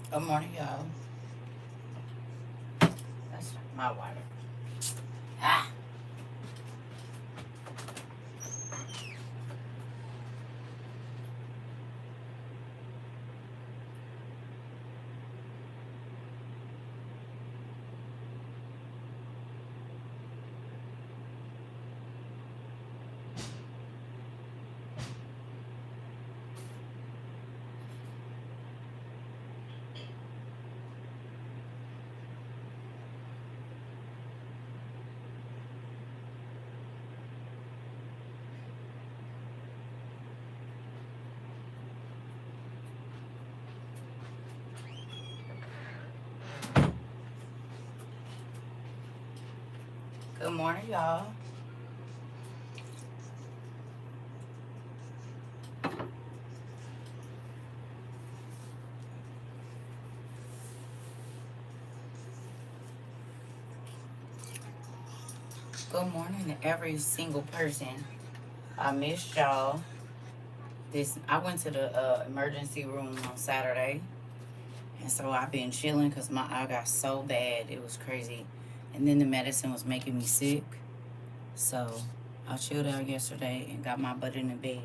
Good morning, y'all. That's my water. Ah, good morning, y'all. Good morning to every single person. I missed y'all. I went to the emergency room on Saturday, and so I've been chilling because my eye got so bad it was crazy, and then the medicine was making me sick. So I chilled out yesterday and got my butt in the bed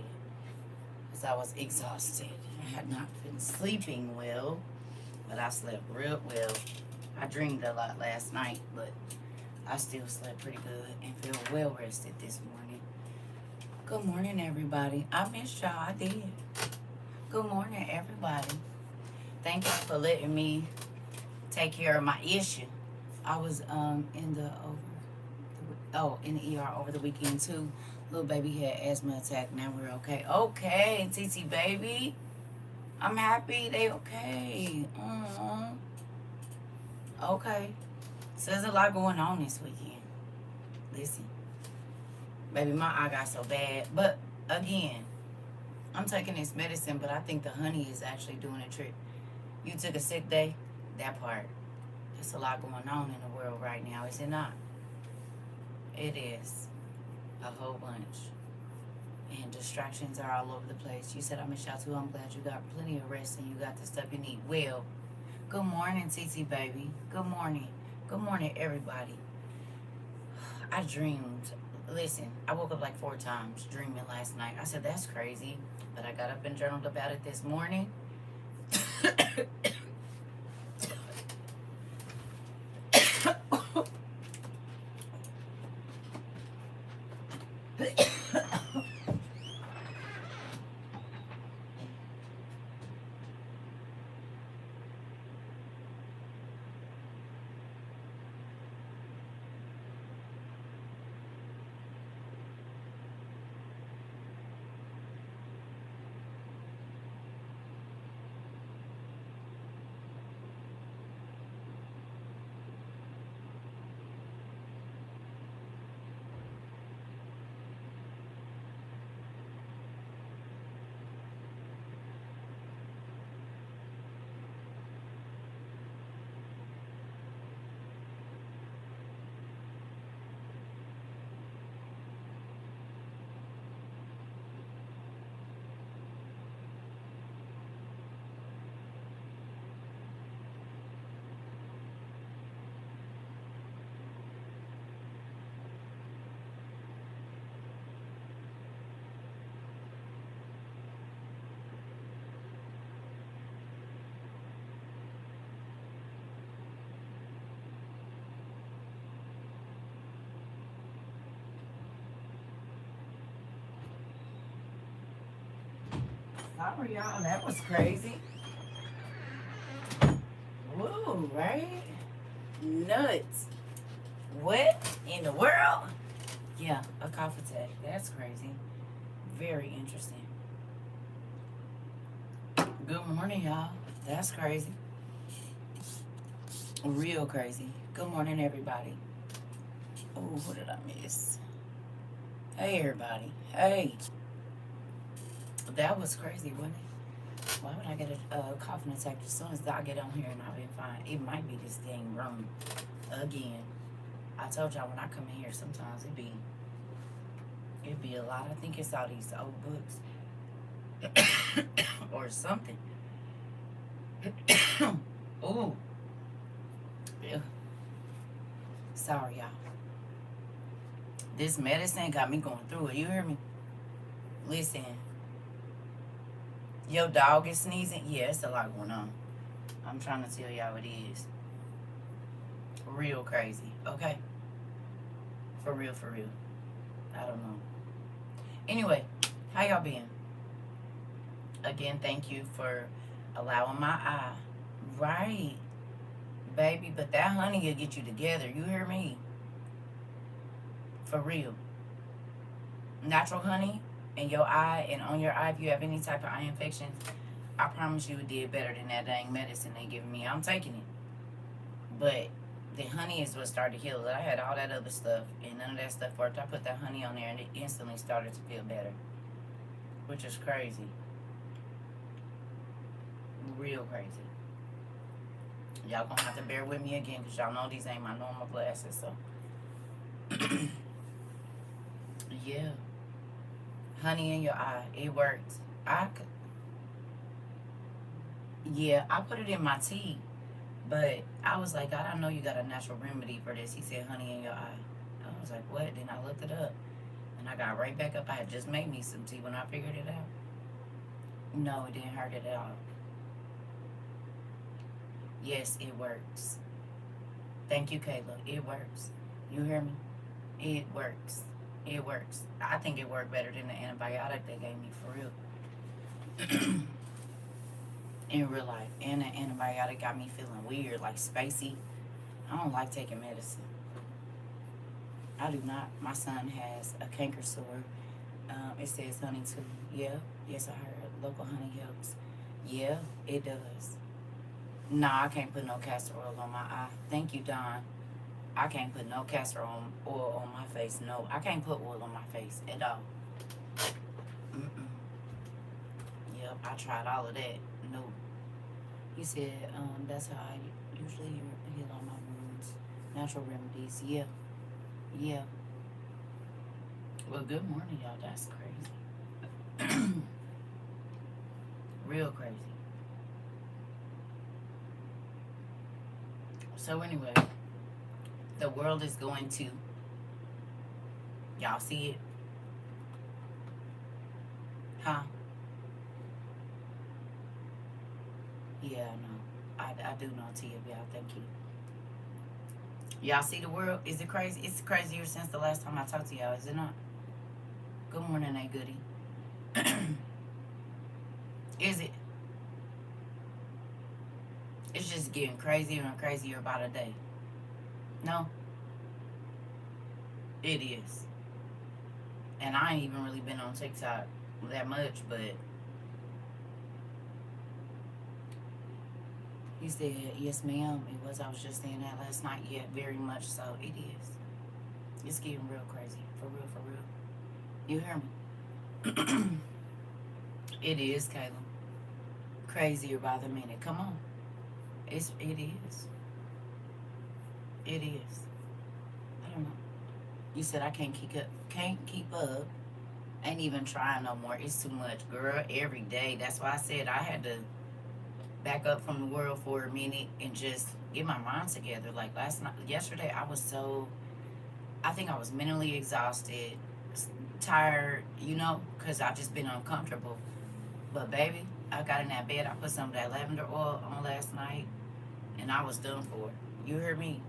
because I was exhausted. I had not been sleeping well, but I slept real well. I dreamed a lot last night, but I still slept pretty good and feel well rested this morning. Good morning, everybody. I missed y'all. I did. Good morning, everybody. Thank you for letting me take care of my issue. I was in the ER over the weekend too. Little baby had asthma attack. Now we're okay. Okay, TT baby. I'm happy they okay. Okay. So there's a lot going on this weekend. Listen, baby, my eye got so bad. But again, I'm taking this medicine, but I think the honey is actually doing a trick. You took a sick day, that part. There's a lot going on in the world right now, is it not? It is a whole bunch. And distractions are all over the place. You said I miss y'all too. I'm glad you got plenty of rest and you got the stuff you need. Well, good morning, TT baby. Good morning. Good morning, everybody. I dreamed. Listen, I woke up like 4 times dreaming last night. I said, that's crazy. But I got up and journaled about it this morning. Sorry, y'all. That was crazy. Woo, right? Nuts. What in the world? Yeah, a cough attack. That's crazy. Very interesting. Good morning, y'all. That's crazy. Real crazy. Good morning, everybody. Oh, what did I miss? Hey, everybody. Hey. That was crazy, wasn't it? Why would I get a coughing attack as soon as I get on here and I've been fine? It might be this dang room again. I told y'all when I come in here, sometimes it'd be a lot. I think it's all these old books or something. Ooh. Yeah. Sorry, y'all. This medicine got me going through it. You hear me? Listen. Your dog is sneezing? Yeah, it's a lot going on. I'm trying to tell y'all it is. Real crazy. Okay? For real, for real. I don't know. Anyway, how y'all been? Again, thank you for allowing my eye. Right, baby. But that honey will get you together. You hear me? For real. Natural honey in your eye and on your eye, if you have any type of eye infections, I promise you it did better than that dang medicine they giving me. I'm taking it. But the honey is what started to heal it. I had all that other stuff, and none of that stuff worked. I put that honey on there, and it instantly started to feel better, which is crazy. Real crazy. Y'all gonna have to bear with me again, because y'all know these ain't my normal glasses, so. Yeah. Honey in your eye. It works. Yeah, I put it in my tea. But I was like, God, I know you got a natural remedy for this. He said, honey in your eye. I was like, what? Then I looked it up. And I got right back up. I had just made me some tea when I figured it out. No, it didn't hurt it at all. Yes, it works. Thank you, Kayla. It works. You hear me? It works. It works. I think it worked better than the antibiotic they gave me, for real. In real life. And the antibiotic got me feeling weird, like spacey. I don't like taking medicine. I do not. My son has a canker sore. It says honey too. Yeah. Yes, I heard. Local honey helps. Yeah, it does. Nah, I can't put no castor oil on my eye. Thank you, Don. I can't put no castor oil on my face. No, I can't put oil on my face at all. Mm-mm. Yep, I tried all of that. No. He said, that's how I usually heal all my wounds. Natural remedies. Yeah. Yeah. Well, good morning, y'all. That's crazy. Real crazy. So anyway, the world is going to, y'all see it? Huh? Yeah, I know. I do know, Tia. Y'all, thank you. Y'all see the world? Is it crazy? It's crazier since the last time I talked to y'all, is it not? Good morning, A Goody. Is it? It's just getting crazier and crazier by the day. No? It is. And I ain't even really been on TikTok that much, but he said, yes, ma'am, it was. I was just saying that last night. Yeah, very much so. It is. It's getting real crazy. For real, for real. You hear me? It is, Caleb. Crazier by the minute. Come on. It is. It is. I don't know. You said I can't keep up. Can't keep up. Ain't even trying no more. It's too much, girl. Every day. That's why I said I had to back up from the world for a minute and just get my mind together. Like yesterday, I was so. I think I was mentally exhausted, tired, because I just been uncomfortable. But baby, I got in that bed. I put some of that lavender oil on last night, and I was done for. You hear me?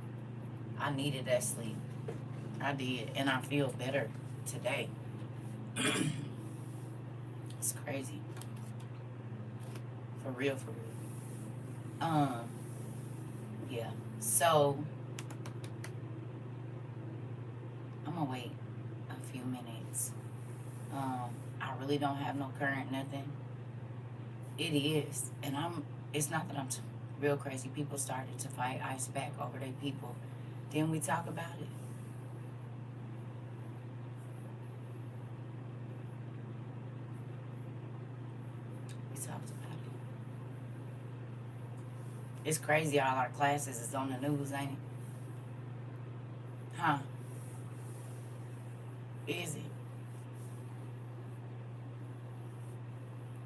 I needed that sleep. I did, and I feel better today. It's crazy. For real, for real. Yeah. So I'm gonna wait a few minutes. I really don't have no current, nothing. It is, and it's not that I'm real crazy. People started to fight ICE back over their people. Then we talk about it. We talked about it. It's crazy. All our classes is on the news, ain't it? Huh? Is it?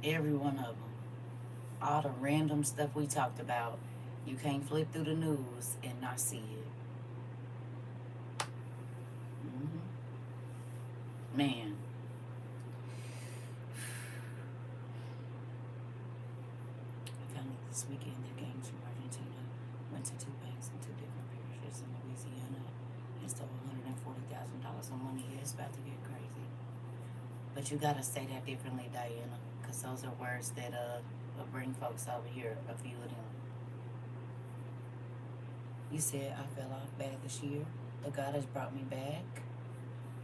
Every one of them. All the random stuff we talked about. You can't flip through the news and not see it. Man. Family this weekend that came from Argentina went to two banks in two different parishes in Louisiana and stole $140,000 in 1 year. It's about to get crazy. But you gotta say that differently, Diana, because those are words that will bring folks over here. A few of them. You said I fell off bad this year, but God has brought me back,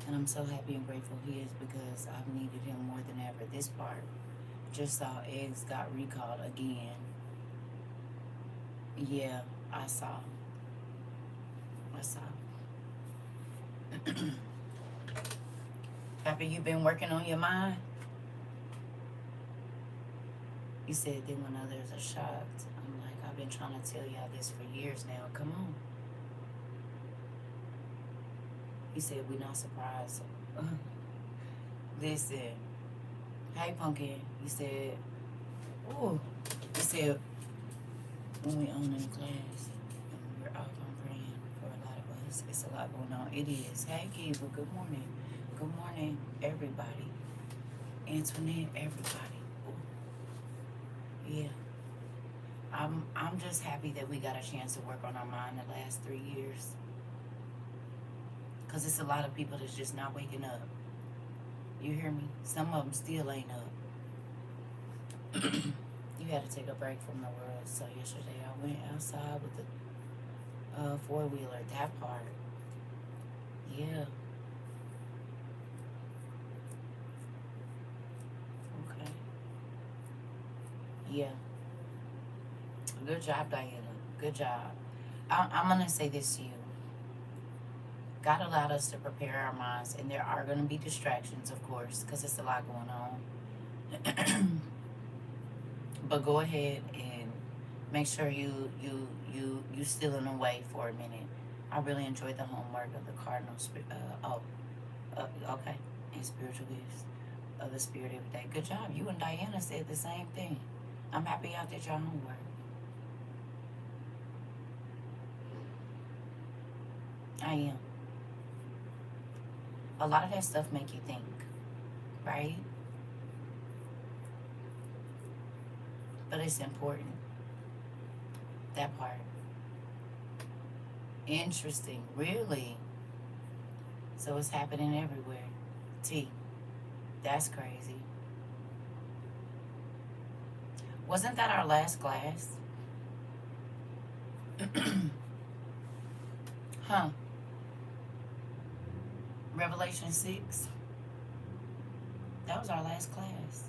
and I'm so happy and grateful He is because I've needed Him more than ever. This part, just saw eggs got recalled again. Yeah, I saw. Happy you been working on your mind? You said then when others are shocked. I'm like, I've been trying to tell y'all this for years now. Come on. You said we're not surprised. Listen. Hey, Pumpkin. You said, ooh. You said when we own in class and we're off, I'm praying for a lot of us. It's a lot going on. It is. Hey, Kiva. Good morning. Good morning, everybody. Antoinette, everybody. Ooh. Yeah. I'm just happy that we got a chance to work on our mind the last 3 years. Because it's a lot of people that's just not waking up. You hear me? Some of them still ain't up. You had to take a break from the world. So yesterday I went outside with the four-wheeler. That part. Yeah. Okay. Yeah. Good job, Diana. Good job. I'm going to say this to you. God allowed us to prepare our minds, and there are going to be distractions, of course, because it's a lot going on. But go ahead and make sure you still in the way for a minute. I really enjoyed the homework of the cardinal okay, and spiritual gifts of the spirit every day. Good job. You and Diana said the same thing. I'm happy y'all did your homework. I am. A lot of that stuff make you think, right? But it's important. That part. Interesting. Really? So it's happening everywhere. T. That's crazy. Wasn't that our last class? Huh? Revelation 6. That was our last class.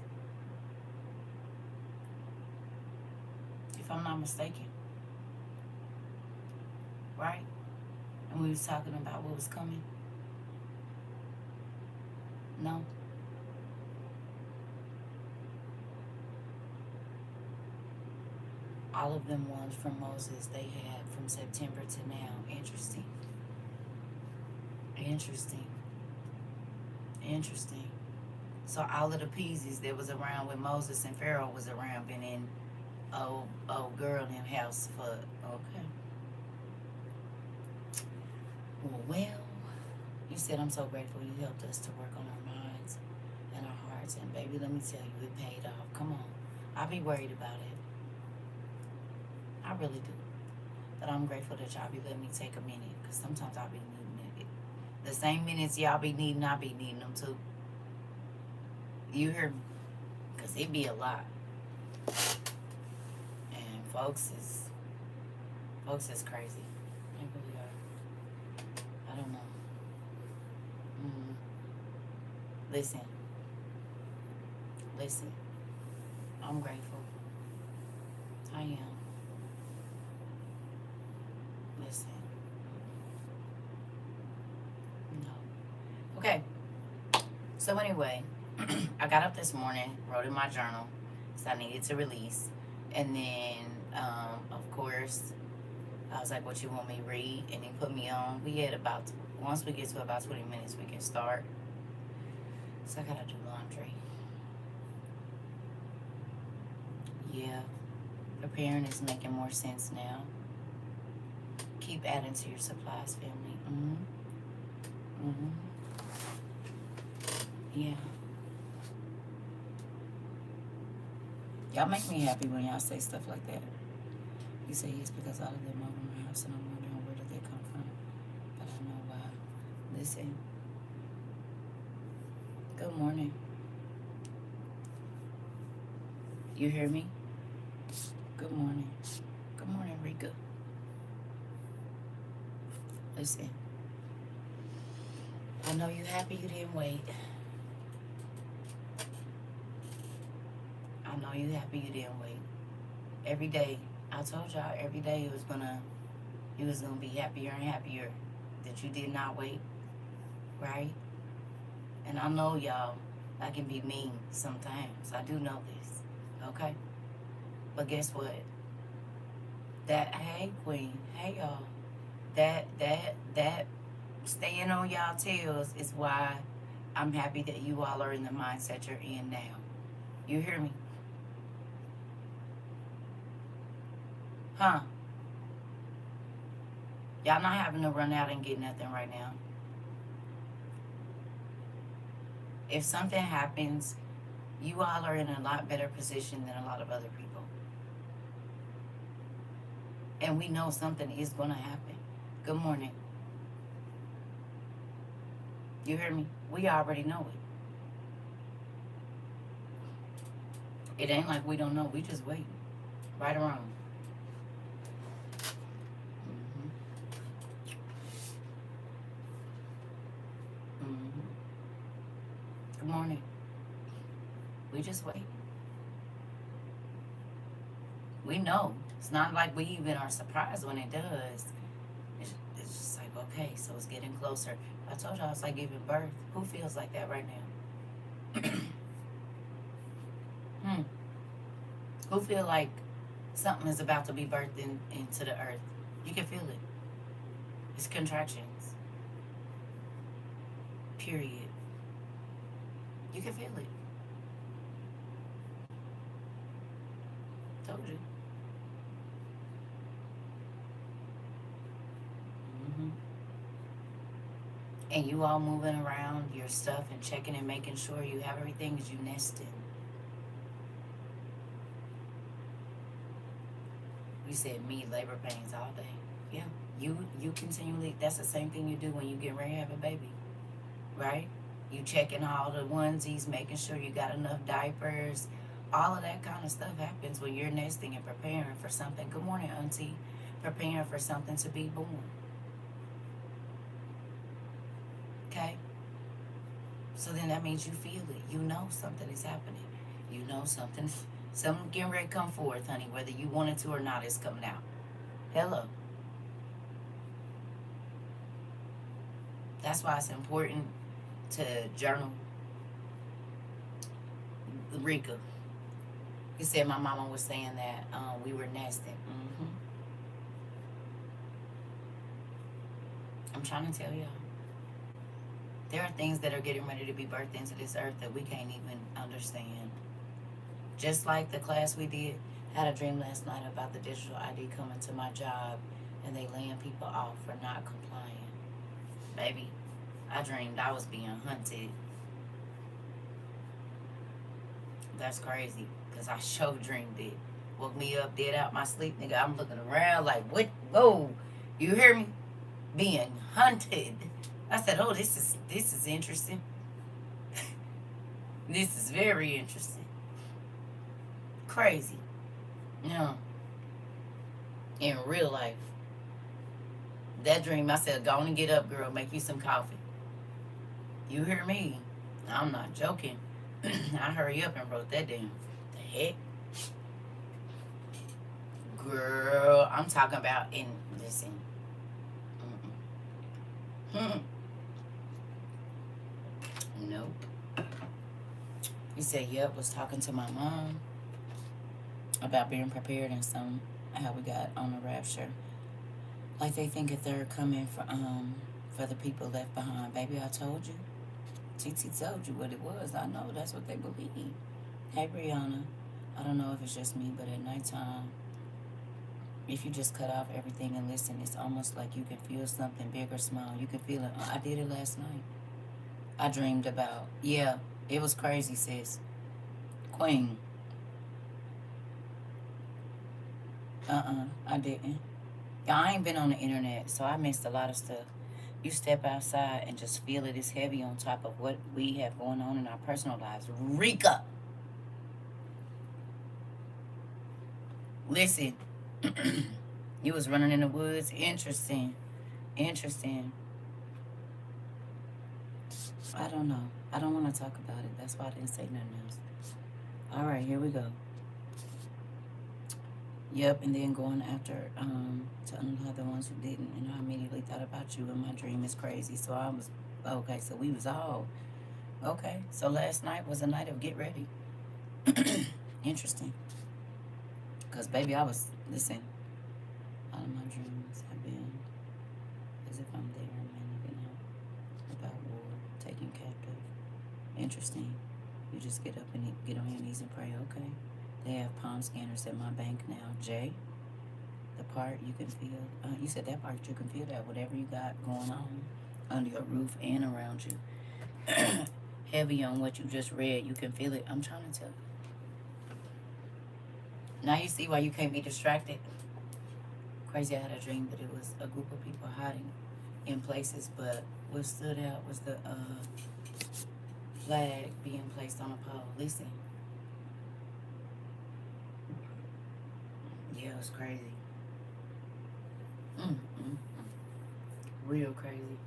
If I'm not mistaken. Right? And we was talking about what was coming. No? All of them ones from Moses they had from September to now. Interesting. Interesting. Interesting. So all of the pieces that was around when Moses and Pharaoh was around been in old girl in house for okay. Well, you said I'm so grateful you helped us to work on our minds and our hearts, and baby, let me tell you, it paid off. Come on. I'll be worried about it. I really do. But I'm grateful that y'all be letting me take a minute, because sometimes I'll be needing it. The same minutes y'all be needing, I'll be needing them too. You hear me? Because it be a lot. And folks is crazy. They really are. I don't know. Listen. I'm grateful. I am. Listen. No. Okay. So anyway, I got up this morning, wrote in my journal, so I needed to release. And then, of course, I was like, what you want me to read? And he put me on. We had once we get to about 20 minutes, we can start. So I gotta do laundry. Yeah. Preparing is making more sense now. Keep adding to your supplies, family. Yeah. Y'all make me happy when y'all say stuff like that. You say yes because all of them over my house and I'm wondering where did they come from. But I know why. Listen. Good morning. You hear me? Good morning. Good morning, Rika. Listen. I know you happy you didn't wait. I know you happy you didn't wait. Every day, I told y'all every day you was gonna be happier and happier that you did not wait, right? And I know y'all, I can be mean sometimes. I do know this, okay? But guess what? Hey Queen, hey y'all, that staying on y'all tails is why I'm happy that you all are in the mindset you're in now. You hear me? Huh? Y'all not having to run out and get nothing right now. If something happens, you all are in a lot better position than a lot of other people. And we know something is going to happen. Good morning. You hear me? We already know it. It ain't like we don't know. We just wait. Right or wrong. Good morning. We just wait. We know. It's not like we even are surprised when it does. It's just like, okay, so it's getting closer. I told y'all it's like giving birth. Who feels like that right now? Who feel like something is about to be birthed into the earth? You can feel it. It's contractions. Period. You can feel it. Told you. And you all moving around your stuff and checking and making sure you have everything as you nested. You said me, labor pains all day. Yeah. You continually, that's the same thing you do when you get ready to have a baby. Right? You checking all the onesies, making sure you got enough diapers. All of that kind of stuff happens when you're nesting and preparing for something. Good morning, Auntie. Preparing for something to be born. Okay? So then that means you feel it. You know something is happening. You know something getting ready to come forth, honey. Whether you want it to or not, it's coming out. Hello. That's why it's important to journal. Rika, you said my mama was saying that we were nesting. I'm trying to tell y'all. There are things that are getting ready to be birthed into this earth that we can't even understand. Just like the class we did, I had a dream last night about the digital ID coming to my job and they laying people off for not complying. Baby, I dreamed I was being hunted. That's crazy, because I sure dreamed it. Woke me up dead out my sleep, nigga. I'm looking around like, what? Whoa, you hear me? Being hunted. I said, oh, this is interesting. This is very interesting. Crazy. Yeah. In real life. That dream, I said, go on and get up, girl. Make you some coffee. You hear me? I'm not joking. I hurry up and wrote that down. The heck? Girl, I'm talking about listen. Nope. He said, yep, was talking to my mom about being prepared and how we got on the rapture. Like they think that they're coming for the people left behind. Baby, I told you. TT told you what it was. I know that's what they believe. Hey, Brianna. I don't know if it's just me, but at nighttime, If you just cut off everything and listen, it's almost like you can feel something big or small. You can feel it. I did it last night. I dreamed about, yeah, it was crazy, sis. Queen. I didn't. Yeah, I ain't been on the internet, so I missed a lot of stuff. You step outside and just feel it is heavy on top of what we have going on in our personal lives. Rika, listen, you was running in the woods. Interesting. Interesting. I don't know. I don't want to talk about it. That's why I didn't say nothing else. All right, here we go. Yep, and then going after to unallow the ones who didn't, and I immediately thought about you, and my dream is crazy. So I was okay. So we was all okay. So last night was a night of get ready. Interesting, cause baby, I was listen. All of my dreams have been as if I'm there, about war, taken captive. Interesting. You just get up and get on your knees and pray. Okay. They have palm scanners at my bank now. Jay, the part you can feel. You said that part you can feel that whatever you got going on under your roof and around you. Heavy on what you just read. You can feel it. I'm trying to tell you. Now you see why you can't be distracted. Crazy, I had a dream that it was a group of people hiding in places, but what stood out was the flag being placed on a pole. Listen. Yeah, it was crazy. Real crazy.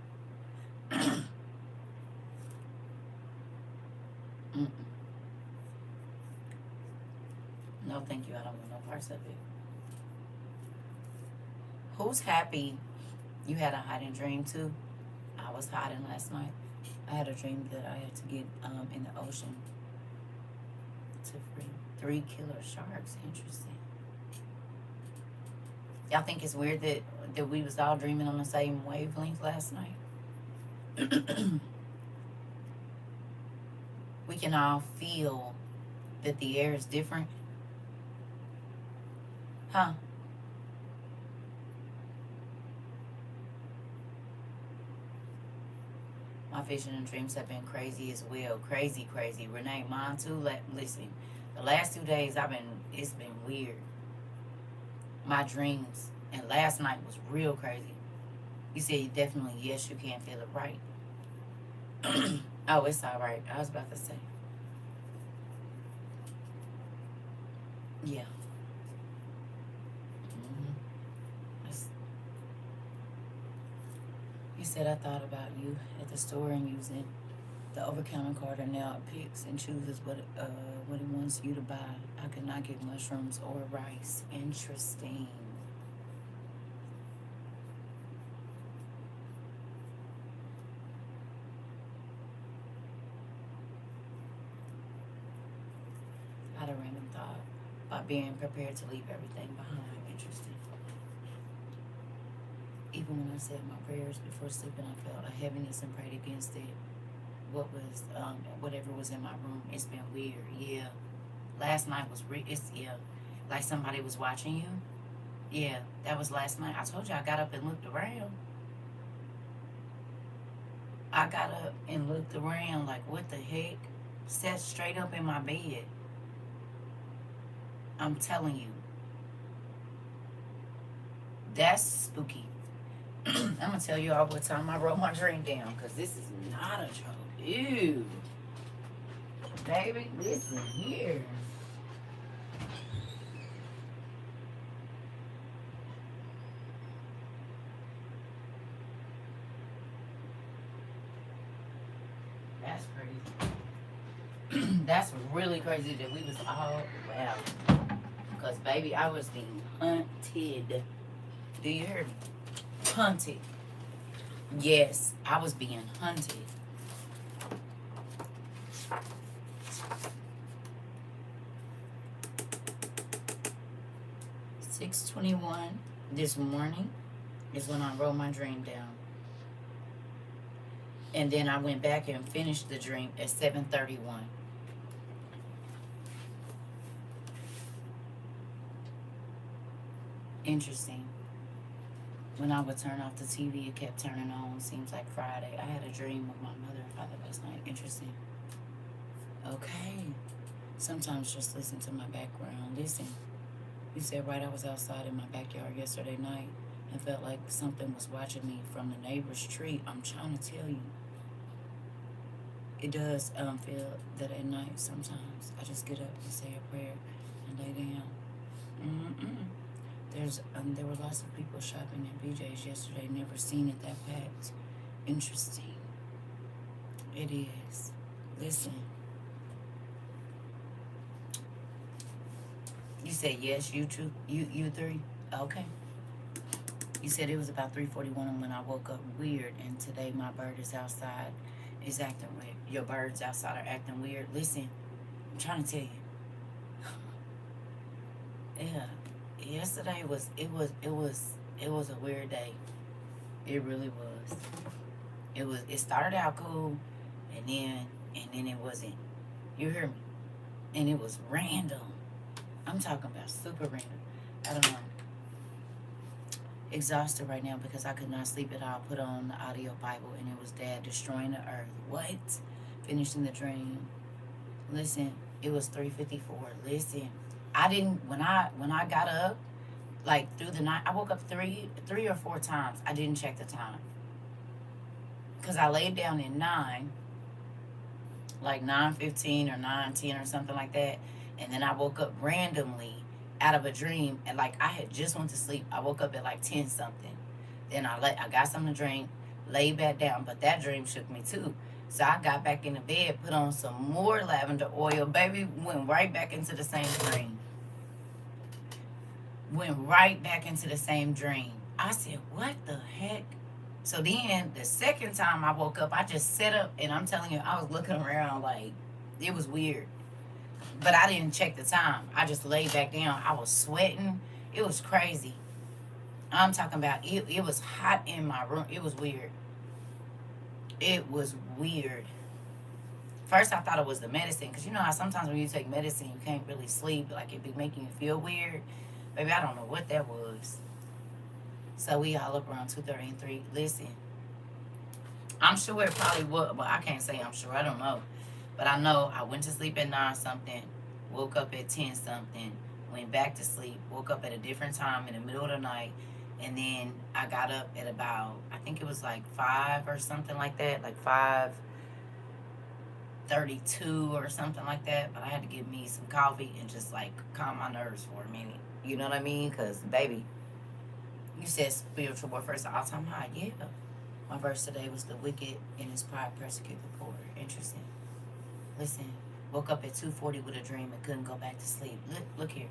No, thank you. I don't want no parts of it. Who's happy you had a hiding dream too? I was hiding last night. I had a dream that I had to get in the ocean to free 3 killer sharks. Interesting. Y'all think it's weird that we was all dreaming on the same wavelength last night? We can all feel that the air is different. Huh? My vision and dreams have been crazy as well. Crazy, crazy. Renee, mine too. Listen, the last 2 days it's been weird. My dreams, and last night was real crazy. You said definitely yes, you can feel it, right? Oh, it's all right. I was about to say. Yeah. You said I thought about you at the store and using the over-counter card, and now it picks and chooses what it wants you to buy. I could not get mushrooms or rice. Interesting. I had a random thought about being prepared to leave everything behind. Interesting. Even when I said my prayers before sleeping, I felt a heaviness and prayed against it. Whatever was in my room. It's been weird. Yeah. Last night was like somebody was watching you. Yeah, that was last night. I told you I got up and looked around. I got up and looked around like, what the heck? Sat straight up in my bed. I'm telling you. That's spooky. I'm going to tell you all what time I wrote my dream down, because this is not a joke. Ew. Baby, listen here. That's crazy. That's really crazy that we was all, wow. Because, baby, I was being hunted. Do you hear me? Hunted. Yes, I was being hunted. $6:21 this morning is when I wrote my dream down. And then I went back and finished the dream at 7:31. Interesting. When I would turn off the TV, it kept turning on. Seems like Friday. I had a dream of my mother and father last night. Interesting. Okay. Sometimes just listen to my background. Listen. You said right, I was outside in my backyard yesterday night and felt like something was watching me from the neighbor's tree. I'm trying to tell you. It does feel that at night sometimes. I just get up and say a prayer and lay down. There were lots of people shopping at BJ's yesterday. Never seen it that packed. Interesting. It is. Listen. You said yes, you two, you three. Okay. You said it was about 3:41 when I woke up weird, and today my bird is outside, is acting weird. Your birds outside are acting weird. Listen, I'm trying to tell you. Yeah. Yesterday it was a weird day. It really was. It started out cool and then it wasn't. You hear me? And it was random. I'm talking about super random. I don't know. Exhausted right now because I could not sleep at all. Put on the audio Bible and it was Dad destroying the earth. What? Finishing the dream. Listen, it was 3:54. Listen. I didn't when I got up, like through the night, I woke up three or four times. I didn't check the time. Cause I laid down at 9, like 9:15 or 9:10 or something like that. And then I woke up randomly out of a dream and like I had just went to sleep. I woke up at like 10 something. Then I got something to drink, laid back down, but that dream shook me too. So I got back in the bed, put on some more lavender oil. Baby, went right back into the same dream. Went right back into the same dream. I said, what the heck? So then the second time I woke up, I just sat up and I'm telling you, I was looking around like it was weird. But I didn't check the time. I just laid back down. I was sweating. It was crazy. I'm talking about it was hot in my room. It was weird. It was weird. First, I thought it was the medicine. Because you know how sometimes when you take medicine, you can't really sleep. Like, it be making you feel weird. Baby, I don't know what that was. So, we all up around 2:30 and 3. Listen. I'm sure it probably was. Well, I can't say I'm sure. I don't know. But I know I went to sleep at 9 something. Woke up at 10 something. Went back to sleep. Woke up at a different time in the middle of the night. And then I got up at about, I think it was like 5 or something like that. Like 5:32 or something like that. But I had to give me some coffee and just like calm my nerves for a minute. You know what I mean? Because, baby, you said spiritual warfare is an all-time high. Yeah. My verse today was the wicked in his pride persecute the poor. Interesting. Listen, woke up at 2:40 with a dream and couldn't go back to sleep. Look here.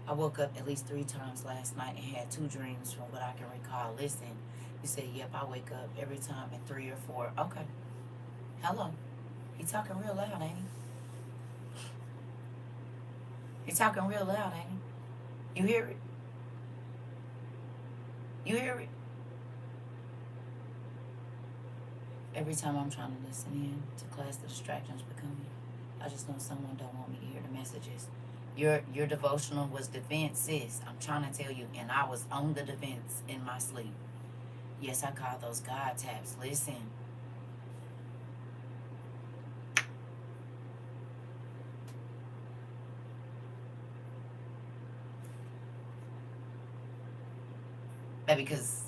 I woke up at least 3 times last night and had 2 dreams from what I can recall. Listen, you said, yep, I wake up every time at 3 or 4. Okay. Hello. He talking real loud, ain't he? He talking real loud, ain't he? You hear it? You hear it? Every time I'm trying to listen in to class, the distractions become me. I just know someone don't want me to hear the messages. Your devotional was defense, sis. I'm trying to tell you, and I was on the defense in my sleep. Yes, I call those God taps. Listen. Baby, because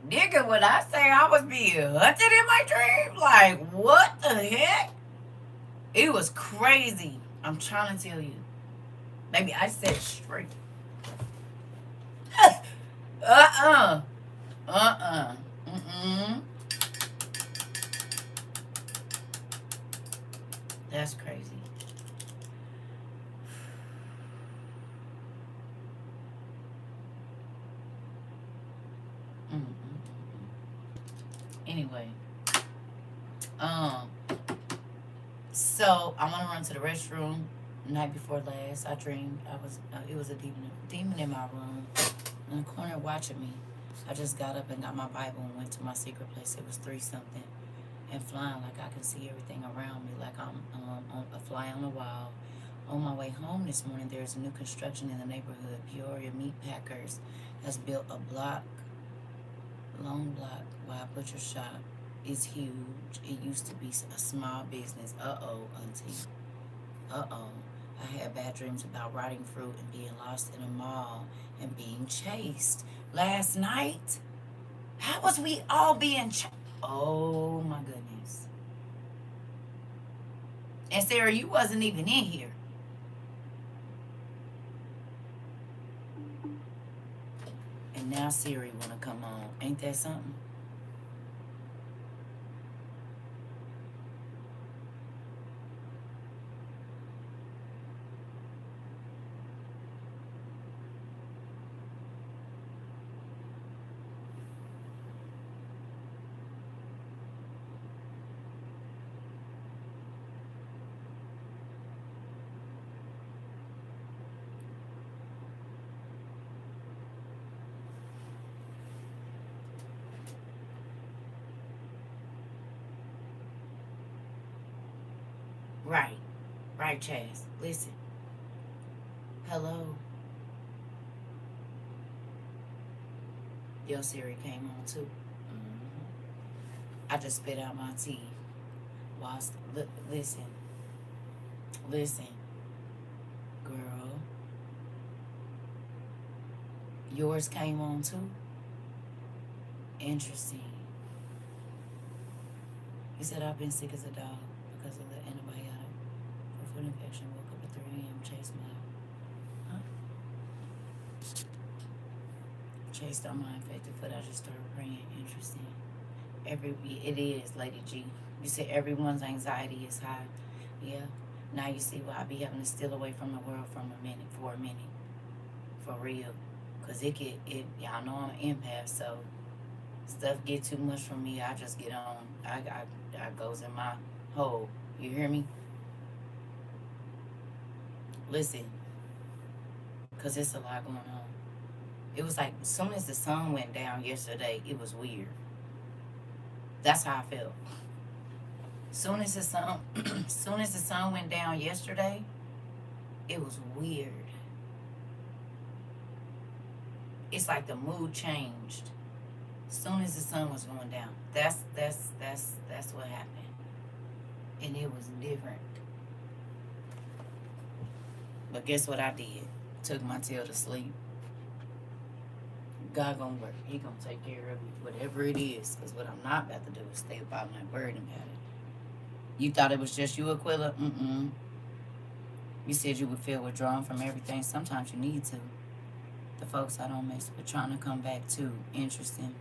nigga, when I say I was being hunted in my dream, like, what the heck? It was crazy. I'm trying to tell you. Baby, I said straight. Mm-mm. That's crazy. Anyway, so I want to run to the restroom. Night before last, I dreamed it was a demon in my room in the corner watching me. I just got up and got my Bible and went to my secret place. It was 3 something and flying like I can see everything around me, like I'm on a fly on a wall On my way home this morning, there's a new construction in the neighborhood. Peoria Meat Packers has built a long block by a butcher shop. It's huge. It used to be a small business. Uh-oh, auntie. Uh-oh. I had bad dreams about rotting fruit and being lost in a mall and being chased. Last night? How was we all being chased? Oh, my goodness. And Sarah, you wasn't even in here. And now Siri wanna come on. Ain't that something? Right. Right, Chaz. Listen. Hello. Your Siri came on too. I just spit out my tea. Whilst, listen. Listen. Girl. Yours came on too? Interesting. He said, I've been sick as a dog because of the antibiotic for foot infection. Woke up at 3 a.m. Chased my, chased on my infected foot. I just started praying. Interesting. It is, Lady G. You said everyone's anxiety is high. Yeah. Now you see why I be having to steal away from the world for a minute. For real. Cause y'all know I'm an empath, so stuff get too much from me, I just get on. I goes in my hole. You hear me? Listen, cause it's a lot going on. It was like as soon as the sun went down yesterday, it was weird. That's how I felt. Soon as the sun went down yesterday, it was weird. It's like the mood changed. Soon as the sun was going down. That's what happened. And it was different. But guess what I did? Took my tail to sleep. God gonna work. He gonna take care of it, whatever it is. Because what I'm not about to do is stay about my burden about it. You thought it was just you, Aquila? You said you would feel withdrawn from everything. Sometimes you need to. The folks I don't mess with trying to come back too. Interesting.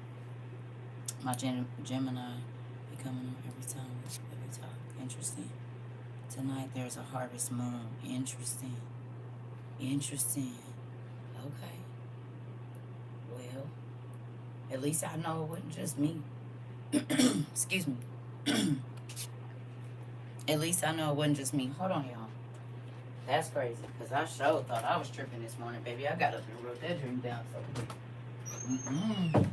My Gemini be coming on every time we talk. Interesting. Tonight there's a harvest moon. Interesting. Okay. Well, at least I know it wasn't just me. Excuse me. At least I know it wasn't just me. Hold on, y'all. That's crazy. Because I sure thought I was tripping this morning, baby. I got up and wrote that dream down. So.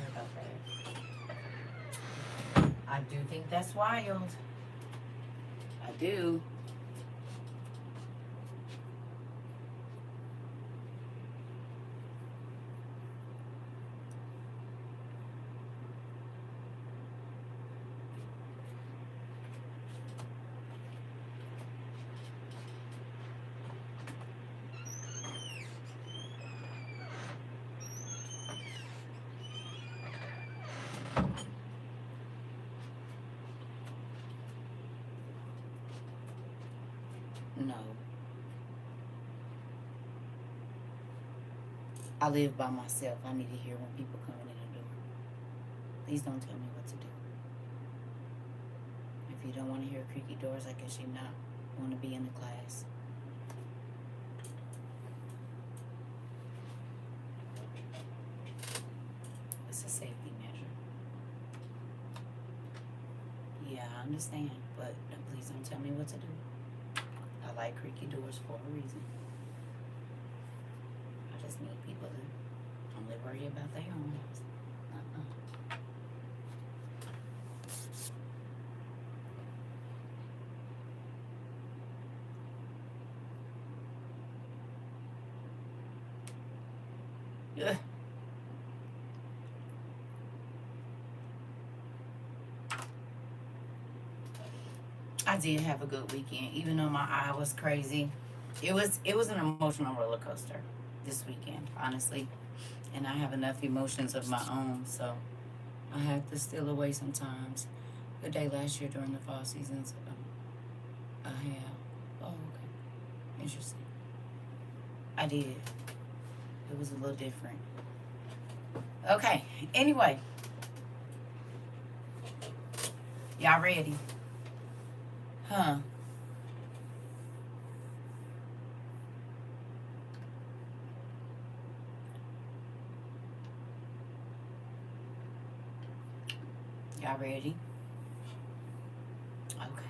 sorry about that. I do think that's wild. I do. No. I live by myself. I need to hear when people coming in the door. Please don't tell me what to do. If you don't want to hear creaky doors, I guess you not want to be in the class. It's a safety measure. Yeah, I understand, but please don't tell me what to do. I like creaky doors for a reason. I just need people to only worry about their own house. Ugh. I did have a good weekend, even though my eye was crazy. It was an emotional roller coaster this weekend, honestly. And I have enough emotions of my own, so I had to steal away sometimes. The day last year during the fall seasons, I have. Oh, okay. Interesting. I did. It was a little different. Okay. Anyway, y'all ready? Huh? Y'all ready? Okay.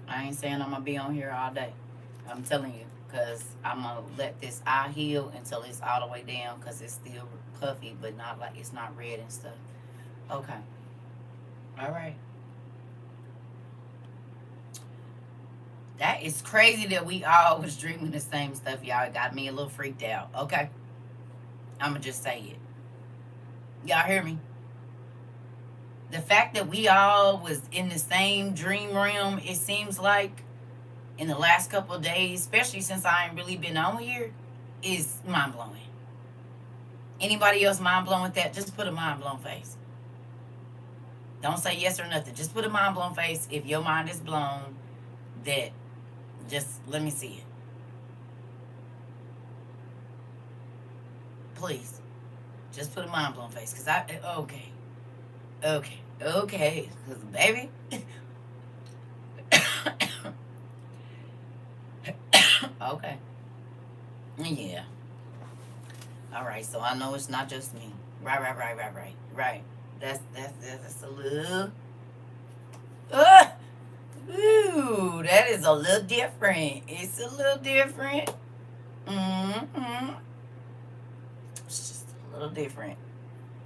I ain't saying I'm gonna be on here all day. I'm telling you, because I'm gonna let this eye heal until it's all the way down, because it's still puffy, but not like it's not red and stuff. Okay. All right. That is crazy that we all was dreaming the same stuff, y'all. It got me a little freaked out. Okay. I'ma just say it. Y'all hear me? The fact that we all was in the same dream realm, it seems like, in the last couple of days, especially since I ain't really been on here, is mind blowing. Anybody else mind blown with that? Just put a mind blown face. Don't say yes or nothing. Just put a mind blown face if your mind is blown. That just let me see it. Please. Just put a mind blown face. Cause okay. Cause baby. Okay. Yeah. All right. So I know it's not just me. Right. That's a little. Ooh, that is a little different. It's a little different. It's just a little different.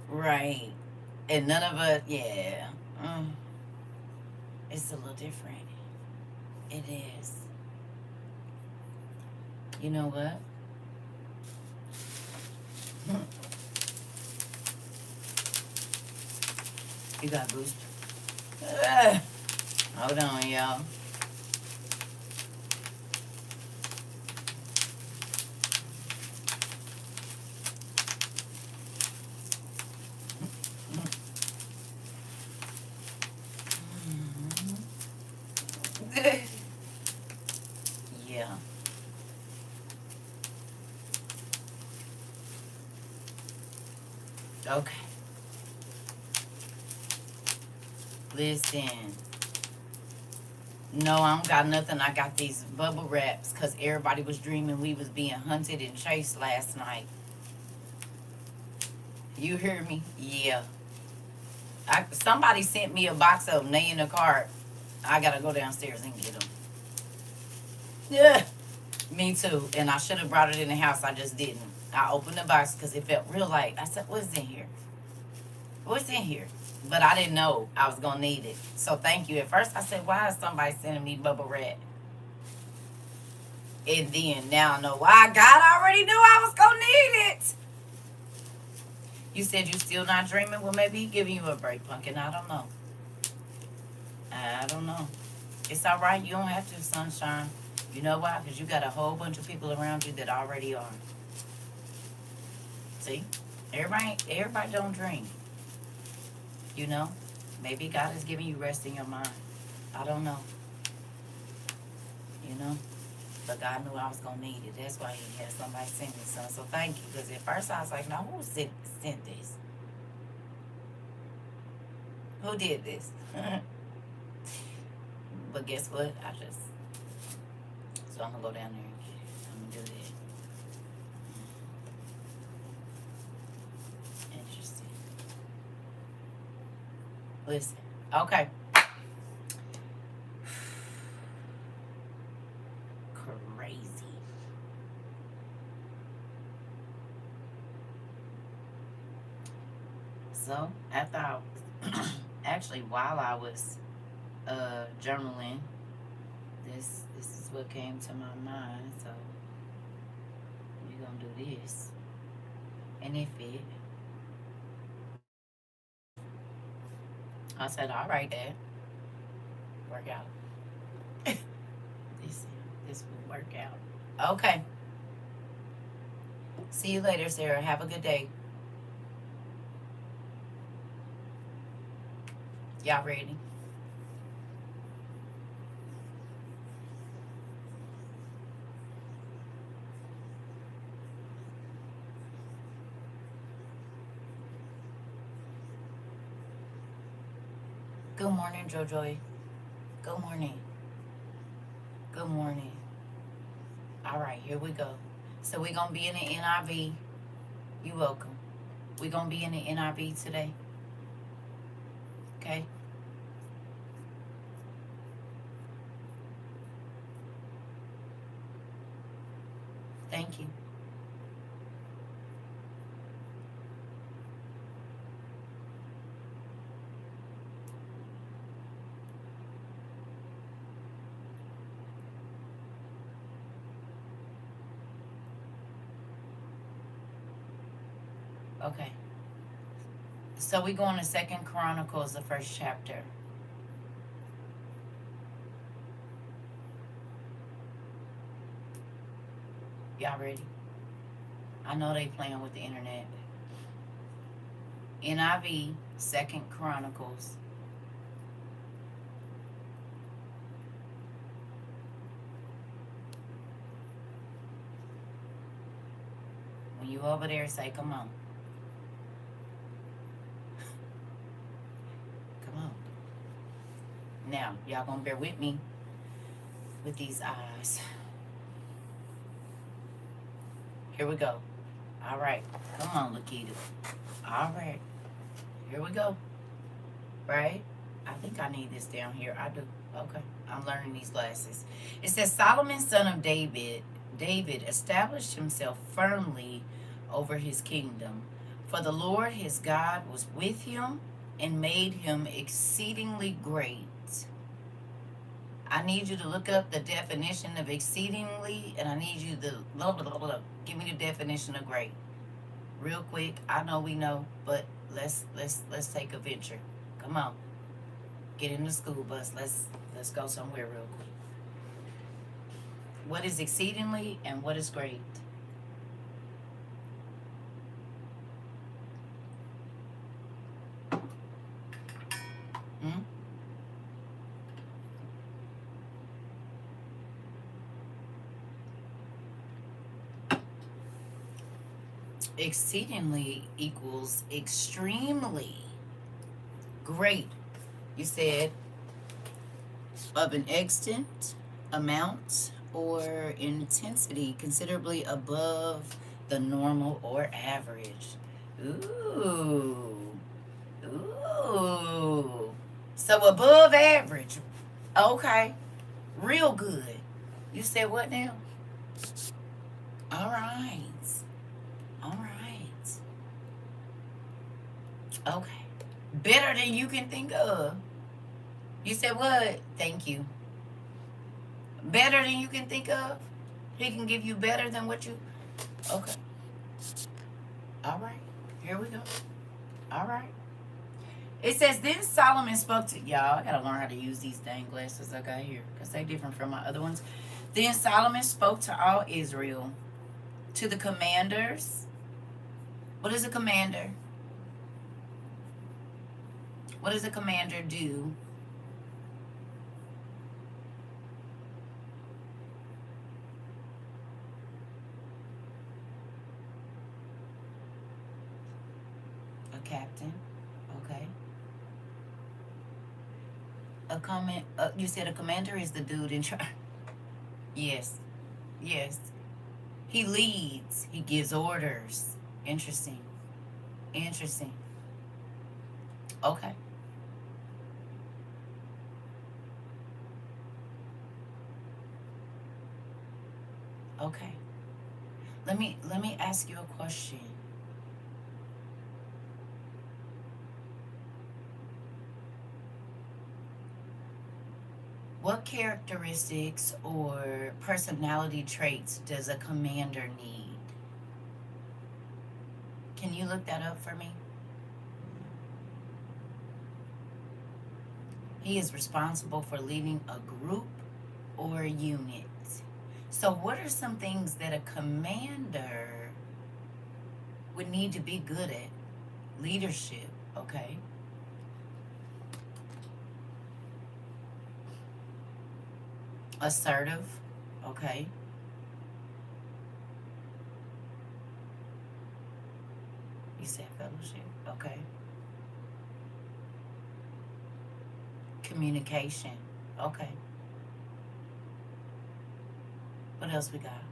Right. And none of us, yeah. It's a little different. It is. You know what? You got boost. Hold on, y'all. Yeah. Okay. Listen. No, I don't got nothing. I got these bubble wraps because everybody was dreaming we was being hunted and chased last night. You hear me? Yeah. Somebody sent me a box of them. They in the cart. I gotta go downstairs and get them. Yeah. Me too. And I should have brought it in the house. I just didn't. I opened the box because it felt real light. I said, what's in here? What's in here? But I didn't know I was going to need it. So thank you. At first I said, why is somebody sending me bubble wrap? And then now I know why. God already knew I was going to need it. You said you still not dreaming? Well, maybe he giving you a break, Pumpkin. I don't know. I don't know. It's all right. You don't have to, sunshine. You know why? Because you got a whole bunch of people around you that already are. See? Everybody don't dream. You know? Maybe God is giving you rest in your mind. I don't know. You know? But God knew I was going to need it. That's why he had somebody send me some. So thank you. Because at first I was like, no, who sent this? Who did this? But guess what? So I'm going to go down there and get it. I'm going to do that. Interesting. Listen. Okay. Crazy. So, after actually, while I was journaling, this is what came to my mind. So we're gonna do this, and if it, I said, all right, Dad, work out. this will work out. Okay. See you later, Sarah. Have a good day. Y'all ready? Good morning, JoJo. Good morning. Good morning. All right, here we go. So we're going to be in the NIV. You're welcome. We're going to be in the NIV today. Okay? Thank you. Okay. So we go on to 2nd Chronicles, the 1st chapter. Y'all ready? I know they playing with the internet. NIV, 2nd Chronicles. When you over there, say, come on. Come on. Now, y'all gonna bear with me with these eyes. Here we go. All right. Come on, Lakita. All right. Here we go. Right? I think I need this down here. I do. Okay. I'm learning these glasses. It says, Solomon, son of David, established himself firmly over his kingdom. For the Lord his God was with him and made him exceedingly great. I need you to look up the definition of exceedingly, and I need you to give me the definition of great. Real quick. I know we know, but let's take a venture. Come on. Get in the school bus. Let's go somewhere real quick. What is exceedingly and what is great? Hmm? Exceedingly equals extremely great. You said of an extent, amount, or intensity considerably above the normal or average. Ooh. Ooh. So above average. Okay. Real good. You said what now? All right. Okay. Better than you can think of. You said what? Thank you. Better than you can think of? He can give you better than what you. Okay. All right. Here we go. All right. It says, then Solomon spoke to y'all. I gotta learn how to use these dang glasses I got here because they different from my other ones. Then Solomon spoke to all Israel, to the commanders. What is a commander? What does a commander do? A captain. Okay. You said a commander is the dude in charge. Yes. Yes. He leads. He gives orders. Interesting. Interesting. Okay. Okay. Let me ask you a question. What characteristics or personality traits does a commander need? Can you look that up for me? He is responsible for leading a group or a unit. So, what are some things that a commander would need to be good at? Leadership, okay? Assertive, okay? You said fellowship, okay? Communication, okay. What else we got?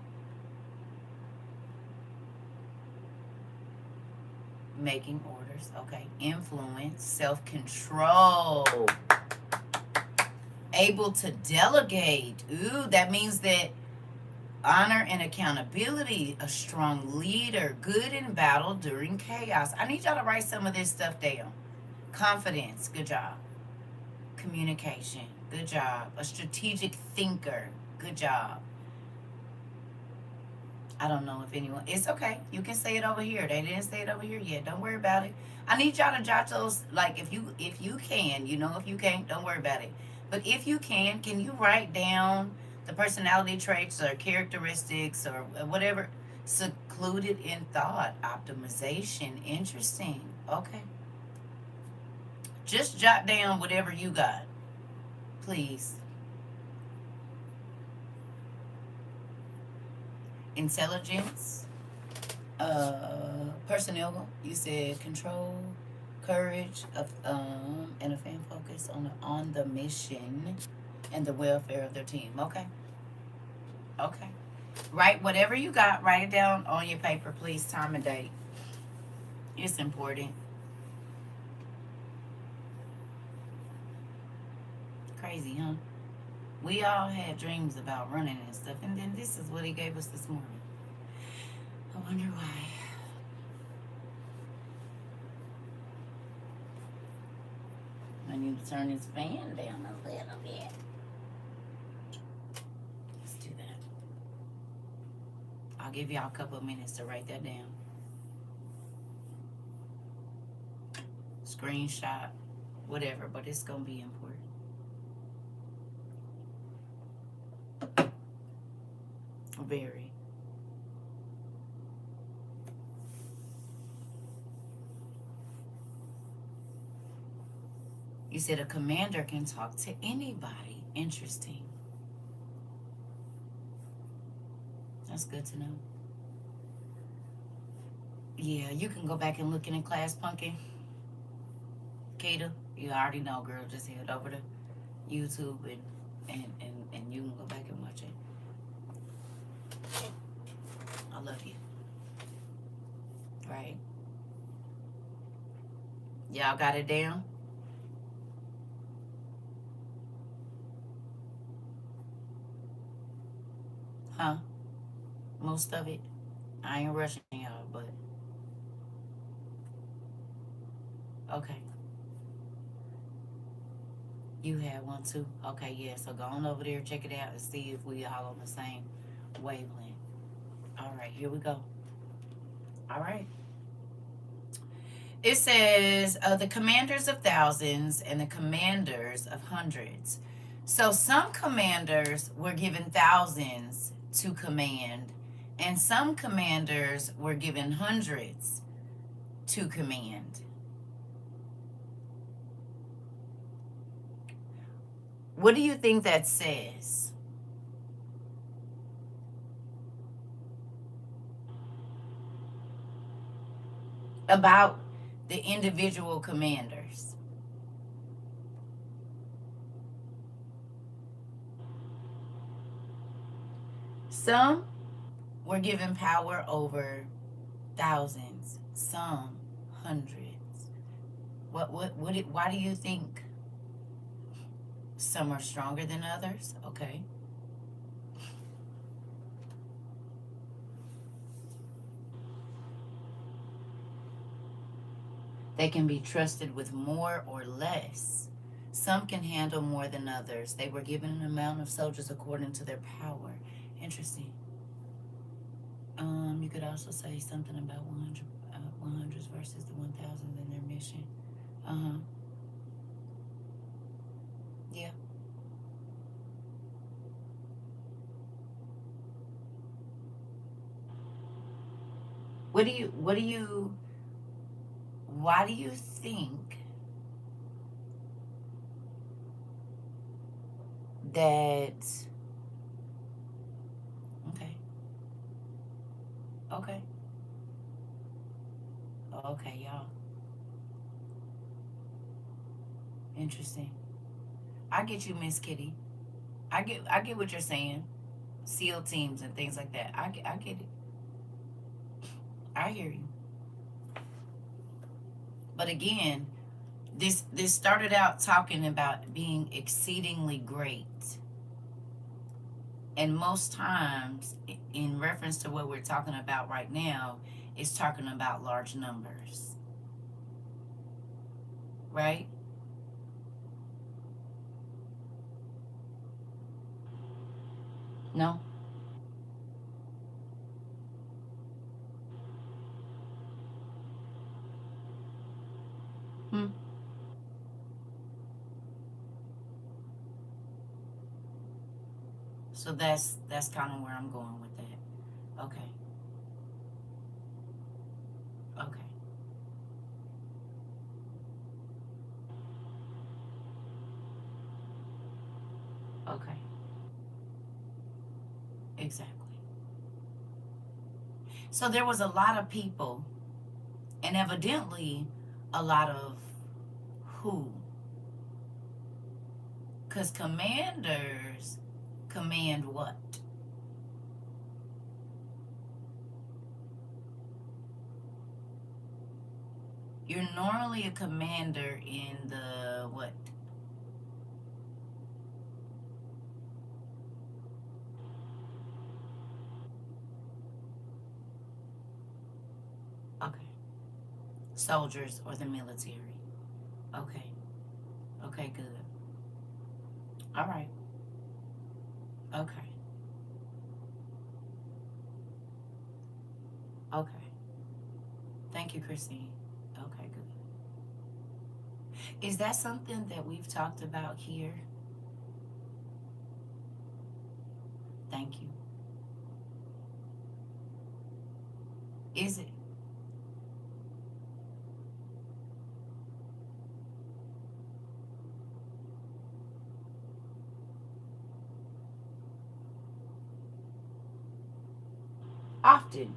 Making orders, okay. Influence, self control, able to delegate. Ooh, that means that honor and accountability, a strong leader, good in battle during chaos. I need y'all to write some of this stuff down. Confidence, good job. Communication, good job. A strategic thinker, good job. I don't know if anyone. It's okay. You can say it over here. They didn't say it over here yet. Don't worry about it. I need y'all to jot those. Like if you can, if you can't, don't worry about it. But if you can you write down the personality traits or characteristics or whatever? Secluded in thought, optimization. Interesting. Okay. Just jot down whatever you got, please. Intelligence, personnel. You said control, courage, and a fan focus on the mission and the welfare of their team. Okay, okay. Write whatever you got. Write it down on your paper, please. Time and date. It's important. Crazy, huh? We all had dreams about running and stuff, and then this is what he gave us this morning. I wonder why. I need to turn this fan down a little bit. Let's do that. I'll give y'all a couple of minutes to write that down. Screenshot, whatever, but it's going to be important. Very. You said a commander can talk to anybody. Interesting. That's good to know. Yeah, you can go back and look in class, Pumpkin. Kata, you already know, girl. Just head over to YouTube and you can go back and watch it. I love you. Right? Y'all got it down? Huh? Most of it. I ain't rushing y'all, but Okay. You had one too? Okay, yeah. So go on over there, check it out, and see if we all on the same wavelength. All right, here we go. All right. It says the commanders of thousands and the commanders of hundreds. So some commanders were given thousands to command, and some commanders were given hundreds to command. What do you think that says about the individual commanders? Some were given power over thousands, some hundreds. Why do you think some are stronger than others? Okay. They can be trusted with more or less. Some can handle more than others. They were given an amount of soldiers according to their power. Interesting. You could also say something about 100s versus the 1000s in their mission. Uh-huh. Yeah. Why do you think that, okay, okay, okay, y'all, interesting. I get you, Miss Kitty. I get what you're saying. SEAL teams and things like that. I get it. I hear you. But again, this started out talking about being exceedingly great. And most times, in reference to what we're talking about right now, is talking about large numbers, right? No? Hmm. So that's kind of where I'm going with that. Okay. Okay. Okay. Exactly. So there was a lot of people, and evidently a lot of who? Because commanders command what? You're normally a commander in the what? Okay. Soldiers or the military. Okay. Okay, good. All right. Okay. Okay. Thank you, Christine. Okay, good. Is that something that we've talked about here? Thank you. Is it? Often.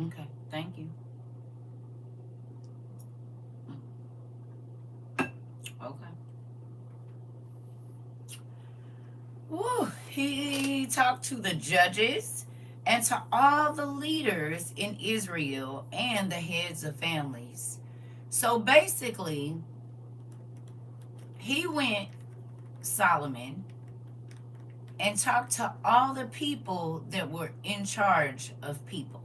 Okay. Thank you. Okay. Woo. He talked to the judges and to all the leaders in Israel and the heads of families. So basically, he went Solomon and talked to all the people that were in charge of people.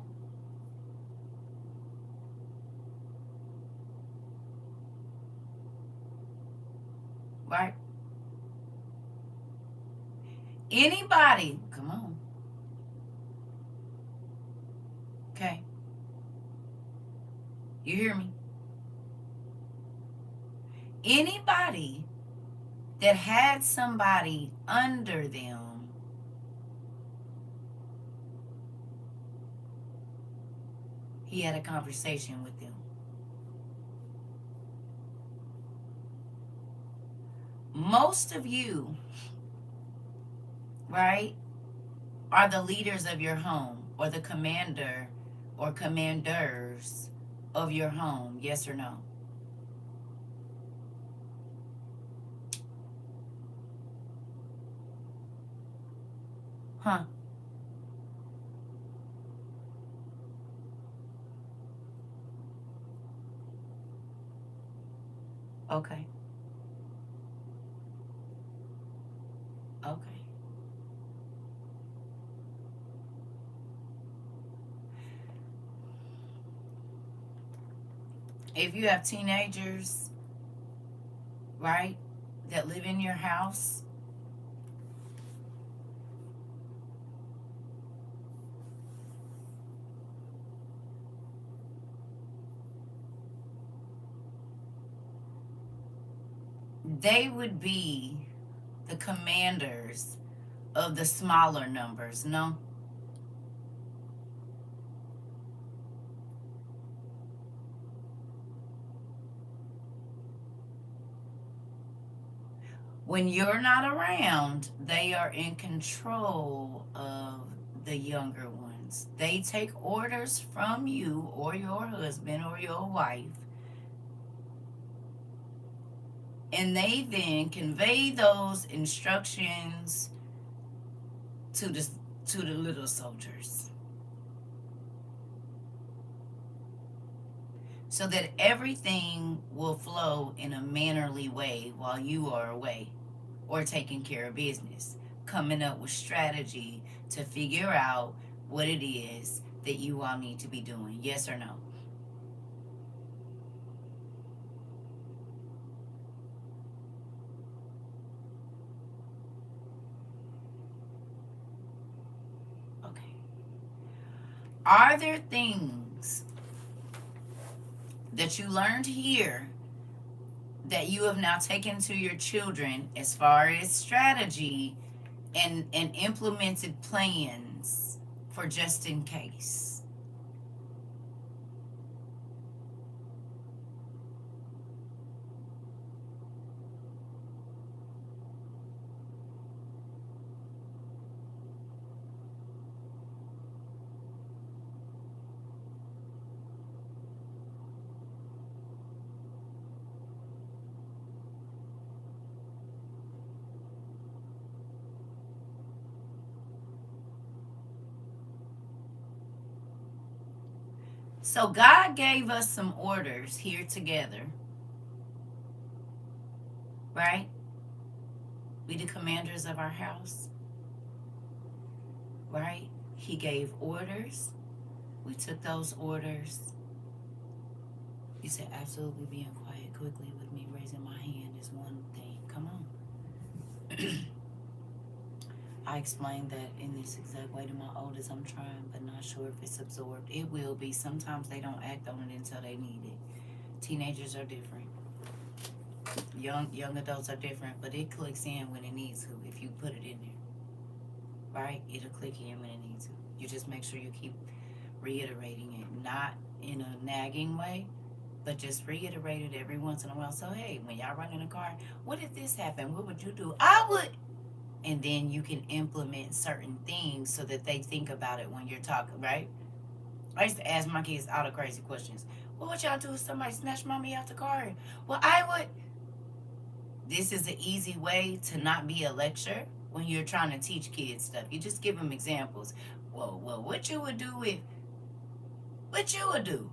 Right? Anybody, come on. Okay. You hear me? Anybody that had somebody under them, he had a conversation with them. Most of you, right, are the leaders of your home or the commander or commanders of your home. Yes or no? Huh? Okay. Okay. If you have teenagers, right, that live in your house, they would be the commanders of the smaller numbers, no? When you're not around, they are in control of the younger ones. They take orders from you or your husband or your wife, and they then convey those instructions to the little soldiers, so that everything will flow in a mannerly way while you are away or taking care of business, coming up with strategy to figure out what it is that you all need to be doing. Yes or no? Okay. Are there things that you learned here that you have now taken to your children as far as strategy and implemented plans for just in case? So God gave us some orders here together, right? We the commanders of our house, right? He gave orders. We took those orders. You said absolutely being quiet quickly with me raising my hand is one thing. Come on. I explained that in this exact way to my oldest. I'm trying, but not sure if it's absorbed. It will be. Sometimes they don't act on it until they need it. Teenagers are different. Young adults are different, but it clicks in when it needs to. If you put it in there, right? It'll click in when it needs to. You just make sure you keep reiterating it, not in a nagging way, but just reiterate it every once in a while. So hey, when y'all run in a car, what if this happened? What would you do? I would. And then you can implement certain things so that they think about it when you're talking, right? I used to ask my kids all the crazy questions. What would y'all do if somebody snatched mommy out the car? Well, I would. This is an easy way to not be a lecture when you're trying to teach kids stuff. You just give them examples. Well, what you would do if, what you would do,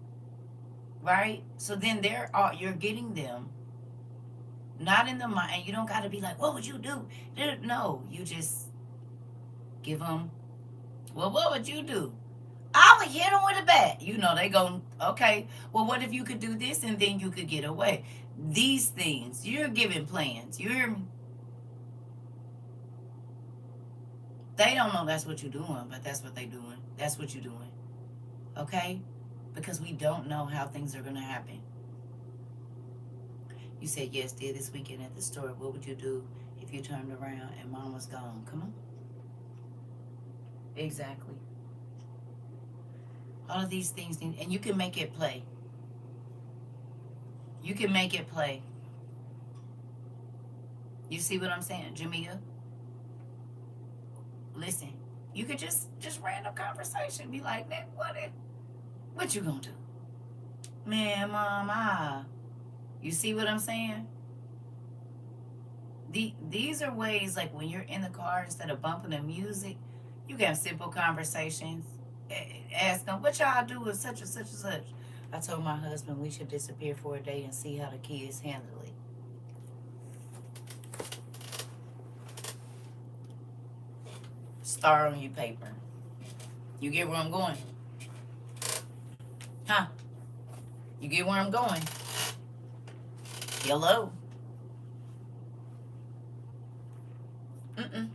right? So then you're getting them Not in the mind. And you don't got to be like, what would you do? No, you just give them, well, what would you do? I would hit them with a bat. You know, they go, okay, well, what if you could do this and then you could get away? These things, you're giving plans. They don't know that's what you're doing, but that's what they're doing. That's what you're doing. Okay? Because we don't know how things are going to happen. You said, yes, did this weekend at the store. What would you do if you turned around and mom was gone? Come on. Exactly. All of these things, and you can make it play. You can make it play. You see what I'm saying, Jamia? Listen, you could just random conversation. Be like, man, what you gonna do? Man, mom, you see what I'm saying? These are ways, like when you're in the car, instead of bumping the music, you can have simple conversations. Ask them, what y'all do with such and such and such. I told my husband we should disappear for a day and see how the kids handle it. Star on your paper. You get where I'm going? Huh? You get where I'm going? Hello? Mm-mm.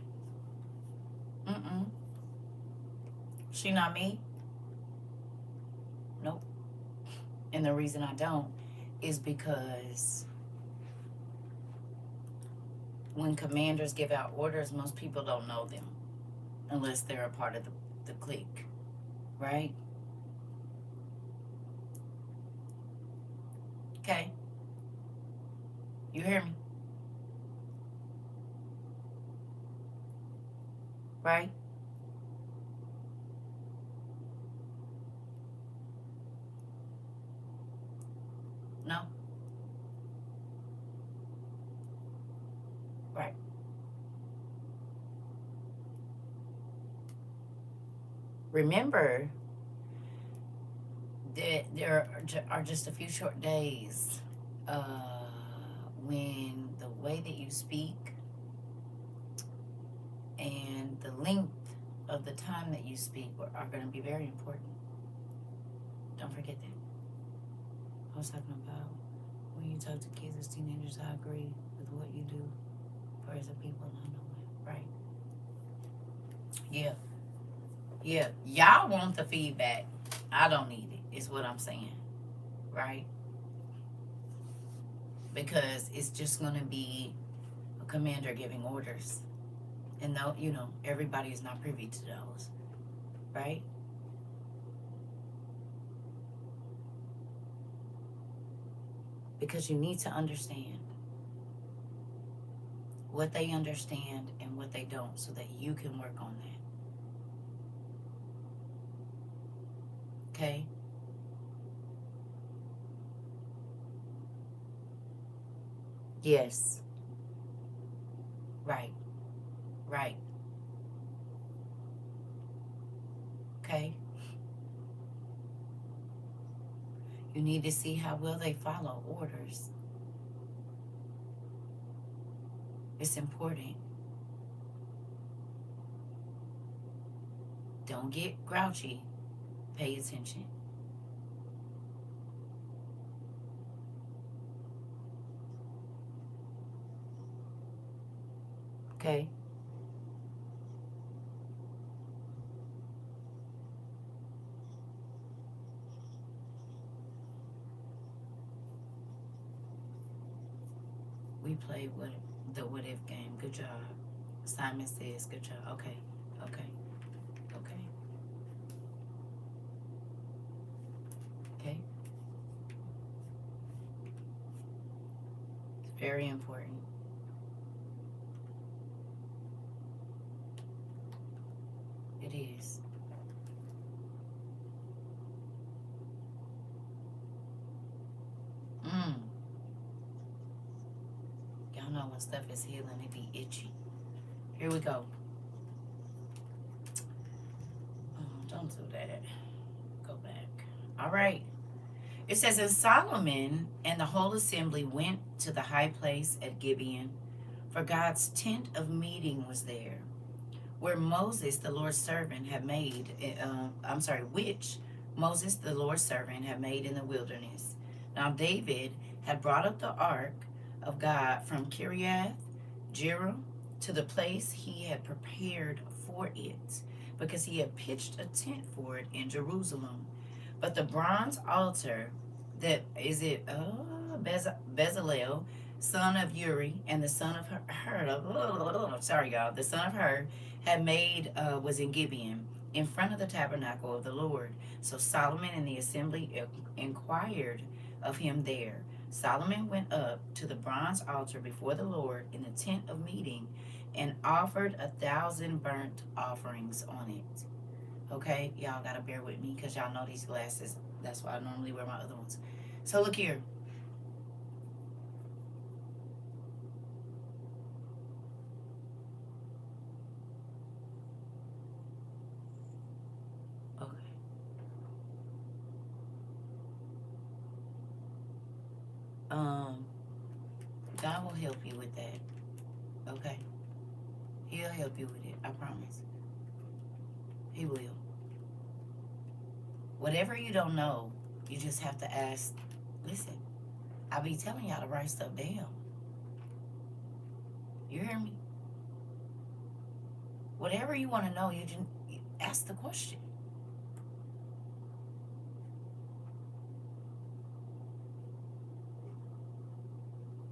Mm-mm. She not me? Nope. And the reason I don't is because when commanders give out orders, most people don't know them unless they're a part of the clique, right? Okay. You hear me? Right? No? Right. Remember that there are just a few short days when the way that you speak and the length of the time that you speak are going to be very important. Don't forget that. I was talking about when you talk to kids as teenagers, I agree with what you do for as a people. Right? Yeah. Yeah. Y'all want the feedback. I don't need it, is what I'm saying. Right? Because it's just going to be a commander giving orders. And though, everybody is not privy to those. Right? Because you need to understand what they understand and what they don't so that you can work on that. Okay? Yes. Right. Right. Okay? You need to see how well they follow orders. It's important. Don't get grouchy. Pay attention. Okay? We played the what if game. Good job. Simon says good job. Okay. Okay. Okay. Okay. It's very important. It is. Y'all know when stuff is healing, it be itchy. Here we go. Oh, don't do that. Go back. All right. It says, and Solomon and the whole assembly went to the high place at Gibeon, for God's tent of meeting was there, where Moses, the Lord's servant, had made, which Moses, the Lord's servant, had made in the wilderness. Now David had brought up the ark of God from Kiriath Jearim to the place he had prepared for it, because he had pitched a tent for it in Jerusalem. But the bronze altar that is it Bezalel, son of Uri, and the son of Hur, sorry y'all, the son of Hur, had made was in Gibeon, in front of the tabernacle of the Lord. So Solomon and the assembly inquired of him there. Solomon went up to the bronze altar before the Lord in the tent of meeting, and offered 1,000 burnt offerings on it. Okay, y'all gotta bear with me because y'all know these glasses. That's why I normally wear my other ones. So look here. Okay. God will help you with that. Okay. He'll help you with it. I promise. He will. Whatever you don't know, you just have to ask. Listen, I be telling y'all to write stuff down. You hear me? Whatever you want to know, you just ask the question.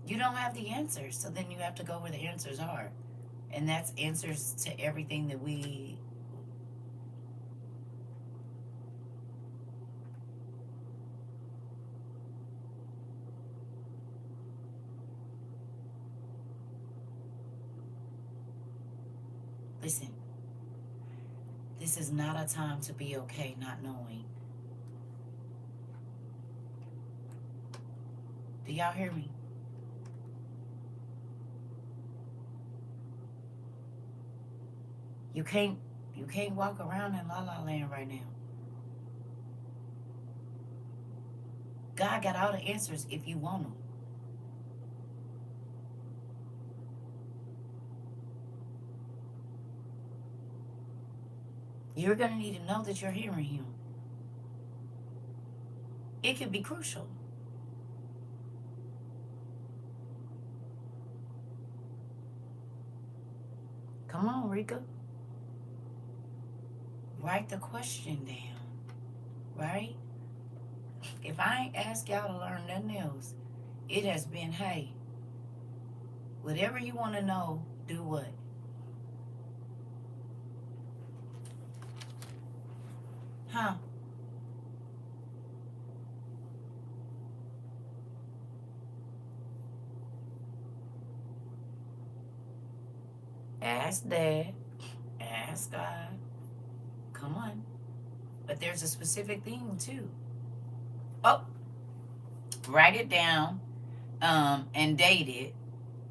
You don't have the answers, so then you have to go where the answers are. And that's answers to everything that we. Listen, this is not a time to be okay not knowing. Do y'all hear me? You can't walk around in la la land right now. God got all the answers if you want them. You're going to need to know that you're hearing him. It could be crucial. Come on, Rika. Write the question down, right? If I ain't asked y'all to learn nothing else, it has been, hey, whatever you want to know, do what? Huh? Ask Dad. Ask God. Come on. But there's a specific thing, too. Oh, write it down and date it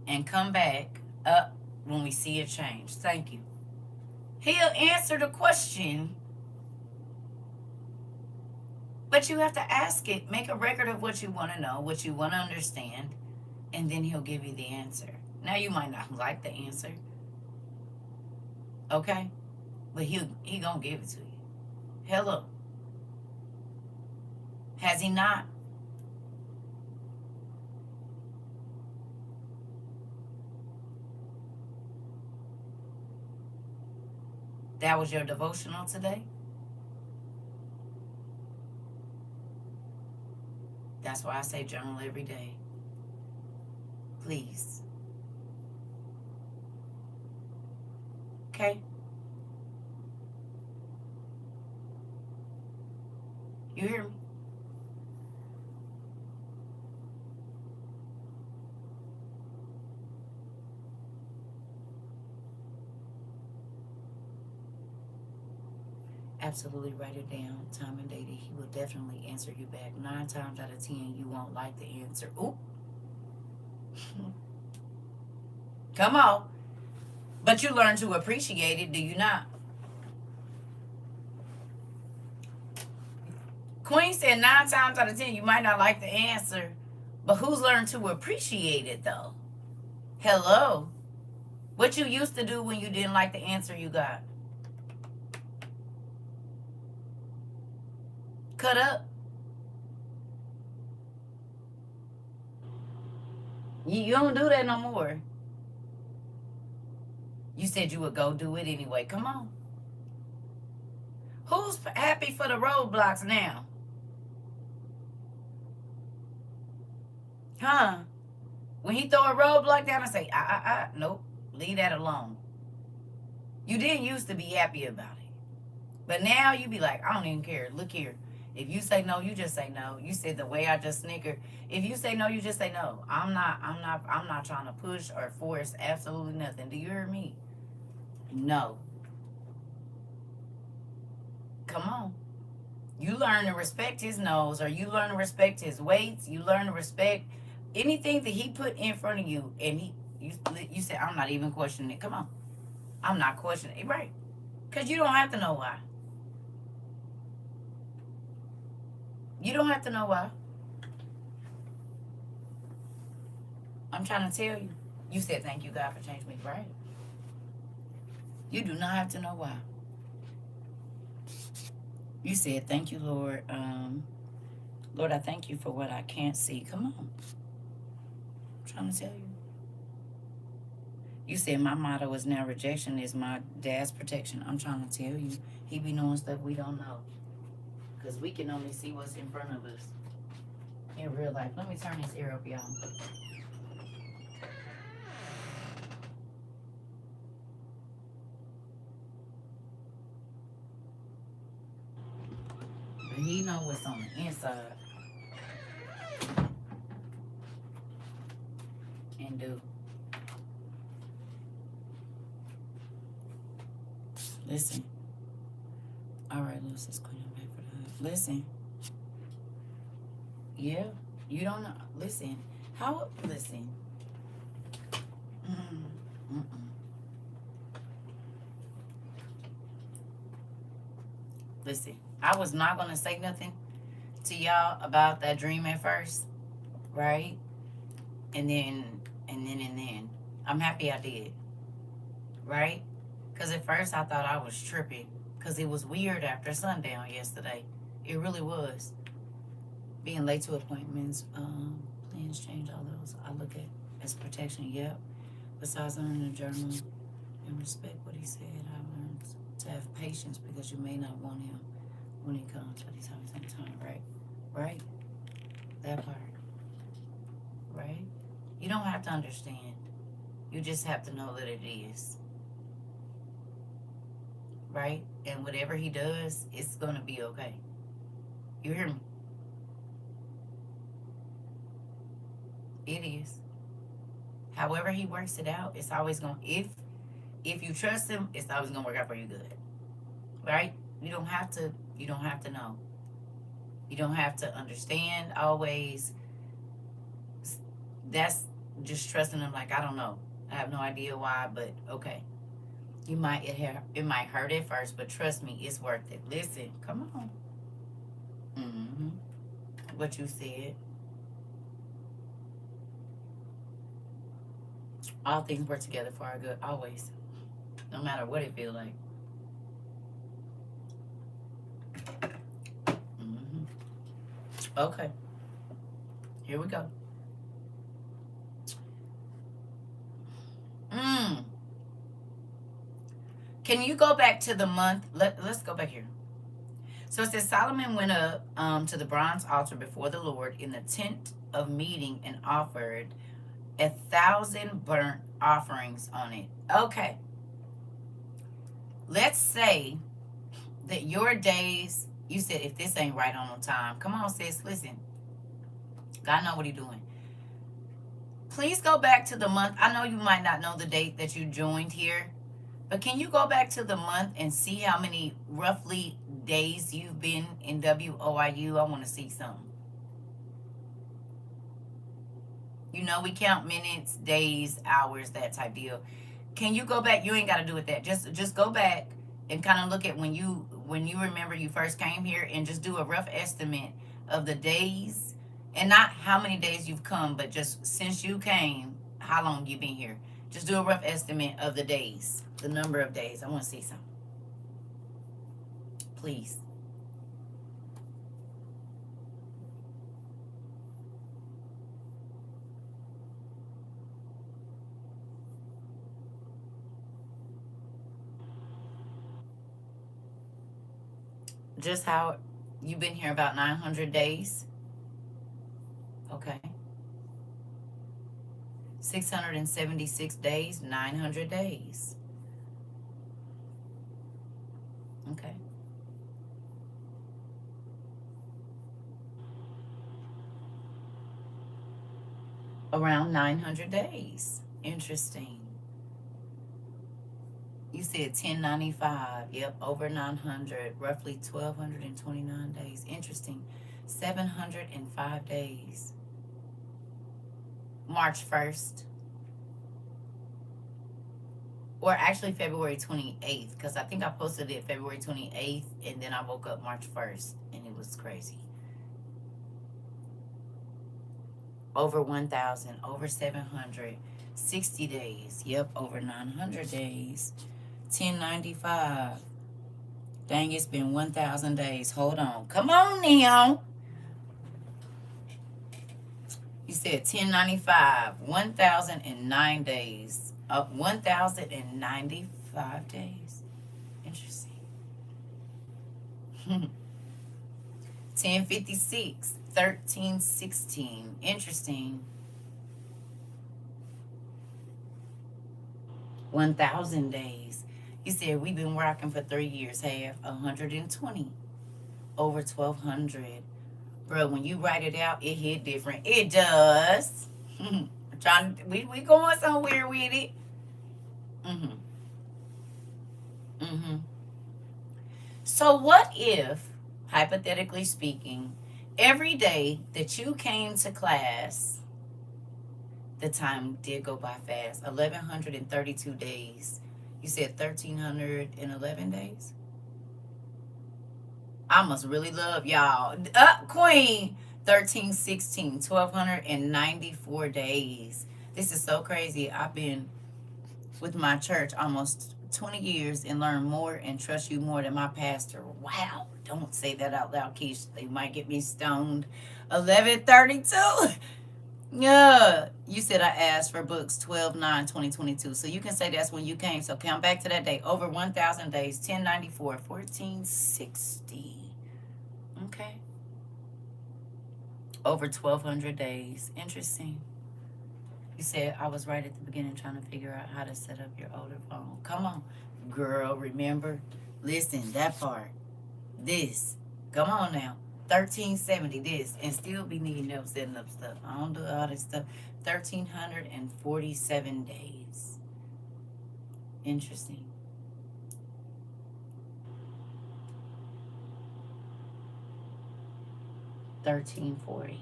and come back up when we see a change. Thank you. He'll answer the question, but you have to ask it. Make a record of what you want to know, what you want to understand, and then he'll give you the answer. Now, you might not like the answer, okay? But he gonna give it to you. Hello. Has he not? That was your devotional today? That's why I say journal every day. Please. Okay? You hear me? Absolutely write it down, time and date. He will definitely answer you back. 9 times out of 10, you won't like the answer. Ooh. Come on. But you learn to appreciate it, do you not? Queen said 9 times out of 10 you might not like the answer, but who's learned to appreciate it though? Hello. What you used to do when you didn't like the answer you got? Cut up. You don't do that no more. You said you would go do it anyway. Come on. Who's happy for the roadblocks now? Huh? When he throw a roadblock down, I say, nope, leave that alone. You didn't used to be happy about it. But now you be like, I don't even care. Look here. If you say no, you just say no. You said the way I just snickered. If you say no, you just say no. I'm not trying to push or force absolutely nothing. Do you hear me? No. Come on. You learn to respect his nose, or you learn to respect his weights. You learn to respect anything that he put in front of you, and you say, I'm not even questioning it. Come on. I'm not questioning it. Right. Because you don't have to know why. You don't have to know why. I'm trying to tell you. You said, thank you, God, for changing me. Right. You do not have to know why. You said, thank you, Lord. Lord, I thank you for what I can't see. Come on. I'm trying to tell you. You said my motto is now rejection is my dad's protection. I'm trying to tell you. He be knowing stuff we don't know. Because we can only see what's in front of us in real life. Let me turn this ear up, y'all. But he know what's on the inside. And do. Listen. All right, Lucy's cleaning back for that. Listen. Yeah, you don't know. Listen. How? Listen. Listen. I was not gonna say nothing to y'all about that dream at first, right? And then. I'm happy I did, right? Because at first I thought I was tripping because it was weird after sundown yesterday. It really was. Being late to appointments, plans change, all those I look at as protection, yep. Besides learning the journal and respect what he said, I learned to have patience because you may not want him when he comes, but he's having some time, right? Right? That part. Right? You don't have to understand. You just have to know that it is. Right? And whatever he does, it's going to be okay. You hear me? It is. However he works it out, it's always going to, if you trust him, it's always going to work out for you good. Right? You don't have to know. You don't have to understand always. That's just trusting him like, I don't know. I have no idea why, but okay. It might hurt at first, but trust me, it's worth it. Listen, come on. What you said. All things work together for our good, always. No matter what it feels like. Okay. Here we go. Can you go back to the month? Let's go back here. So it says Solomon went up to the bronze altar before the Lord in the tent of meeting and offered 1,000 burnt offerings on it. Okay. Let's say that your days, you said if this ain't right on time. Come on, sis, listen. God know what he's doing. Please go back to the month. I know you might not know the date that you joined here, but can you go back to the month and see how many roughly days you've been in WOIU? I want to see something. You know, we count minutes, days, hours, that type deal. Can you go back? You ain't got to do it that. Just go back and kind of look at when you when you remember you first came here, and just do a rough estimate of the days, and not how many days you've come, but just since you came, how long you've been here. Just do a rough estimate of the days, the number of days. I want to see some. Please. Just how you've been here about 900 days. Okay. 676 days, 900 days. Okay. Around 900 days. Interesting. You said 1095. Yep, over 900. Roughly 1,229 days. Interesting. 705 days. March 1st. Or actually February 28th. Because I think I posted it February 28th. And then I woke up March 1st. And it was crazy. Over 1,000. Over 700. 60 days. Yep, over 900 days. 1095. Dang, it's been 1,000 days. Hold on. Come on, Neo. You said 1095. 1,009 days. 1,095 days. Interesting. 1056. 1316. Interesting. 1,000 days. You said we've been rocking for 3 years. Half 120. Over 1,200. Bro, when you write it out, it hit different. It does. we going somewhere with it. So what if, hypothetically speaking, every day that you came to class, the time did go by fast. 1,132 days. You said 1,311 days? I must really love y'all. Queen. 1316. 1,294 days. This is so crazy. I've been with my church almost 20 years and learned more and trust you more than my pastor. Wow. Don't say that out loud, Keish. They might get me stoned. 1132. Yeah, you said I asked for books 12/9/2022. So you can say that's when you came. So count back to that day. Over 1,000 days. 1094. 1460. Okay. Over 1,200 days. Interesting. You said I was right at the beginning trying to figure out how to set up your older phone. Come on, girl. Remember? Listen, that part. This. Come on now. 1,370 this, and still be needing help setting up stuff. I don't do all this stuff. 1,347 days. Interesting. 1,340.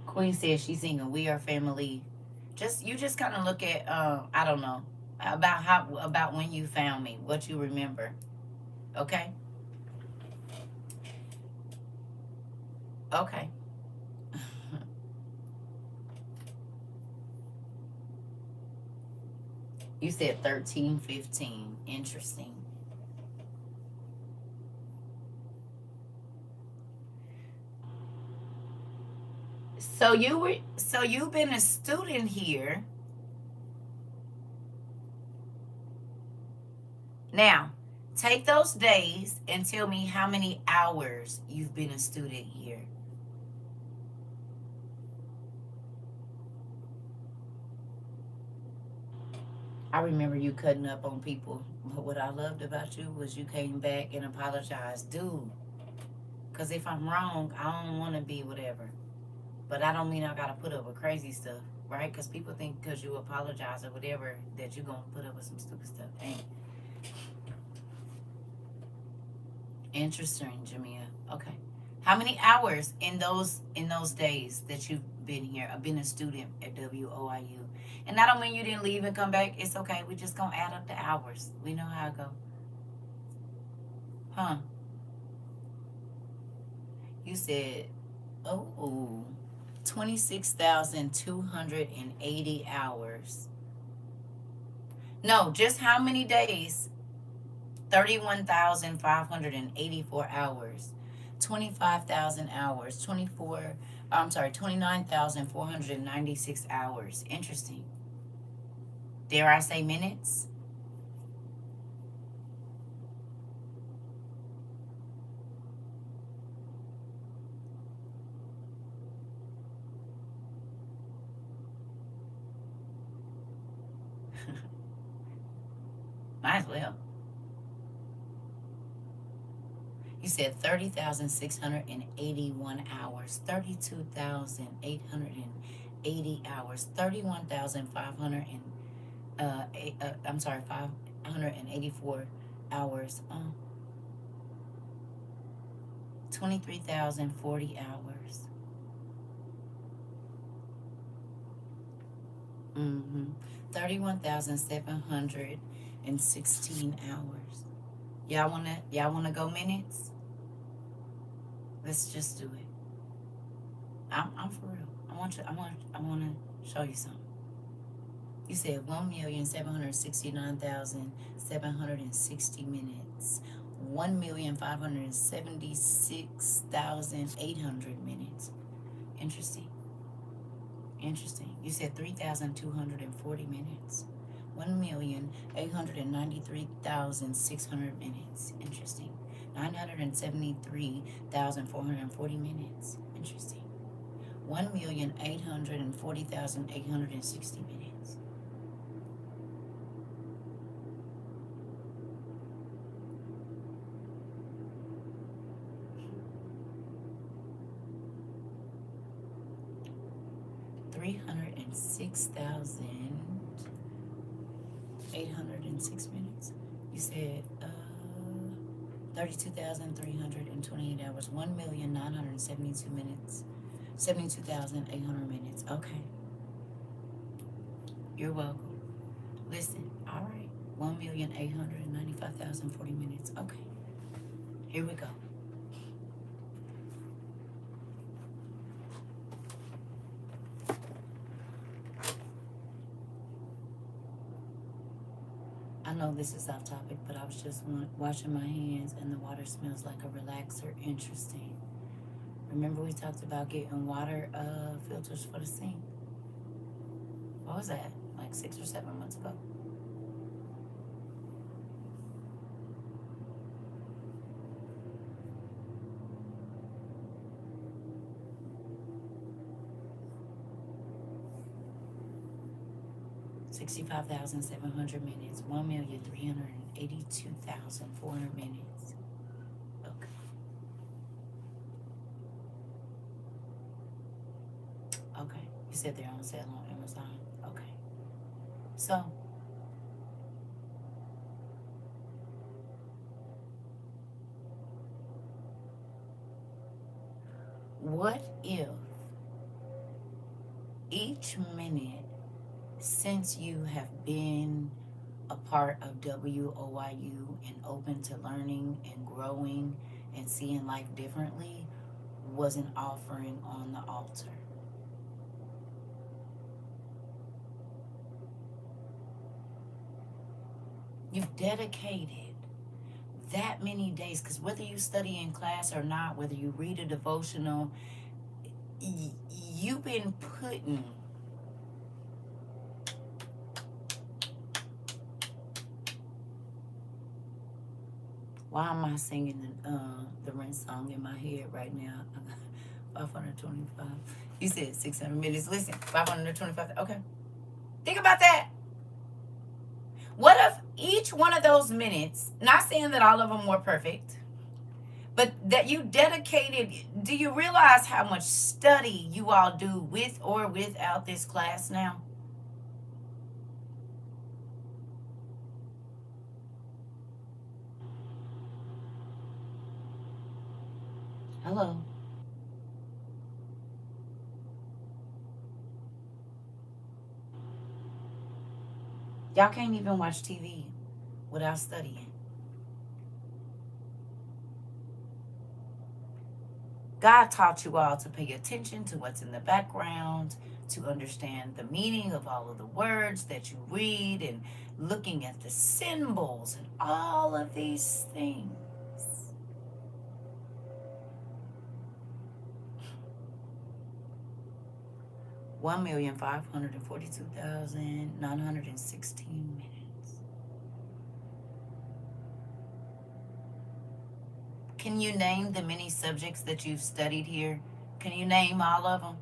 Queen says she's singing We Are Family. You just kind of look at I don't know about when you found me, what you remember. Okay. Okay. You said 1315. Interesting. So you've been a student here. Now, take those days and tell me how many hours you've been a student here. I remember you cutting up on people, but what I loved about you was you came back and apologized, dude. Because if I'm wrong, I don't want to be whatever. But I don't mean I got to put up with crazy stuff, right? Because people think because you apologize or whatever that you're going to put up with some stupid stuff. Ain't. Interesting, Jamia. Okay. How many hours in those days that you've been here? I've been a student at WOIU. And that don't mean you didn't leave and come back. It's okay. We just gonna add up the hours. We know how it go. Huh? You said, oh, 26,280 hours. No, just how many days? 31,584 hours. 25,000 hours. 29,496 hours. Interesting. Dare I say minutes? Might as well. You said 30,681 hours, 32,880 hours, 31,500 I'm sorry, 584 hours, 23,040 hours. 31,716 hours. Y'all wanna go minutes? Let's just do it. I'm for real. I want to show you something. You said 1,769,760 minutes. 1,576,800 minutes. Interesting. You said 3,240 minutes. 1,893,600 minutes. Interesting. 973,440 minutes. Interesting. 1,840,860 minutes. $306,806 minutes. You said 32,328 hours. 1,972 minutes. 72,800 minutes. Okay. You're welcome. Listen. All right. 1,895,040 minutes. Okay. Here we go. I know this is off topic, but I was just washing my hands and the water smells like a relaxer. Interesting. Remember we talked about getting water filters for the sink? What was that? Like 6 or 7 months ago? $65,700 minutes. 1,382,400 minutes. Okay. Okay. You said they're on sale on Amazon. Okay. So, what if each minute since you have been a part of WOIU and open to learning and growing and seeing life differently was an offering on the altar? You've dedicated that many days, because whether you study in class or not, whether you read a devotional, you've been putting why am I singing the Rent song in my head right now? 525. You said 600 minutes. Listen, 525. Okay. Think about that. What if each one of those minutes, not saying that all of them were perfect, but that you dedicated, do you realize how much study you all do with or without this class now? Hello. Y'all can't even watch TV without studying. God taught you all to pay attention to what's in the background, to understand the meaning of all of the words that you read, and looking at the symbols and all of these things. 1,542,916 minutes. Can you name the many subjects that you've studied here? Can you name all of them?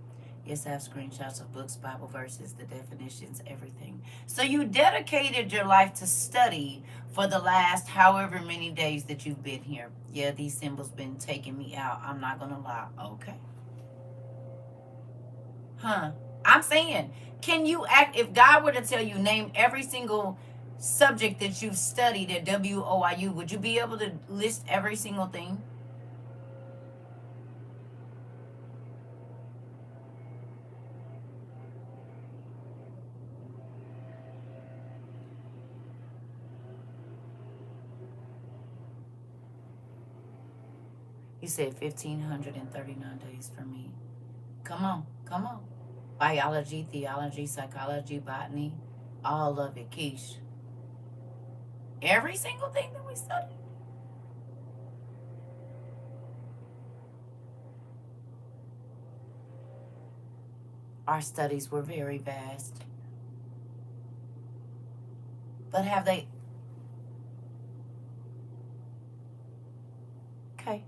Yes, I have screenshots of books, Bible verses, the definitions, everything. So you dedicated your life to study for the last however many days that you've been here. Yeah, these symbols been taking me out. I'm not gonna lie. Okay. Huh. I'm saying, can you act if God were to tell you name every single subject that you've studied at WOIU, would you be able to list every single thing? You said 1,539 days for me. Come on, come on. Biology, theology, psychology, botany, all of it, Keish. Every single thing that we studied. Our studies were very vast. But have they? Okay.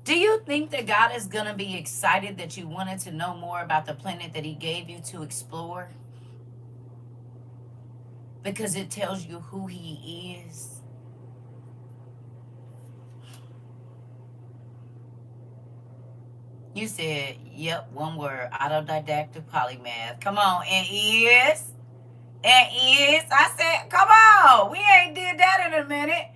Do you think that God is going to be excited that you wanted to know more about the planet that He gave you to explore? Because it tells you who He is. You said, yep, one word, autodidactic polymath. Come on, and is. And is. I said, come on. We ain't did that in a minute.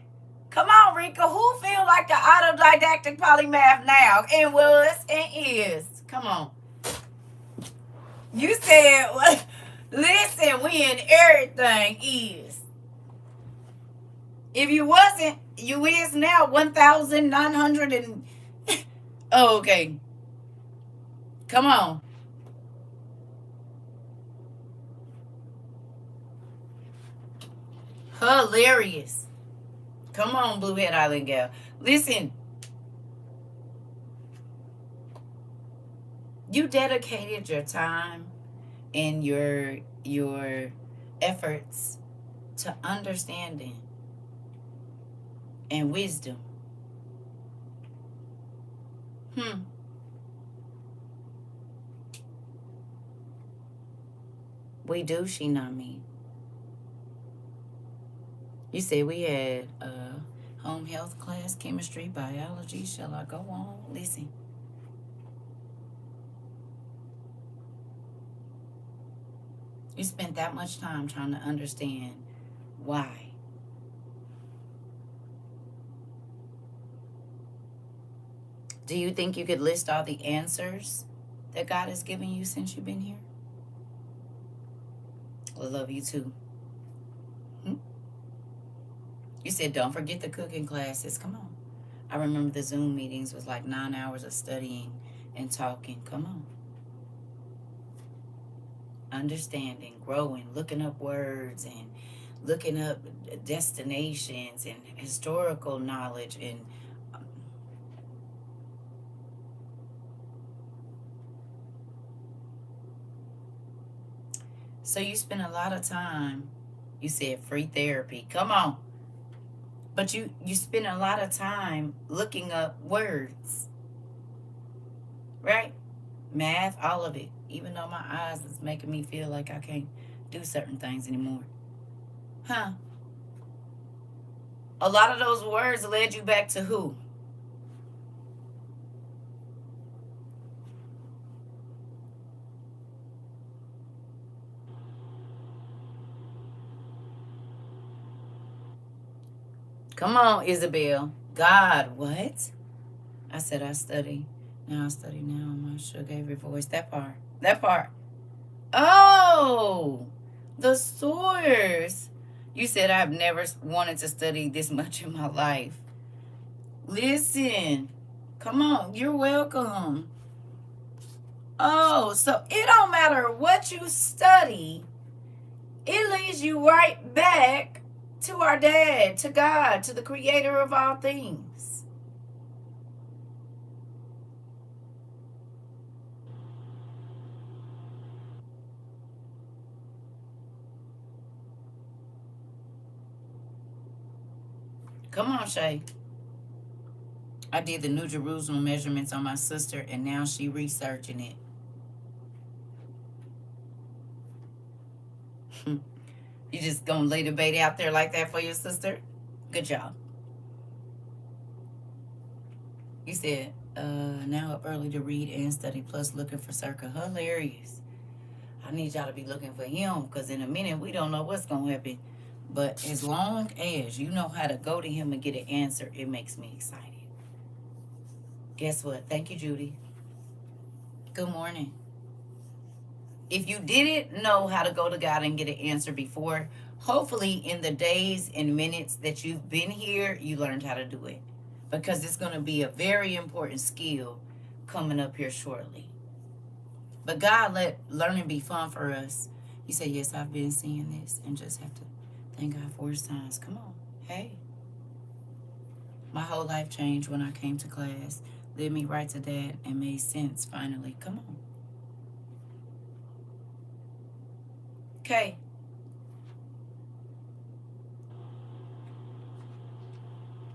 Come on, Rika. Who feel like the autodidactic polymath now? And was and is. Come on. You said, what? Listen, we in everything is. If you wasn't, you is now 1,900 and... Oh, okay. Come on. Hilarious. Come on, Bluehead Island gal. Listen. You dedicated your time and your efforts to understanding and wisdom. We do, she not me. You said we had home health class, chemistry, biology. Shall I go on? Listen. You spent that much time trying to understand why. Do you think you could list all the answers that God has given you since you've been here? I love you too. You said don't forget the cooking classes. Come on. I remember the Zoom meetings was like 9 hours of studying and talking. Come on. Understanding, growing, looking up words and looking up destinations and historical knowledge and so you spend a lot of time. You said free therapy. Come on. But you spend a lot of time looking up words. Right? Math, all of it. Even though my eyes is making me feel like I can't do certain things anymore. Huh? A lot of those words led you back to who? Come on, Isabel. God, what? I said I study. Now I study now. My sugar every voice. That part. That part. Oh, the source. You said I've never wanted to study this much in my life. Listen. Come on. You're welcome. Oh, so it don't matter what you study. It leads you right back to our dad, to God, to the creator of all things. Come on, Shay. I did the New Jerusalem measurements on my sister, and now she researching it. You just gonna lay the bait out there like that for your sister? Good job. You said, now up early to read and study, plus looking for CERCA. Hilarious. I need y'all to be looking for him, because in a minute we don't know what's gonna happen. But as long as you know how to go to him and get an answer, it makes me excited. Guess what? Thank you, Judy. Good morning. If you didn't know how to go to God and get an answer before, hopefully in the days and minutes that you've been here, you learned how to do it. Because it's going to be a very important skill coming up here shortly. But God let learning be fun for us. He said, yes, I've been seeing this, and just have to thank God for his signs. Come on. Hey. My whole life changed when I came to class. Led me right to that and made sense finally. Come on. Okay.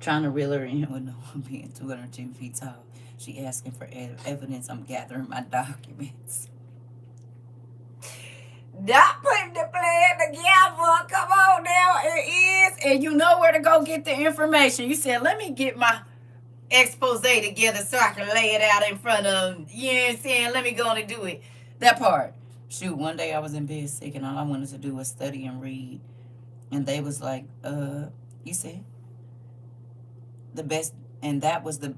Trying to reel her in with no one being 210 feet tall. She asking for evidence. I'm gathering my documents. Not putting the plan together. Come on now. It is. And you know where to go get the information. You said, let me get my expose together so I can lay it out in front of them. You know what I'm saying? Let me go on and do it. That part. Shoot, one day I was in bed sick and all I wanted to do was study and read. And they was like, you said the best, and that was the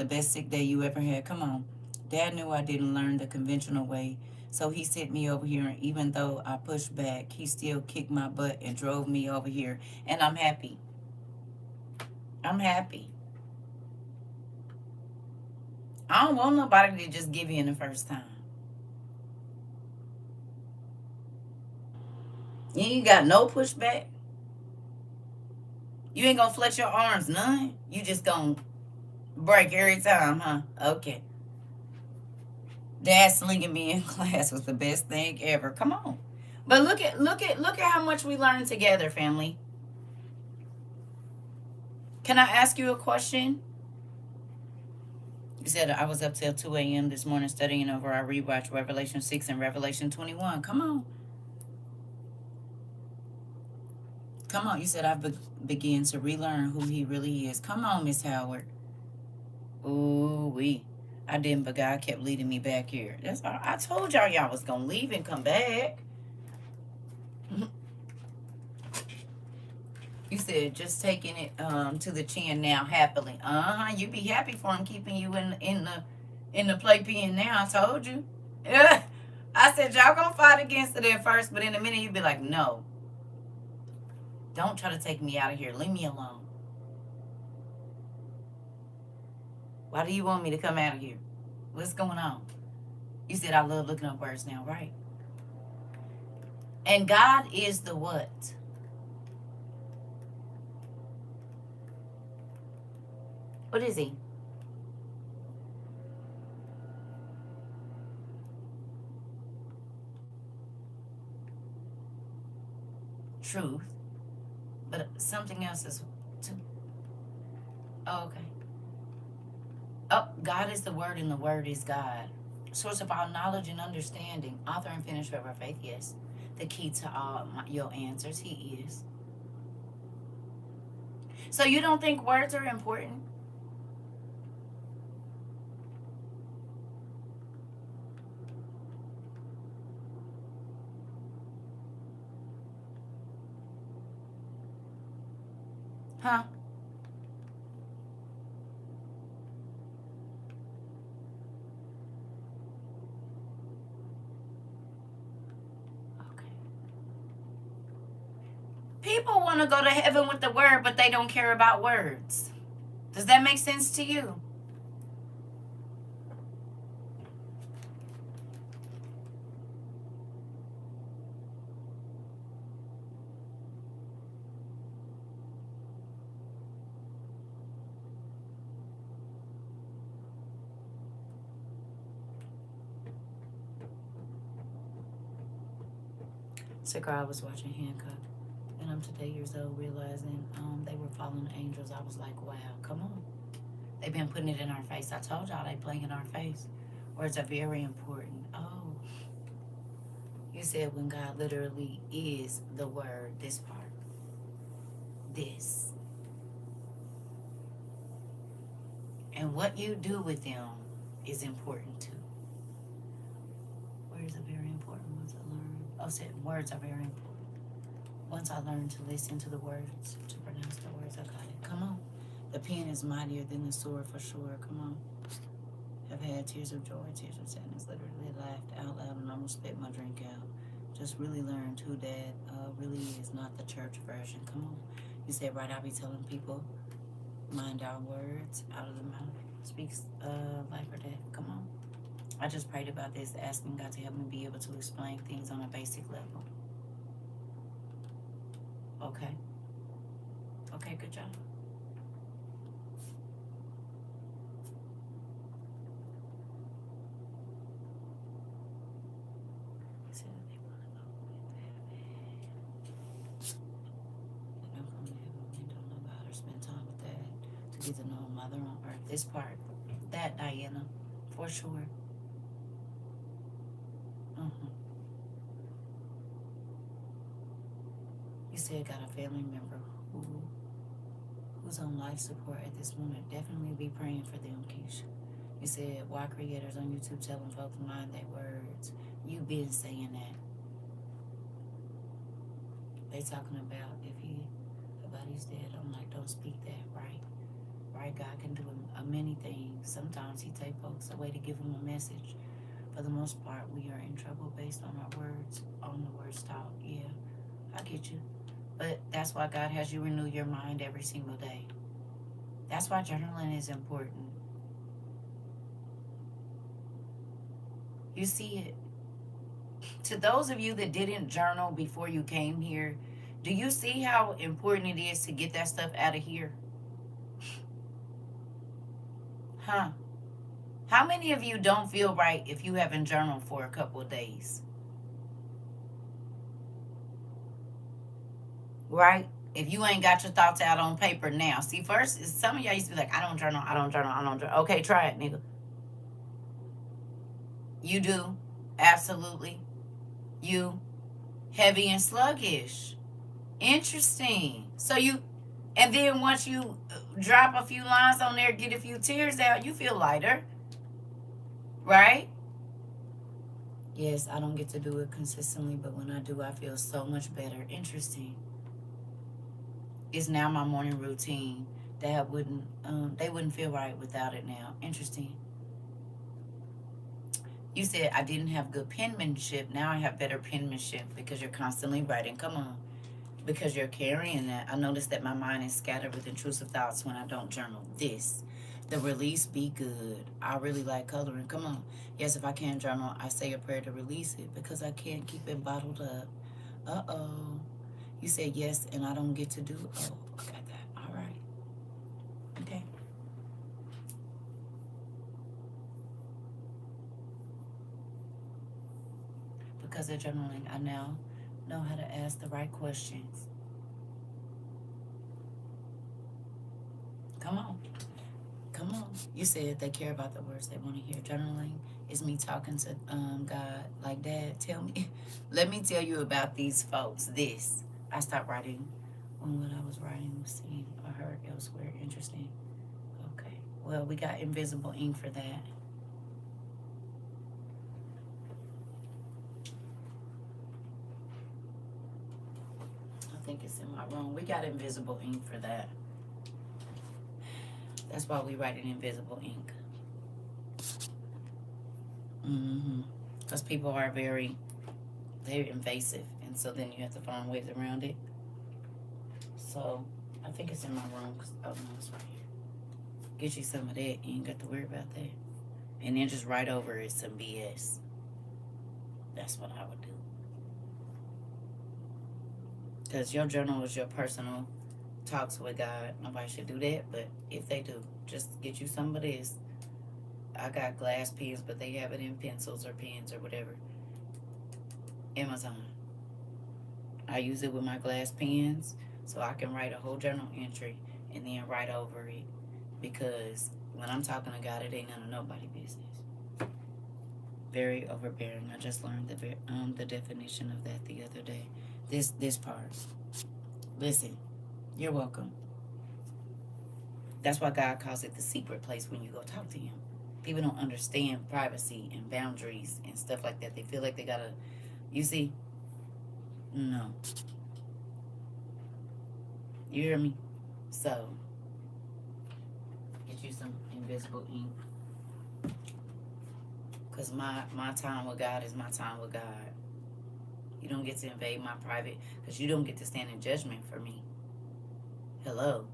best sick day you ever had. Come on. Dad knew I didn't learn the conventional way, so he sent me over here, and even though I pushed back, he still kicked my butt and drove me over here, and I'm happy. I'm happy. I don't want nobody to just give in the first time. You ain't got no pushback. You ain't gonna flex your arms none. You just gonna break every time, huh? Okay. Dad slinging me in class was the best thing ever. Come on. But look at how much we learned together, family. Can I ask you a question? You said I was up till 2 a.m. this morning studying over our rewatch Revelation 6 and Revelation 21. Come on. Come on. You said I began to relearn who he really is. Come on, Miss Howard. Ooh, I didn't, but God kept leading me back here. That's all. I told y'all was going to leave and come back. You said just taking it to the chin now happily. You be happy for him keeping you in the playpen now. I told you. I said y'all gonna fight against it at first, but in a minute you'd be like, no. Don't try to take me out of here. Leave me alone. Why do you want me to come out of here? What's going on? You said I love looking up words now, right? And God is the what? What is he? Truth. But something else is too. Oh, okay. Oh, God is the Word, and the Word is God. Source of all knowledge and understanding. Author and finisher of our faith, yes. The key to all your answers, he is. So you don't think words are important? Huh? People want to go to heaven with the word, but they don't care about words. Does that make sense to you? CERCA, I was watching Hancock, and I'm today years old, realizing they were fallen angels. I was like, wow, come on. They've been putting it in our face. I told y'all they playing in our face. Words are very important. Oh, you said when God literally is the word, this part. This. And what you do with them is important too. Words are very important once I learned. Oh, said words are very important. Once I learned to listen to the words, to pronounce the words, I got it. Come on. The pen is mightier than the sword for sure. Come on. I've had tears of joy, tears of sadness, literally laughed out loud and almost spit my drink out. Just really learned who Dad really is, not the church version. Come on. You said, right, I'll be telling people, mind our words out of the mouth. Speaks life or death. Come on. I just prayed about this, asking God to help me be able to explain things on a basic level. Okay. Okay, good job. To know Mother on earth. This part, that Diana, for sure. You said got a family member who's on life support at this moment. Definitely be praying for them, Keisha. You said why creators on YouTube telling folks mind their words. You been saying that. They talking about if he's dead. I'm like, don't speak that, right? Right, God can do many things. Sometimes he take folks away to give them a message. For the most part, we are in trouble based on our words, on the words taught. Yeah, I get you. But that's why God has you renew your mind every single day. That's why journaling is important. You see it. To those of you that didn't journal before you came here, do you see how important it is to get that stuff out of here? Huh? How many of you don't feel right if you haven't journaled for a couple of days? Right? If you ain't got your thoughts out on paper now. See, first, some of y'all used to be like, I don't journal, I don't journal, I don't journal. Okay, try it, nigga. You do. Absolutely. You. Heavy and sluggish. Interesting. So you, and then once you drop a few lines on there, get a few tears out, you feel lighter. Right? Yes, I don't get to do it consistently, but when I do, I feel so much better. Interesting. It's now my morning routine. That wouldn't, they wouldn't feel right without it now. Interesting. You said I didn't have good penmanship. Now I have better penmanship because you're constantly writing. Come on. Because you're carrying that. I notice that my mind is scattered with intrusive thoughts when I don't journal. This. The release be good. I really like coloring. Come on. Yes, if I can't journal, I say a prayer to release it because I can't keep it bottled up. Uh-oh. You said yes, and I don't get to do. Oh, I got that. All right. Okay. Because of journaling, I now know how to ask the right questions. Come on. Come on. You said they care about the words they want to hear. Journaling is me talking to God. Like, Dad, tell me. Let me tell you about these folks. This. I stopped writing when what I was writing was seen or heard elsewhere. Interesting. Okay. Well, we got invisible ink for that. I think it's in my room. We got invisible ink for that. That's why we write in invisible ink. Because people are very invasive. And so then you have to find ways around it. So I think it's in my room. Oh no, it's right here. Get you some of that. You ain't got to worry about that. And then just write over it some BS. That's what I would do. Because your journal is your personal talks with God. Nobody should do that. But if they do, just get you some of this. I got glass pens, but they have it in pencils or pens or whatever. Amazon. I use it with my glass pens so I can write a whole journal entry and then write over it. Because when I'm talking to God, it ain't none of nobody's business. Very overbearing. I just learned the definition of that the other day. This part. Listen, you're welcome. That's why God calls it the secret place when you go talk to Him. People don't understand privacy and boundaries and stuff like that. They feel like they gotta. You see? No. You hear me? So, get you some invisible ink. Because my time with God is my time with God. You don't get to invade my private, because you don't get to stand in judgment for me. Hello.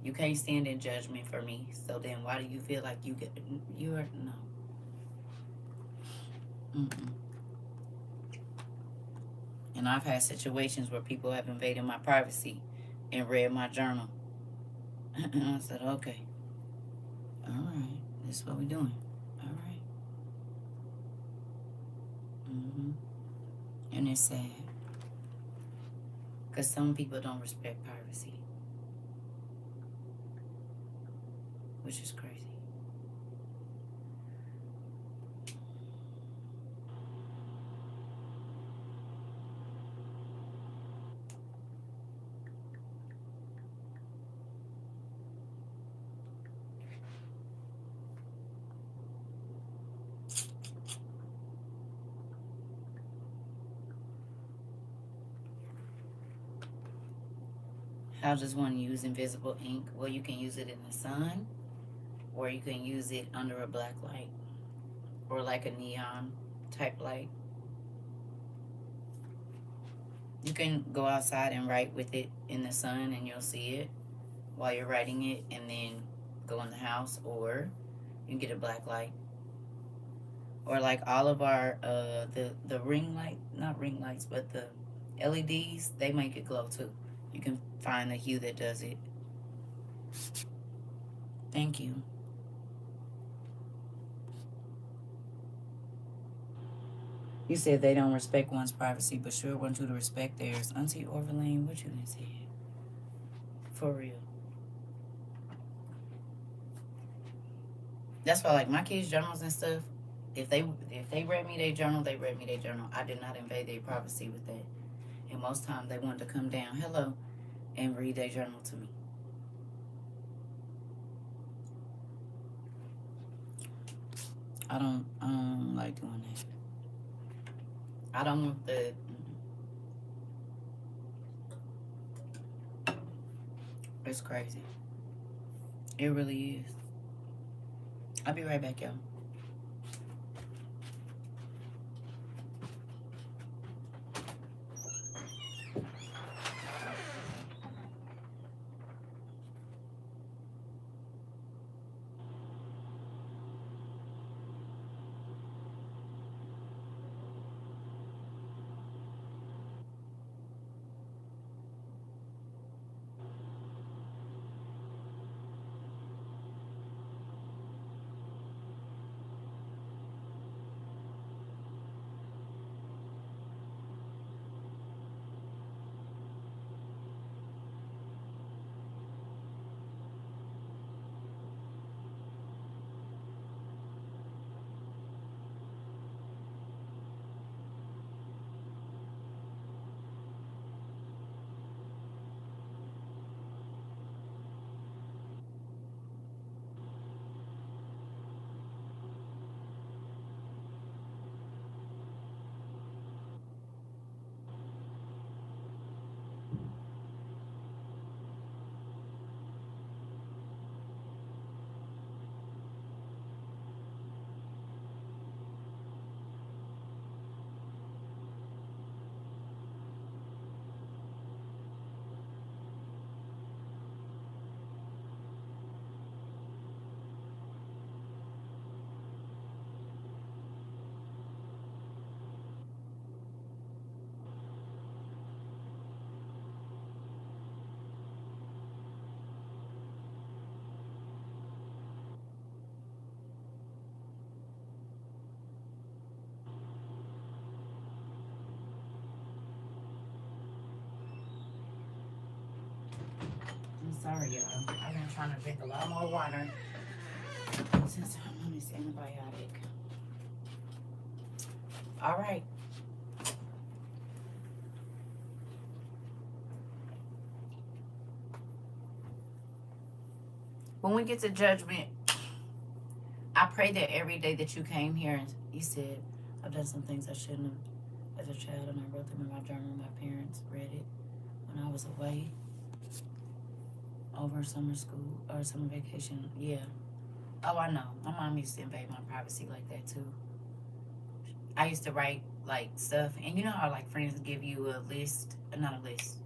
You can't stand in judgment for me. So then why do you feel like you are, no. Mm-mm. And I've had situations where people have invaded my privacy and read my journal. And I said, okay. All right. This is what we're doing. All right. Mm-hmm. And it's sad. Because some people don't respect privacy. Which is crazy. How does one use invisible ink? Well, you can use it in the sun, or you can use it under a black light, or like a neon type light. You can go outside and write with it in the sun and you'll see it while you're writing it, and then go in the house, or you can get a black light. Or like all of our the ring light, not ring lights, but the LEDs, they make it glow too. You can find the hue that does it. Thank you. You said they don't respect one's privacy, but sure want you to respect theirs. Auntie Orverlane, what you done said? For real. That's why, like, my kids' journals and stuff, if they read me their journal, they read me their journal. I did not invade their privacy with that. And most times they wanted to come down, hello, and read their journal to me. I don't like doing that. I don't want the. It's crazy. It really is. I'll be right back, y'all. Sorry, y'all. I've been trying to drink a lot more water since I'm on this antibiotic. All right. When we get to judgment, I pray that every day that you came here and you said, I've done some things I shouldn't have as a child, and I wrote them in my journal. My parents read it when I was away over summer school or summer vacation. Yeah. Oh, I know. My mom used to invade my privacy like that too. I used to write like stuff, and you know how like friends give you a list, not a list,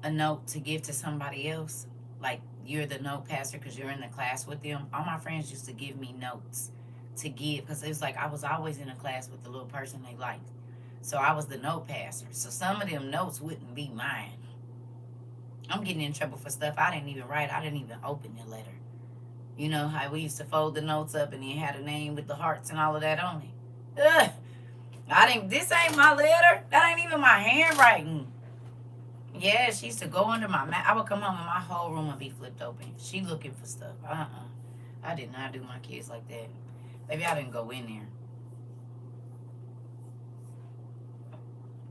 a note to give to somebody else. Like you're the note passer because you're in the class with them. All my friends used to give me notes to give because it was like I was always in a class with the little person they liked. So I was the note passer. So some of them notes wouldn't be mine. I'm getting in trouble for stuff I didn't even write. I didn't even open the letter. You know how we used to fold the notes up and then had a name with the hearts and all of that on it. Ugh. This ain't my letter. That ain't even my handwriting. Yeah, she used to go under my mat. I would come home and my whole room would be flipped open. She looking for stuff. I did not do my kids like that. Maybe I didn't go in there.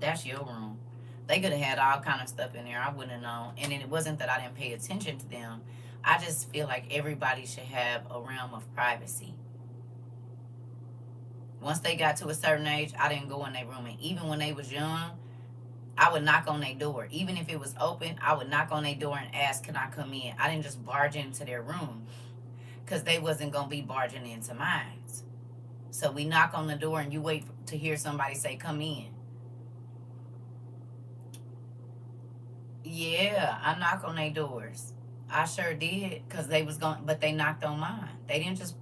That's your room. They could have had all kind of stuff in there. I wouldn't have known. And it wasn't that I didn't pay attention to them. I just feel like everybody should have a realm of privacy. Once they got to a certain age, I didn't go in their room. And even when they was young, I would knock on their door. Even if it was open, I would knock on their door and ask, can I come in? I didn't just barge into their room because they wasn't going to be barging into mine. So we knock on the door and you wait to hear somebody say, come in. Yeah, I knock on their doors. I sure did because they was going, but they knocked on mine. They didn't just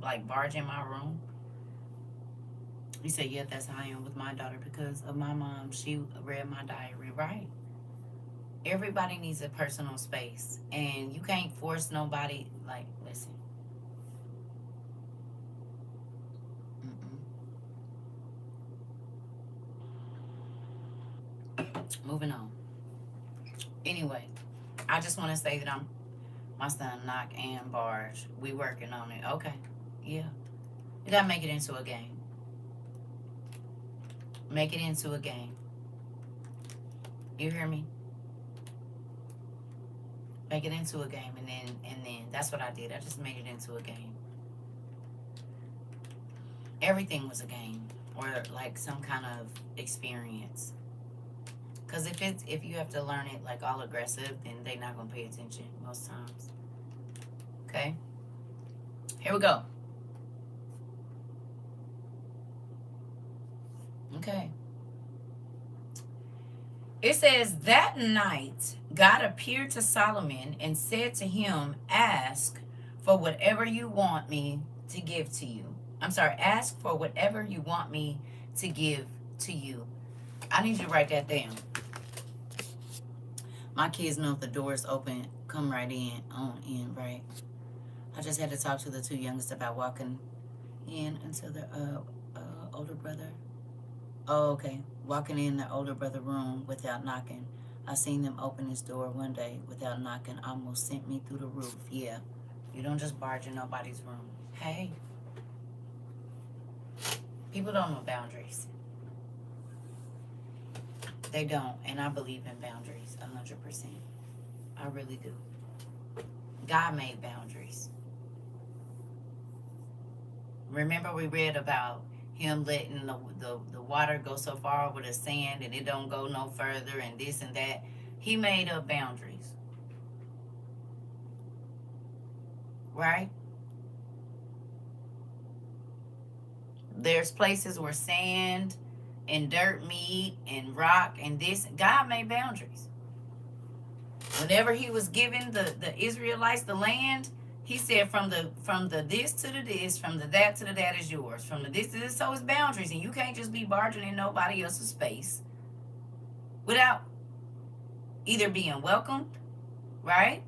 like barge in my room. He said, yeah, that's how I am with my daughter because of my mom. She read my diary, right? Everybody needs a personal space. And you can't force nobody. Like, listen. Moving on. Anyway, I just want to say that my son knock and barge. We working on it. Okay. Yeah. You gotta make it into a game. Make it into a game. You hear me? Make it into a game, and then that's what I did. I just made it into a game. Everything was a game, or like some kind of experience. Because if you have to learn it like all aggressive, then they're not gonna pay attention most times. Okay. Here we go. Okay. It says, that night, God appeared to Solomon and said to him, ask for whatever you want me to give to you. I'm sorry, ask for whatever you want me to give to you. I need you to write that down. My kids know if the door's open, come right in, right? I just had to talk to the two youngest about walking in until the older brother. Oh, okay. Walking in the older brother room without knocking. I seen them open his door one day without knocking. Almost sent me through the roof. Yeah. You don't just barge in nobody's room. Hey. People don't know boundaries. They don't. And I believe in boundaries 100%. I really do. God made boundaries. Remember we read about him letting the water go so far over the sand and it don't go no further and this and that. He made up boundaries. Right? There's places where sand and dirt meet and rock and this. God made boundaries. Whenever he was giving the Israelites the land, he said from the this to the this, from the that to the that is yours. From the this to this, so it's boundaries. And you can't just be barging in nobody else's space without either being welcomed, right?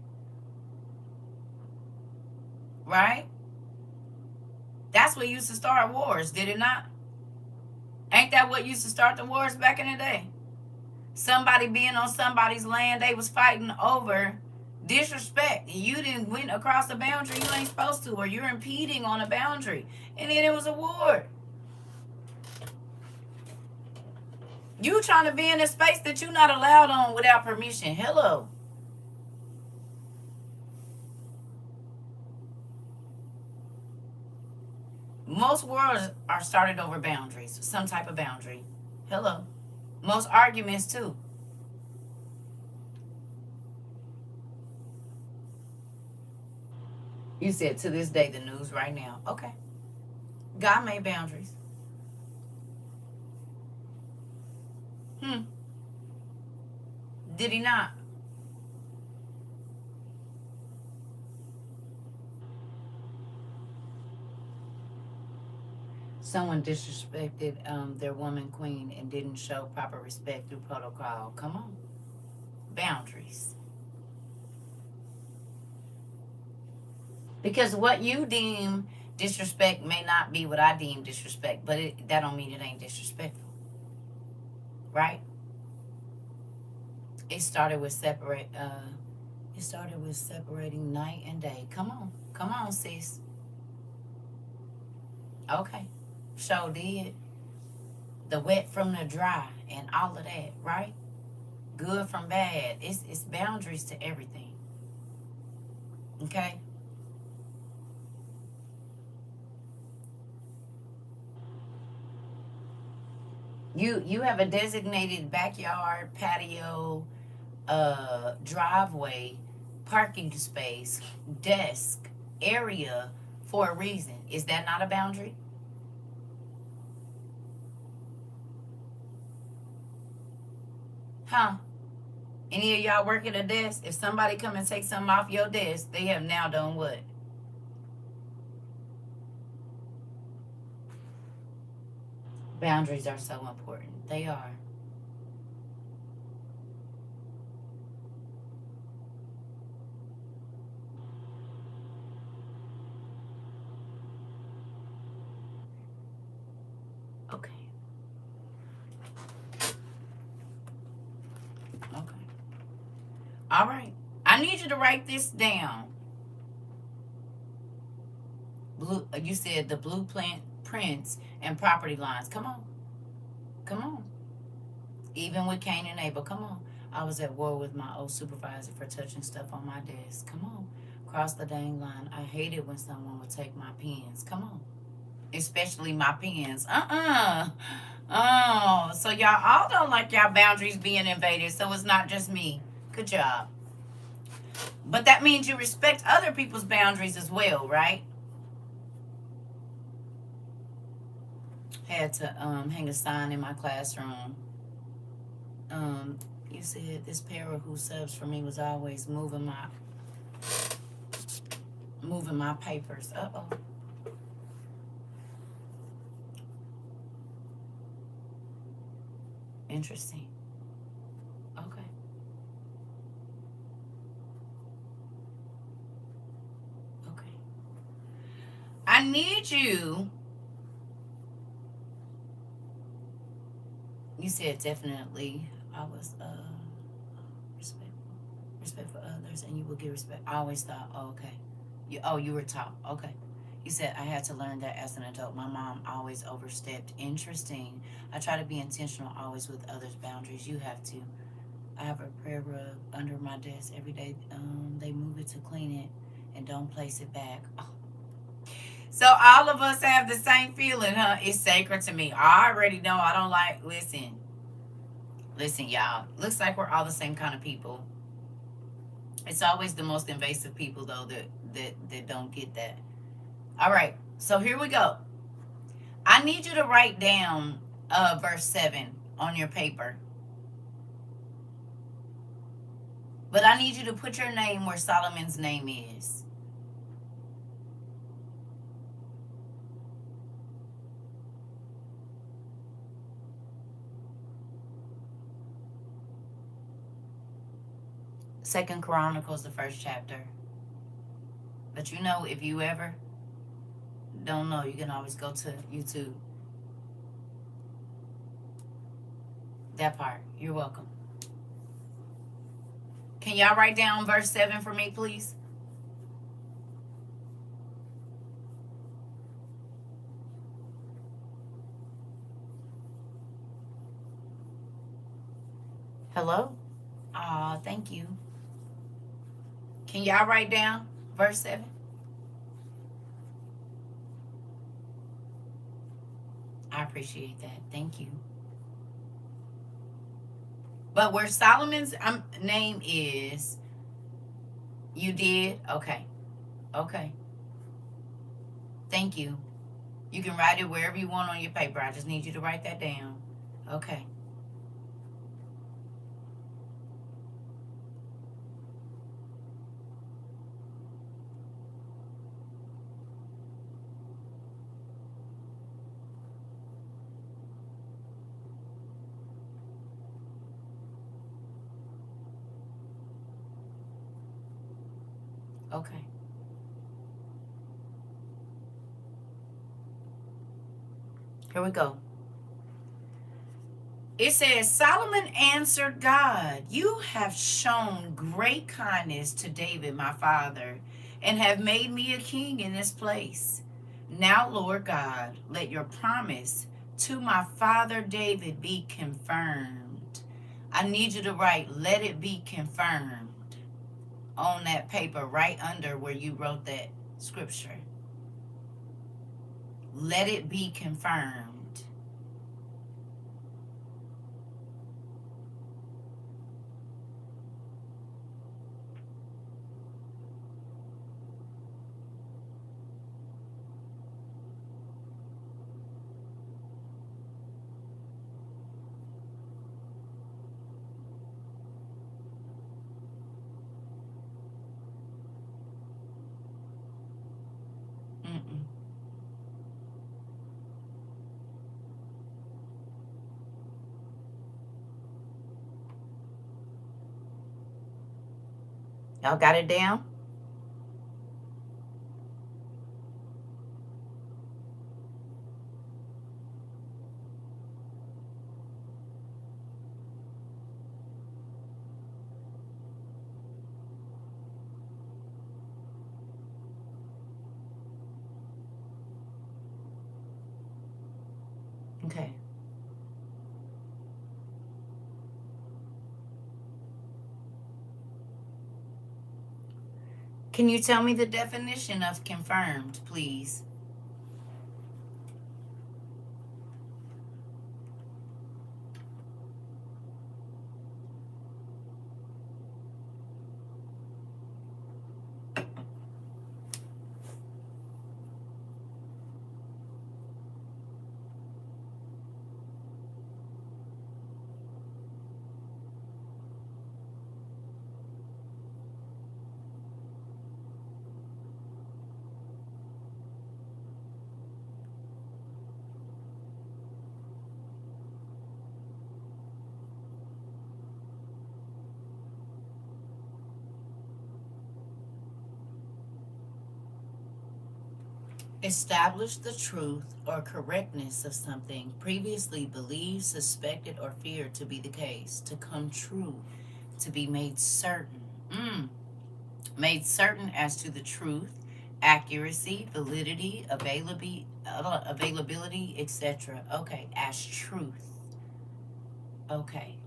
Right? That's what used to start wars, did it not? Ain't that what used to start the wars back in the day? Somebody being on somebody's land they was fighting over disrespect. You didn't went across a boundary you ain't supposed to, or you're impeding on a boundary. And then it was a war. You trying to be in a space that you're not allowed on without permission. Hello. Most wars are started over boundaries, some type of boundary. Hello. Most arguments too. You said to this day the news right now. Okay. God made boundaries. Hmm. Did he not? Someone disrespected their woman queen and didn't show proper respect through protocol. Come on. Boundaries. Because what you deem disrespect may not be what I deem disrespect, but that don't mean it ain't disrespectful. Right? It started with separating night and day. Come on. Come on, sis. Okay. Show did. The wet from the dry and all of that, right? Good from bad. It's boundaries to everything. Okay? You have a designated backyard, patio, driveway, parking space, desk, area for a reason. Is that not a boundary? Huh? Any of y'all work at a desk? If somebody come and take something off your desk, they have now done what? Boundaries are so important. They are. Okay. Okay. All right. I need you to write this down. You said the blueprint prints and property lines. Come on. Come on. Even with Cain and Abel. Come on. I was at war with my old supervisor for touching stuff on my desk. Come on. Cross the dang line. I hated when someone would take my pens. Come on. Especially my pens. Oh, so y'all all don't like y'all boundaries being invaded, so it's not just me. Good job. But that means you respect other people's boundaries as well, right? Had to hang a sign in my classroom. Um, you said this para who subs for me was always moving my papers. Uh-oh. Interesting. Okay. Okay. I need you. You said definitely. I was respectful, respect for others, and you will get respect. I always thought, oh, okay, you were taught. Okay. You said I had to learn that as an adult. My mom always overstepped. Interesting. I try to be intentional always with others' boundaries. You have to. I have a prayer rug under my desk every day. They move it to clean it and don't place it back. Oh. So all of us have the same feeling, huh? It's sacred to me. I already know I don't like. Listen, y'all. Looks like we're all the same kind of people. It's always the most invasive people though that don't get that. All right. So here we go. I need you to write down verse 7 on your paper. But I need you to put your name where Solomon's name is. Second Chronicles, the first chapter. But you know, if you ever don't know, you can always go to YouTube. That part. You're welcome. Can y'all write down verse 7 for me, please? Hello? Thank you. Can y'all write down verse 7? I appreciate that. Thank you. But where Solomon's name is, you did? Okay. Okay. Thank you. You can write it wherever you want on your paper. I just need you to write that down. Okay. Okay. Here we go. It says, Solomon answered God, "You have shown great kindness to David, my father, and have made me a king in this place. Now, Lord God, let your promise to my father David be confirmed." I need you to write, "Let it be confirmed," on that paper right under where you wrote that scripture. Let it be confirmed. Mm-mm. Y'all got it down? Okay. Can you tell me the definition of confirmed, please? Establish the truth or correctness of something previously believed, suspected, or feared to be the case, to come true, to be made certain. Made certain as to the truth, accuracy, validity, availability, etc. Okay, as truth. Okay,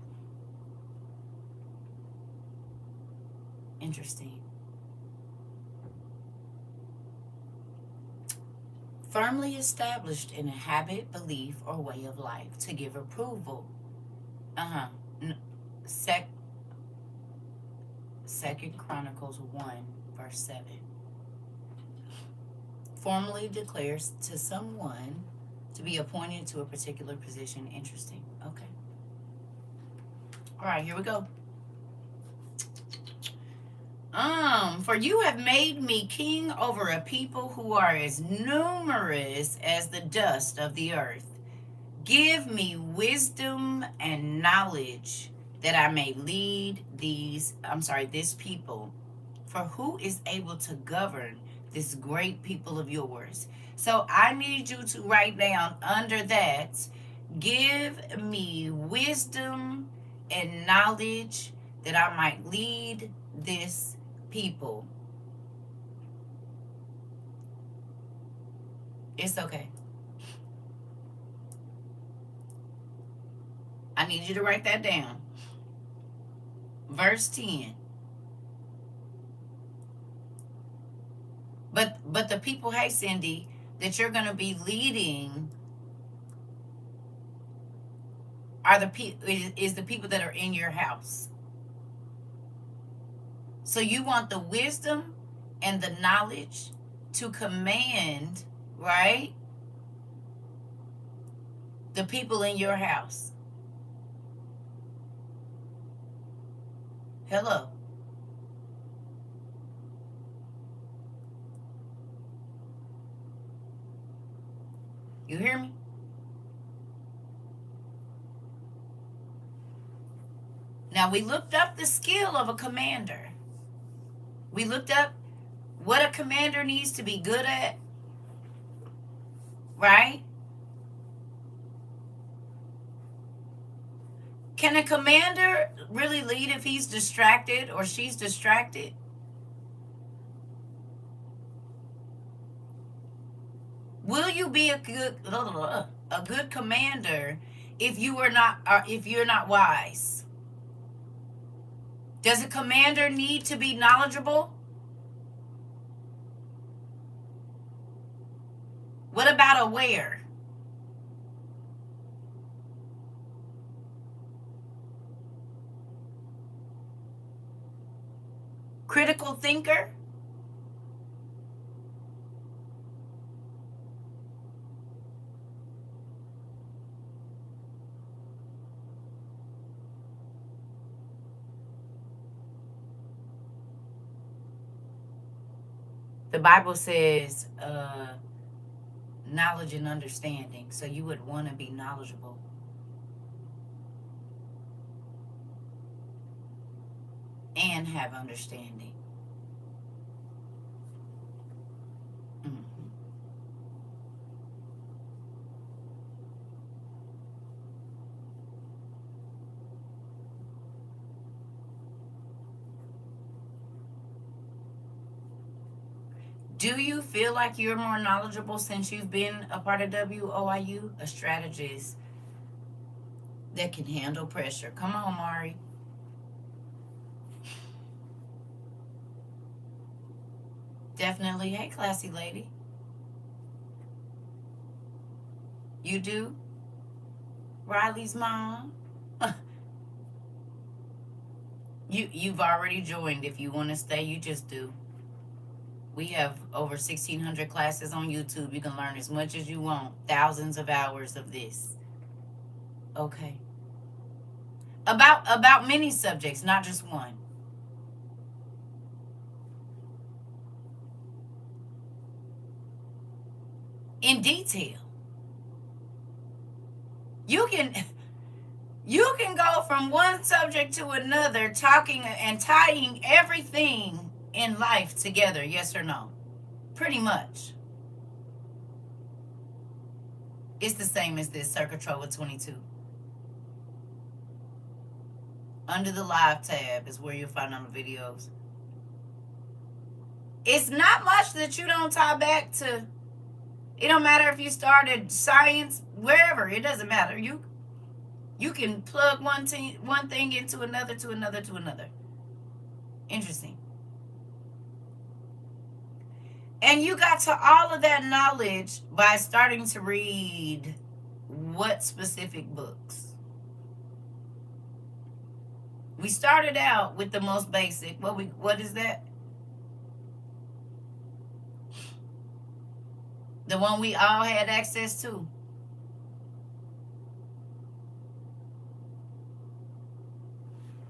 interesting. Firmly established in a habit, belief, or way of life to give approval. Uh-huh. Sec- Second Chronicles 1, verse 7. Formally declares to someone to be appointed to a particular position. Interesting. Okay. All right, here we go. For you have made me king over a people who are as numerous as the dust of the earth. Give me wisdom and knowledge that I may lead this people. For who is able to govern this great people of yours? So I need you to write down under that, give me wisdom and knowledge that I might lead this people. It's okay. I need you to write that down. Verse 10. But the people, hey Cindy, that you're going to be leading are is the people that are in your house. So you want the wisdom and the knowledge to command, right? The people in your house. Hello. You hear me? Now, we looked up the skill of a commander. We looked up what a commander needs to be good at, right? Can a commander really lead if he's distracted or she's distracted? Will you be a good commander if you're not wise? Does a commander need to be knowledgeable? What about aware? Critical thinker? The Bible says knowledge and understanding. So you would want to be knowledgeable. And have understanding. Mm-hmm. Do you feel like you're more knowledgeable since you've been a part of WOIU? A strategist that can handle pressure. Come on, Mari. Definitely. Hey, classy lady. You do? Riley's mom? You've already joined. If you want to stay, you just do. We have over 1,600 classes on YouTube. You can learn as much as you want. Thousands of hours of this. Okay. About many subjects, not just one. In detail. You can go from one subject to another, talking and tying everything in life together, yes or no? Pretty much. It's the same as this, CERCA TROVA 22. Under the live tab is where you'll find all the videos. It's not much that you don't tie back to. It don't matter if you started science, wherever. It doesn't matter. You can plug one thing into another, to another, to another. Interesting. And you got to all of that knowledge by starting to read what specific books? We started out with the most basic. What is that? The one we all had access to.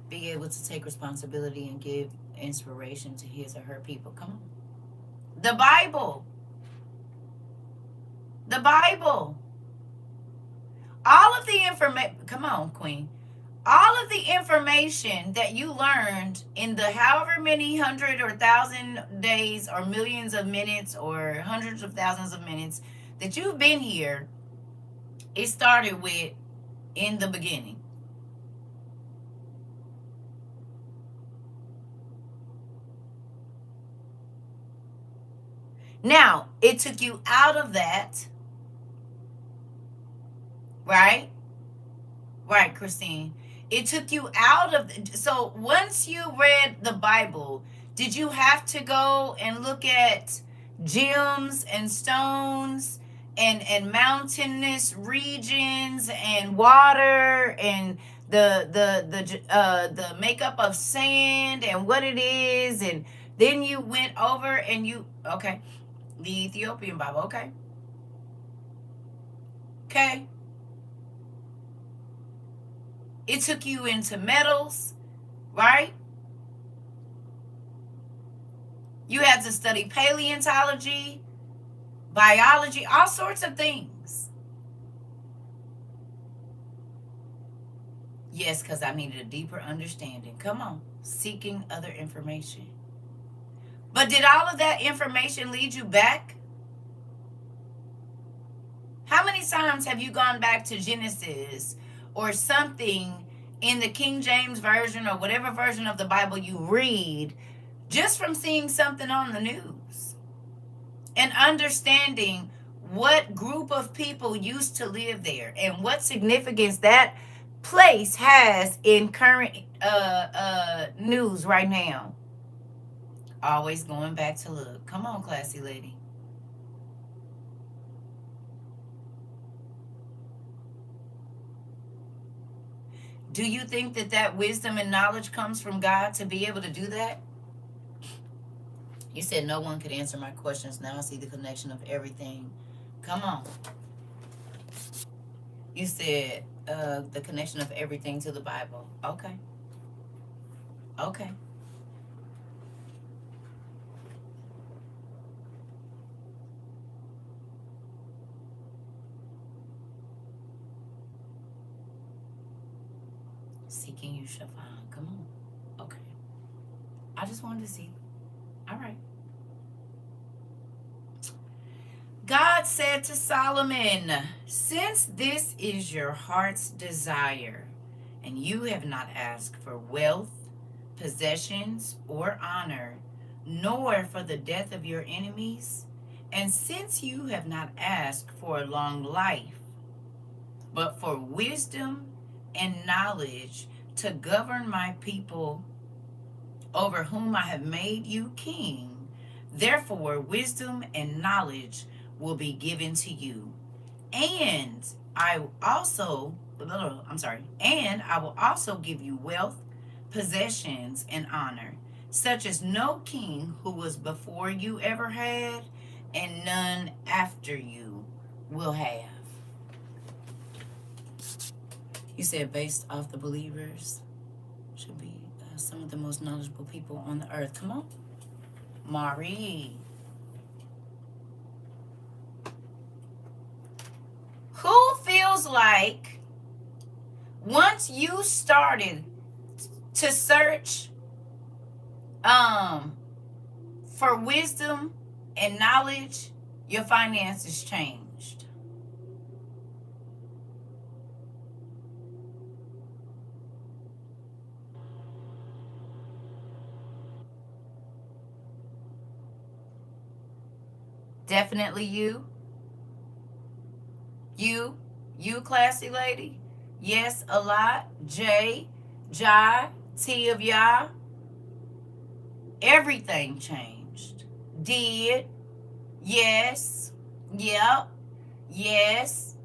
Be able to take responsibility and give inspiration to his or her people. Come on. The Bible. The Bible. All of the information. Come on, Queen. All of the information that you learned in the however many 100 or 1,000 days or millions of minutes or hundreds of thousands of minutes that you've been here, it started with in the beginning. Now, it took you out of that, right? Right, Christine. It took you out of. So once you read the Bible, did you have to go and look at gems and stones and mountainous regions and water and the makeup of sand and what it is, and then you went over and you, okay, the Ethiopian Bible, okay, okay. It took you into metals, right? You had to study paleontology, biology, all sorts of things. Yes, because I needed a deeper understanding. Come on, seeking other information. But did all of that information lead you back? How many times have you gone back to Genesis or something in the King James Version or whatever version of the Bible you read just from seeing something on the news and understanding what group of people used to live there and what significance that place has in current news right now? Always going back to look. Come on, classy lady. Do you think that that wisdom and knowledge comes from God to be able to do that? You said no one could answer my questions. Now I see the connection of everything. Come on. You said the connection of everything to the Bible. Okay. Okay. Seeking you shall find. Come on. Okay. I just wanted to see. All right. God said to Solomon, since this is your heart's desire, and you have not asked for wealth, possessions, or honor, nor for the death of your enemies, and since you have not asked for a long life, but for wisdom and knowledge to govern my people over whom I have made you king, therefore wisdom and knowledge will be given to you. And I also, and I will also give you wealth, possessions, and honor, such as no king who was before you ever had, and none after you will have. You said based off the believers should be some of the most knowledgeable people on the earth. Come on, Marie. Who feels like once you started to search for wisdom and knowledge, your finances changed? Definitely you. You classy lady. Yes, a lot. J, Jai, T of Yah. Everything changed. Did. Yes. Yep. Yes.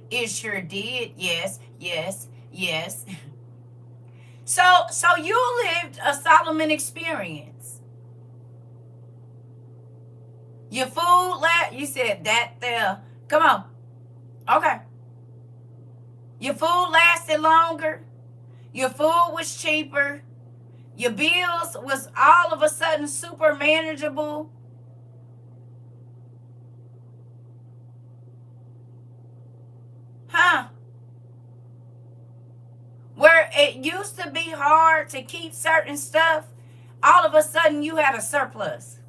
It sure did. Yes. Yes. Yes. So you lived a Solomon experience. Your food you said that there. Come on. Okay. Your food lasted longer. Your food was cheaper. Your bills was all of a sudden super manageable. Huh? Where it used to be hard to keep certain stuff, all of a sudden you had a surplus.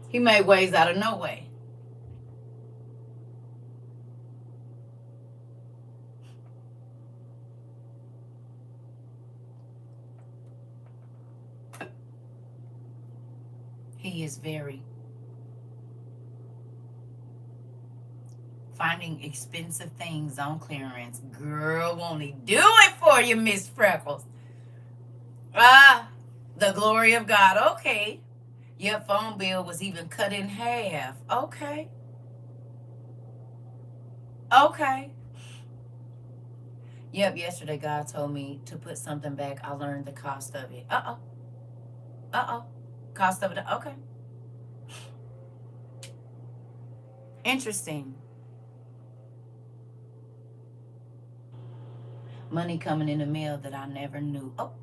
He made ways out of no way. He is very. Finding expensive things on clearance. Girl, won't he do it for you, Miss Freckles? Ah, the glory of God. Okay. Your phone bill was even cut in half. Okay. Okay. Yep, yesterday God told me to put something back. I learned the cost of it. Uh-oh. Uh-oh. Cost of it. Okay. Interesting. Money coming in the mail that I never knew. Oh.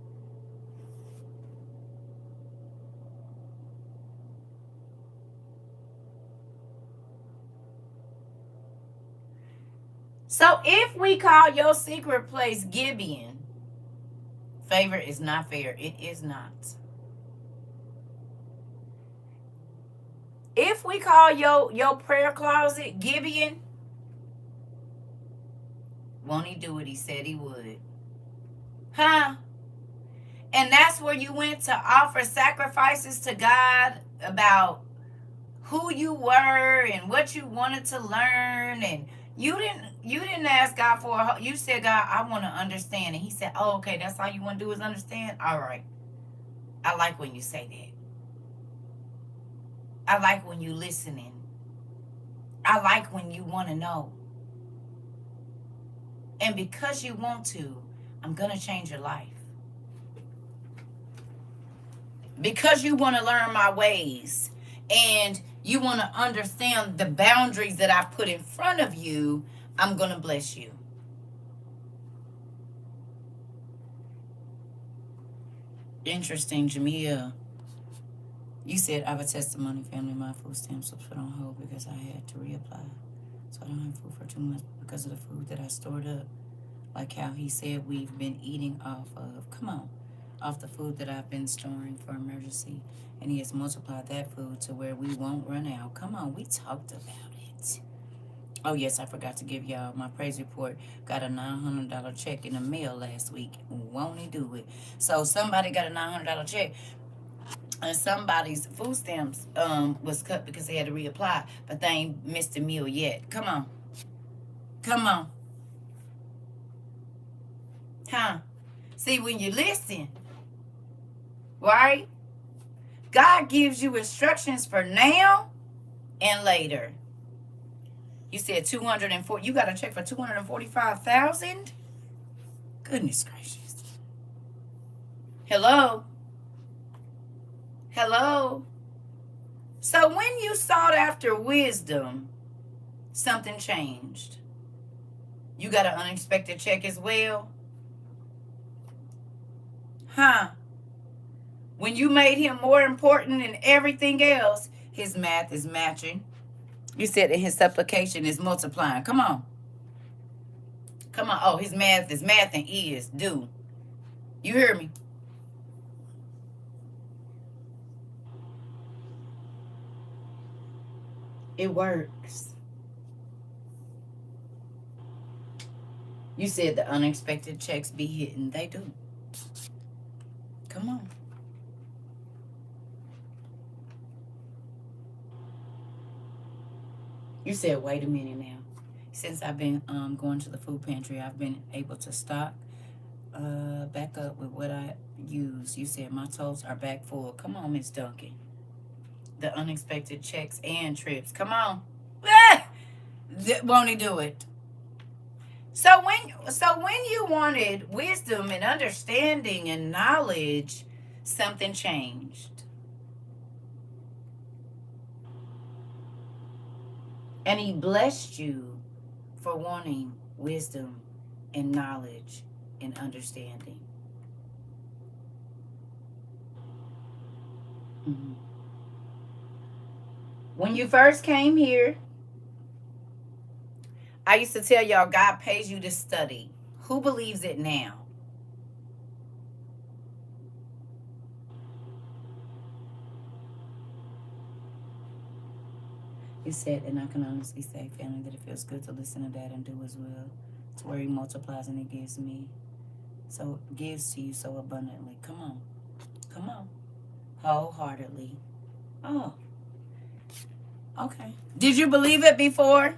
So if we call your secret place Gibeon, favor is not fair. It is not. If we call your prayer closet Gibeon, won't he do what he said he would? Huh? And that's where you went to offer sacrifices to God about who you were and what you wanted to learn, and you didn't ask God for you said, God, I want to understand, and he said, oh, okay, that's all you want to do is understand. All right, I like when you say that. I like when you listening. I like when you want to know. And because you want to, I'm gonna change your life. Because you want to learn my ways and you want to understand the boundaries that I've put in front of you, I'm going to bless you. Interesting, Jamia. You said I have a testimony, family. My food stamps was put on hold because I had to reapply. So I don't have food for 2 months because of the food that I stored up. Like how he said we've been eating off of, come on, off the food that I've been storing for emergency. And he has multiplied that food to where we won't run out. Come on, we talked about it. Oh, yes, I forgot to give y'all my praise report. Got a $900 check in the mail last week. Won't he do it? So somebody got a $900 check. And somebody's food stamps was cut because they had to reapply. But they ain't missed a meal yet. Come on. Come on. Huh? See, when you listen, right? God gives you instructions for now and later. You said 204. You got a check for 245,000. Goodness gracious. Hello. Hello. So when you sought after wisdom, something changed. You got an unexpected check as well. Huh? When you made him more important than everything else, his math is matching. You said that his supplication is multiplying. Come on. Come on. Oh, his math is math and is do. You hear me? It works. You said the unexpected checks be hitting. They do. Come on. You said, wait a minute now. Since I've been going to the food pantry, I've been able to stock back up with what I use. You said my totes are back full. Come on, Miss Duncan. The unexpected checks and trips. Come on. Won't he do it? So when you wanted wisdom and understanding and knowledge, something changed. And he blessed you for wanting wisdom and knowledge and understanding. Mm-hmm. When you first came here, I used to tell y'all God pays you to study. Who believes it now? You said, and I can honestly say, family, that it feels good to listen to that and do as well. It's where he multiplies and he gives me. So gives to you so abundantly. Come on. Come on. Wholeheartedly. Oh, okay. Did you believe it before?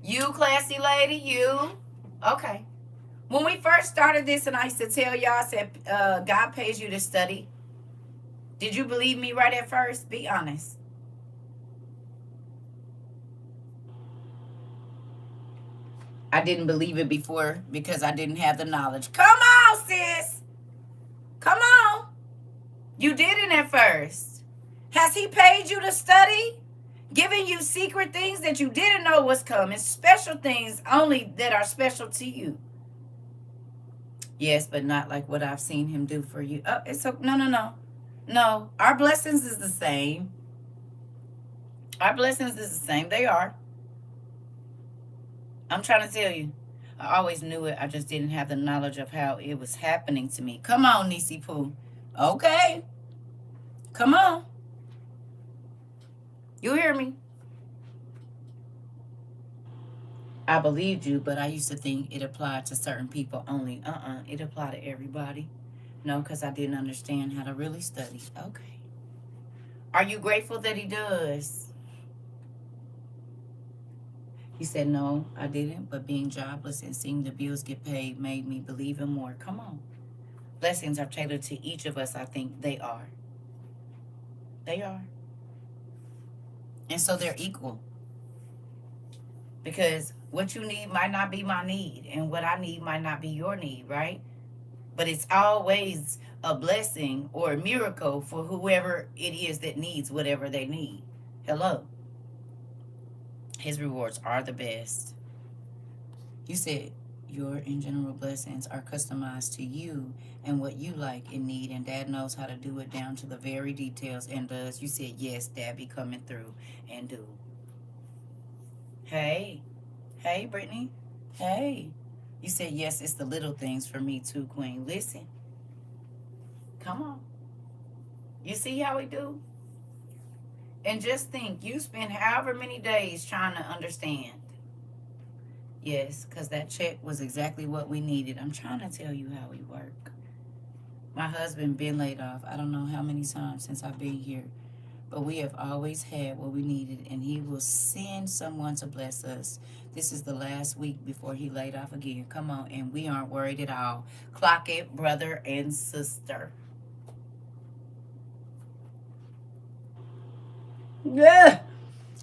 You, classy lady, you. Okay. When we first started this, and I used to tell y'all, I said, God pays you to study. Did you believe me right at first? Be honest. I didn't believe it before because I didn't have the knowledge. Come on, sis. Come on. You didn't at first. Has he paid you to study? Giving you secret things that you didn't know was coming, special things only that are special to you. Yes, but not like what I've seen him do for you. Oh, it's no, no, no. No, our blessings is the same. Our blessings is the same. They are. I'm trying to tell you. I always knew it. I just didn't have the knowledge of how it was happening to me. Come on, Nisi Pooh. Okay. Come on. You hear me? I believed you, but I used to think it applied to certain people only. It applied to everybody. No, because I didn't understand how to really study. Okay. Are you grateful that he does? He said, no, I didn't, but being jobless and seeing the bills get paid made me believe him more. Come on. Blessings are tailored to each of us. I think they are. They are. And so they're equal. Because what you need might not be my need, and what I need might not be your need, right? But it's always a blessing or a miracle for whoever it is that needs whatever they need. Hello. His rewards are the best. You said your in general blessings are customized to you and what you like and need, and Dad knows how to do it down to the very details and does. You said, yes, Dad be coming through and do. Hey. Hey, Brittany. Hey. You said, yes, it's the little things for me too, Queen. Listen. Come on. You see how we do? And just think, you spend however many days trying to understand. Yes, because that check was exactly what we needed. I'm trying to tell you how we work. My husband been laid off. I don't know how many times since I've been here. But we have always had what we needed, and he will send someone to bless us. This is the last week before he laid off again. Come on, and we aren't worried at all. Clock it, brother and sister. Yeah.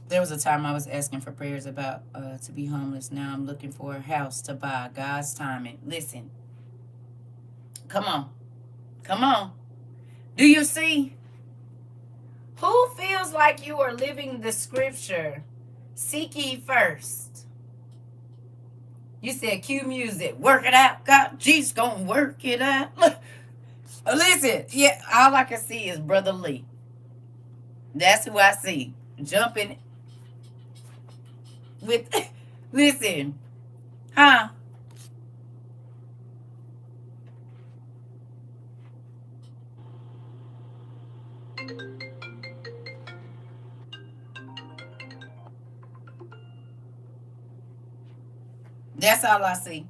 There was a time I was asking for prayers about to be homeless. Now I'm looking for a house to buy. God's timing. Listen. Come on. Come on. Do you see? Who feels like you are living the scripture? Seek ye first. You said cue music. Work it out. God, Jesus gonna work it out. Look. Listen. Yeah, all I can see is Brother Lee. That's who I see. Jumping with, listen, huh? That's all I see.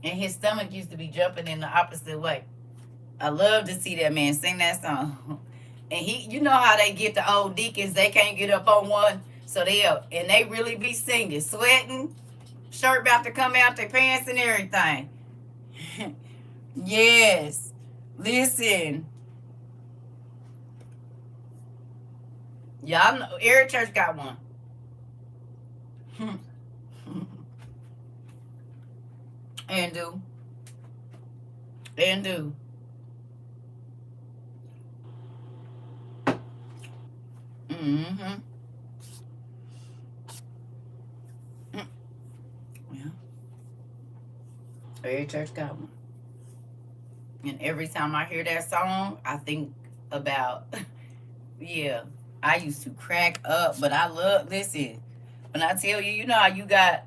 And his stomach used to be jumping in the opposite way. I love to see that man sing that song. And he, you know how they get the old deacons, they can't get up on one. So they really be singing, sweating, shirt about to come out their pants and everything. Yes. Listen. Y'all know every church got one. And do. And do. Mm-hmm. Yeah. Every church got one. And every time I hear that song, I think about, yeah, I used to crack up, but I love, listen, when I tell you, you know how you got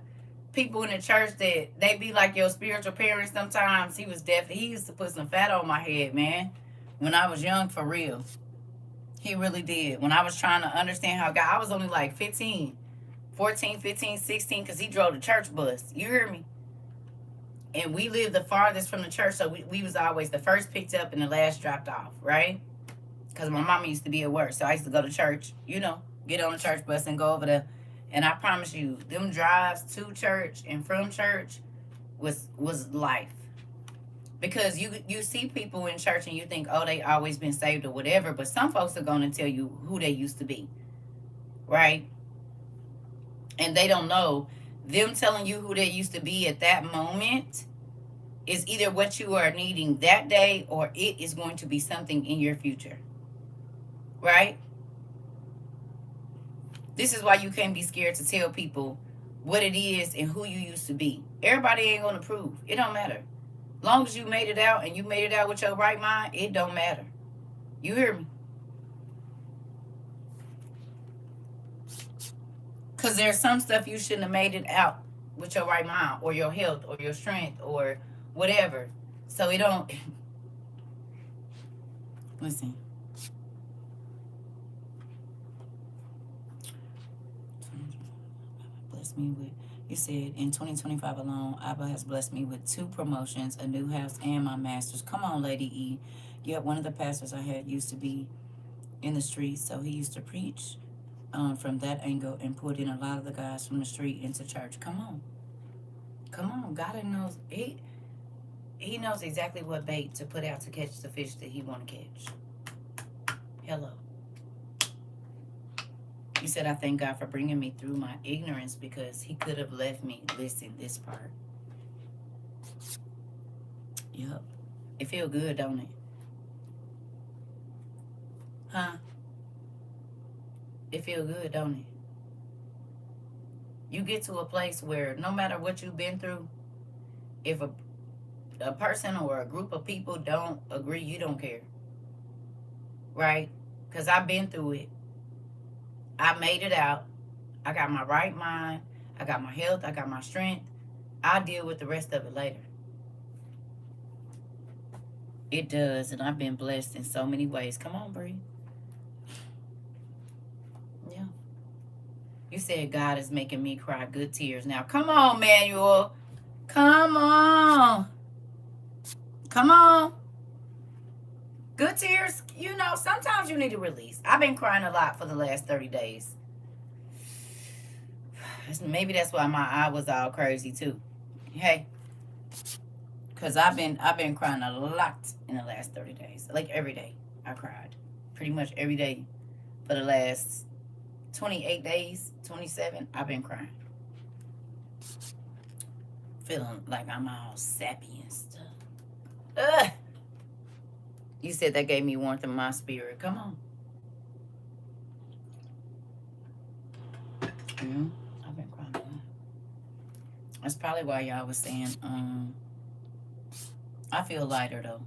people in the church that they be like your spiritual parents sometimes. He used to put some fat on my head, man, when I was young, for real. He really did. When I was trying to understand how God, I was only like 15, 14, 15, 16, because he drove the church bus. You hear me? And we lived the farthest from the church, so we was always the first picked up and the last dropped off, right? because my mama used to be at work. So I used to go to church, you know, get on the church bus and go over there. And I promise you, them drives to church and from church was life. Because you see people in church and you think, oh, they always been saved or whatever. But some folks are going to tell you who they used to be, right? And they don't know. Them telling you who they used to be at that moment is either what you are needing that day, or it is going to be something in your future, right? This is why you can't be scared to tell people what it is and who you used to be. Everybody ain't going to prove. It don't matter. Long as you made it out and you made it out with your right mind, it don't matter. You hear me? Because there's some stuff you shouldn't have made it out with your right mind, or your health, or your strength, or whatever. So it don't. Listen. Bless me with. You said in 2025 alone, Abba has blessed me with 2 promotions, a new house, and my master's. Come on, Lady E. Yet one of the pastors I had used to be in the streets, so he used to preach from that angle and put in a lot of the guys from the street into church. Come on. Come on. God knows. He knows exactly what bait to put out to catch the fish that he want to catch. Hello. You said, I thank God for bringing me through my ignorance, because he could have left me. Listen, this part. Yep. It feel good, don't it? Huh? It feel good, don't it? You get to a place where no matter what you've been through, if a person or a group of people don't agree, you don't care. Right? Because I've been through it. I made it out. I got my right mind. I got my health. I got my strength. I'll deal with the rest of it later. It does. And I've been blessed in so many ways. Come on, Bree. Yeah. You said God is making me cry good tears. Now, come on, Manuel. Come on. Come on. Good tears, you know, sometimes you need to release. I've been crying a lot for the last 30 days. Maybe that's why my eye was all crazy too. Hey. Because I've been crying a lot in the last 30 days. Like every day I cried. Pretty much every day for the last 28 days, 27, I've been crying. Feeling like I'm all sappy and stuff. Ugh. You said that gave me warmth in my spirit. Come on. Yeah, I've been crying a lot. That's probably why y'all was saying, I feel lighter though.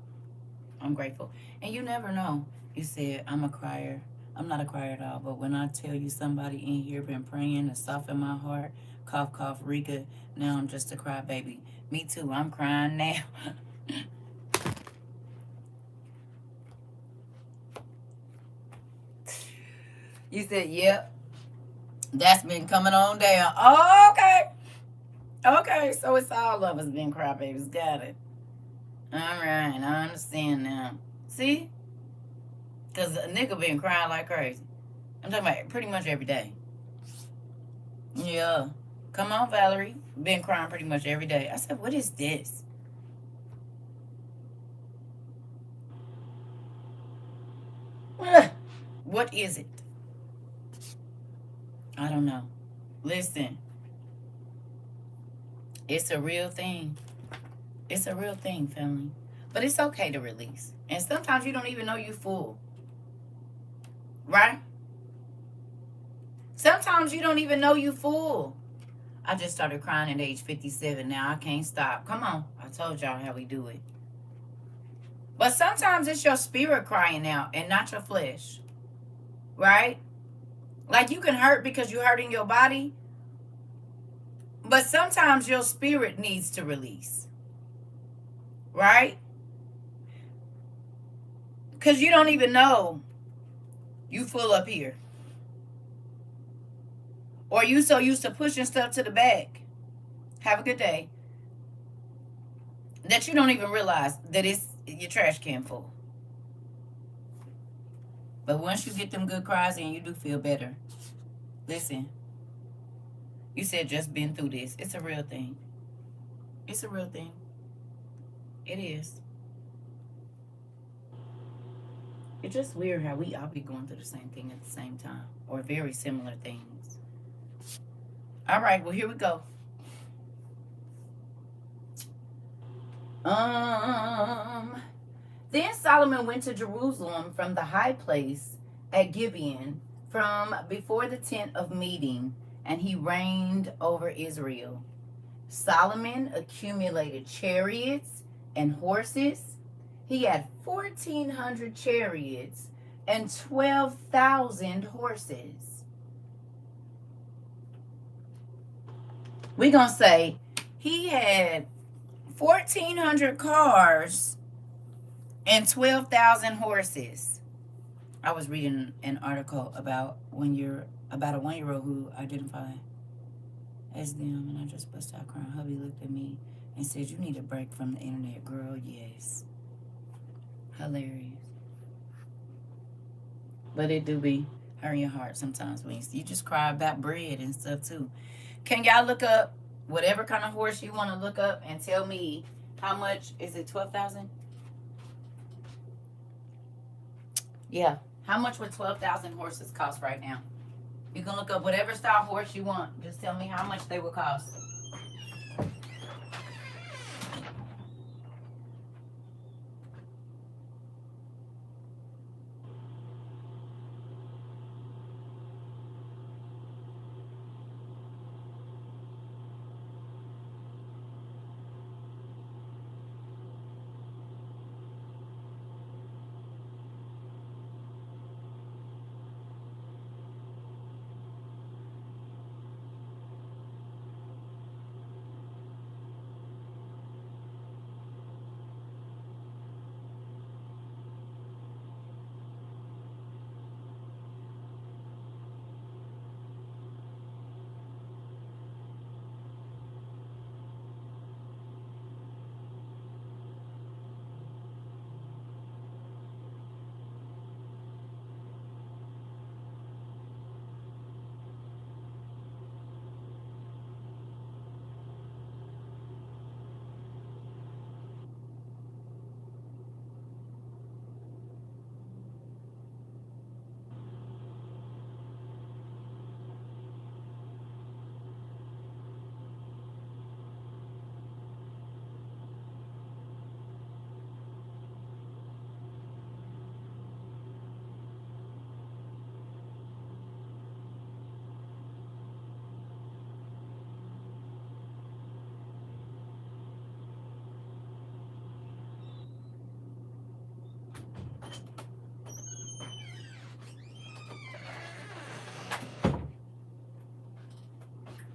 I'm grateful. And you never know. You said, I'm a crier. I'm not a crier at all, but when I tell you somebody in here been praying to soften my heart, cough, cough, Rika, now I'm just a crybaby. Me too, I'm crying now. You said, yep. That's been coming on down. Oh, okay. Okay, so it's all of us been crybabies. Got it. All right, I understand now. See? Because a nigga been crying like crazy. I'm talking about pretty much every day. Yeah. Come on, Valerie. Been crying pretty much every day. I said, what is this? What is it? I don't know. Listen. It's a real thing. It's a real thing, family. But it's okay to release. And sometimes you don't even know you're full. Right? Sometimes you don't even know you're full. I just started crying at age 57. Now I can't stop. Come on. I told y'all how we do it. But sometimes it's your spirit crying out and not your flesh. Right? Like you can hurt because you're hurting your body. But sometimes your spirit needs to release. Right? Because you don't even know you full up here. Or you so used to pushing stuff to the back. Have a good day. That you don't even realize that it's your trash can full. But once you get them good cries in, you do feel better. Listen, you said just been through this. It's a real thing. It's a real thing. It is. It's just weird how we all be going through the same thing at the same time, or very similar things. All right, well, here we go. Then Solomon went to Jerusalem from the high place at Gibeon, from before the tent of meeting, and he reigned over Israel. Solomon accumulated chariots and horses. He had 1,400 chariots and 12,000 horses. We're going to say he had 1,400 cars and 12,000 horses. I was reading an article about a 1-year-old who identified as them, and I just busted out crying. Hubby looked at me and said, "You need a break from the internet, girl." Yes. Hilarious. But it do be hurting your heart sometimes when you just cry about bread and stuff too. Can y'all look up whatever kind of horse you want to look up and tell me how much? Is it 12,000? Yeah. How much would 12,000 horses cost right now? You can look up whatever style horse you want. Just tell me how much they would cost.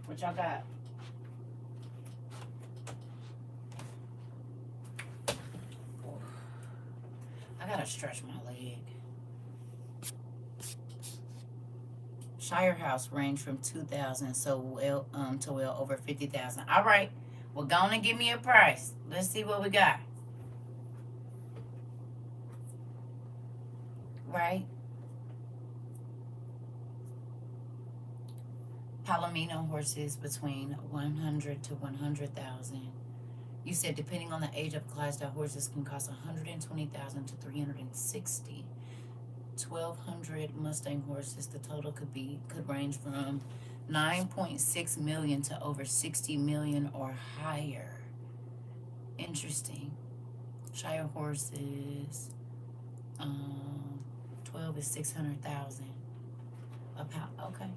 What y'all got? I gotta stretch my leg. Shire House range from 2,000 to well over 50,000. All right, well, go on and give me a price. Let's see what we got. Right? Palomino horses between 100 to 100,000. You said depending on the age of Clydesdale, horses can cost 120,000 to 360. 1,200 Mustang horses. The total could range from 9.6 million to over 60 million or higher. Interesting. Shire horses. 12 is 600,000. A pound. Okay.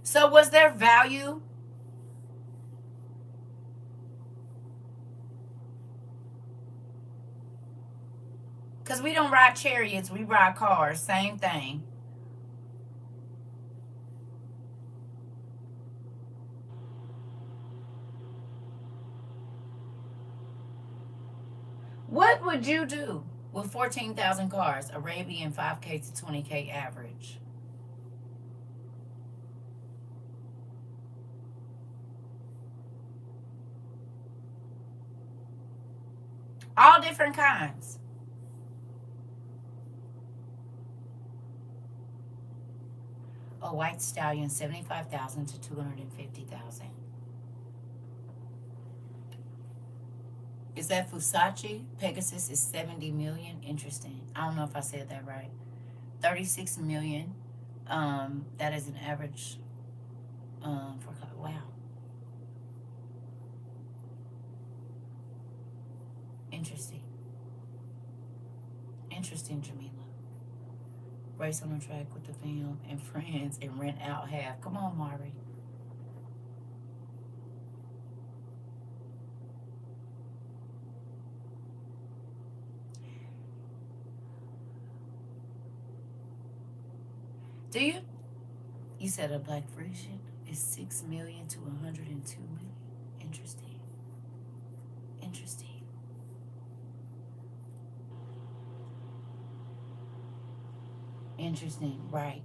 So was there value? Because we don't ride chariots, we ride cars. Same thing. What would you do with 14,000 cars? Arabian 5K to 20K average. All All different kinds. A white stallion, 75,000 to 250,000. Is that Fusachi? Pegasus is 70 million. Interesting. I don't know if I said that right. 36 million. That is an average for, wow. Interesting. Interesting, Jamila. Race on the track with the fam and friends and rent out half. Come on, Mari. Do you? You said a black Frisian is 6 million to 102 million. Interesting. Interesting. Interesting. Right.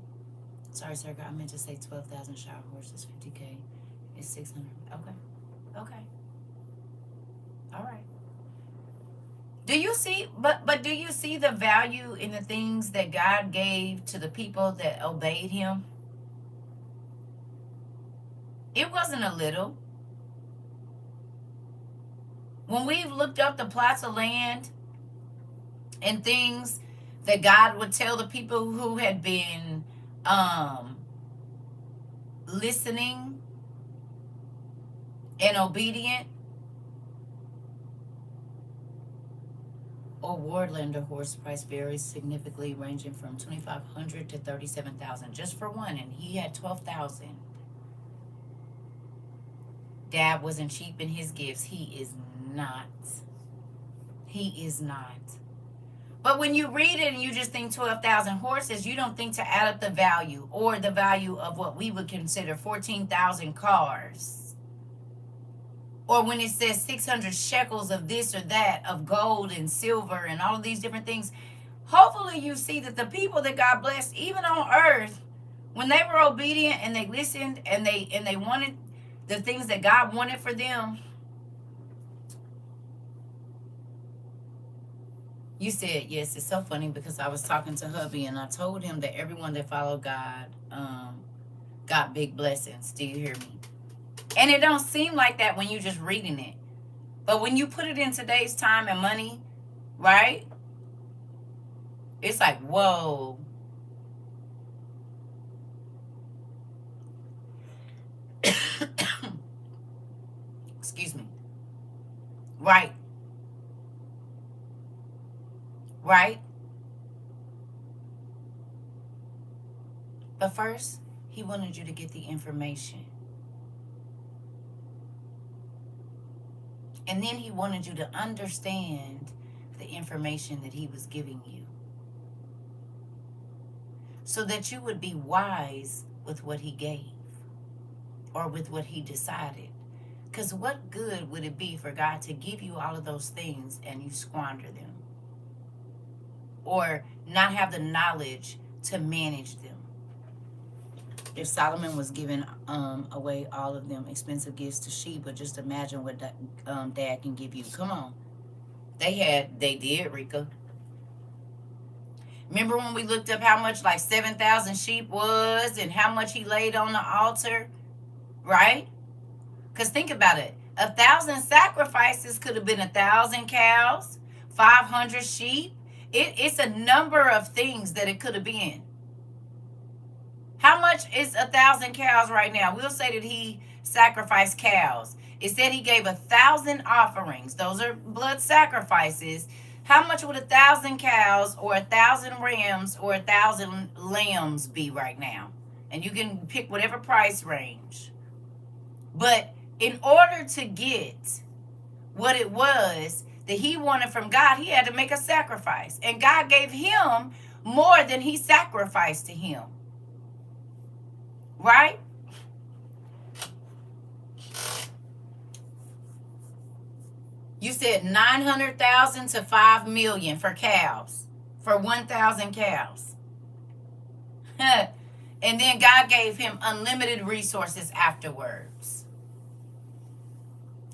Sorry, sir. I meant to say 12,000 shower horses, 50K is 600. Okay. Okay. All right. Do you see, but do you see the value in the things that God gave to the people that obeyed him? It wasn't a little. When we've looked up the plots of land and things that God would tell the people who had been listening and obedient, or Wardlander horse price varies significantly, ranging from 2,500 to 37,000 just for one, and he had 12,000. Dad wasn't cheap in his gifts. He is not. He is not. But when you read it and you just think 12,000 horses, you don't think to add up the value or the value of what we would consider 14,000 cars. Or when it says 600 shekels of this or that, of gold and silver and all of these different things, hopefully you see that the people that God blessed, even on earth, when they were obedient and they listened and they wanted the things that God wanted for them. You said, yes, it's so funny because I was talking to hubby and I told him that everyone that followed God got big blessings. Do you hear me? And it don't seem like that when you just reading it. But when you put it in today's time and money, right? It's like, whoa. Excuse me. Right. Right? But first, he wanted you to get the information. And then he wanted you to understand the information that he was giving you, so that you would be wise with what he gave or with what he decided. Because what good would it be for God to give you all of those things and you squander them? Or not have the knowledge to manage them? If Solomon was giving away all of them expensive gifts to Sheba, just imagine what Dad can give you. Come on. They did, Rika. Remember when we looked up how much like 7,000 sheep was and how much he laid on the altar? Right? Because think about it. 1,000 sacrifices could have been 1,000 cows, 500 sheep. It's a number of things that it could have been. How much is 1,000 cows right now? We'll say that he sacrificed cows. It said he gave 1,000 offerings. Those are blood sacrifices. How much would 1,000 cows or 1,000 rams or 1,000 lambs be right now? And you can pick whatever price range. But in order to get what it was that he wanted from God, he had to make a sacrifice. And God gave him more than he sacrificed to him. Right? You said 900,000 to 5 million for cows, for 1,000 cows. And then God gave him unlimited resources afterwards.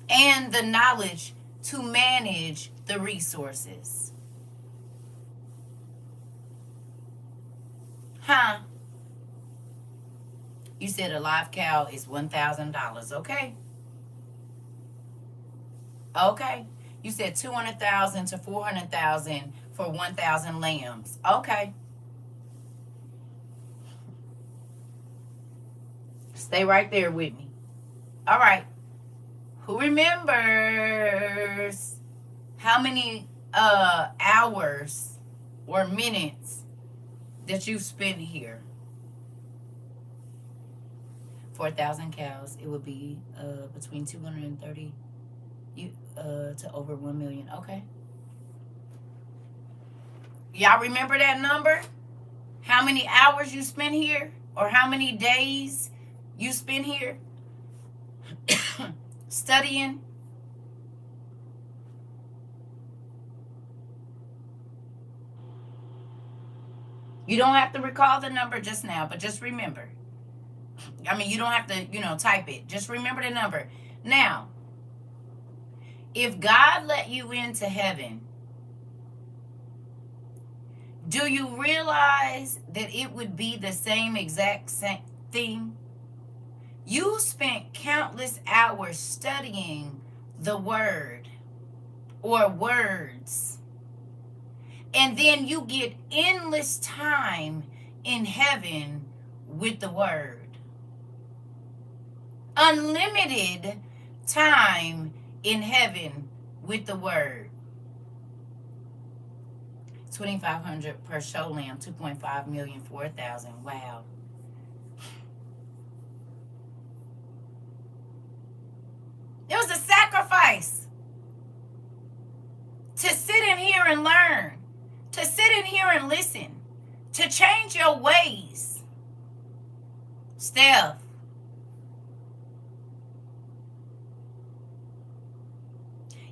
And the knowledge to manage the resources. Huh? You said a live cow is $1,000. Okay. Okay. You said 200,000 to 400,000 for 1,000 lambs. Okay. Stay right there with me. All right. Who remembers how many hours or minutes that you spent here? 4,000 cows. It would be between 230 to over 1 million. Okay. Y'all remember that number? How many hours you spent here? Or how many days you spent here studying? You don't have to recall the number just now, but just remember. I mean, you don't have to, type it. Just remember the number. Now, if God let you into heaven, do you realize that it would be the same exact thing? You spent countless hours studying the word or words. And then you get endless time in heaven with the word. Unlimited time in heaven with the word. 2,500 per show lamb, 2.5 million, 4,000. Wow. It was a sacrifice to sit in here and learn, to sit in here and listen, to change your ways. Steph,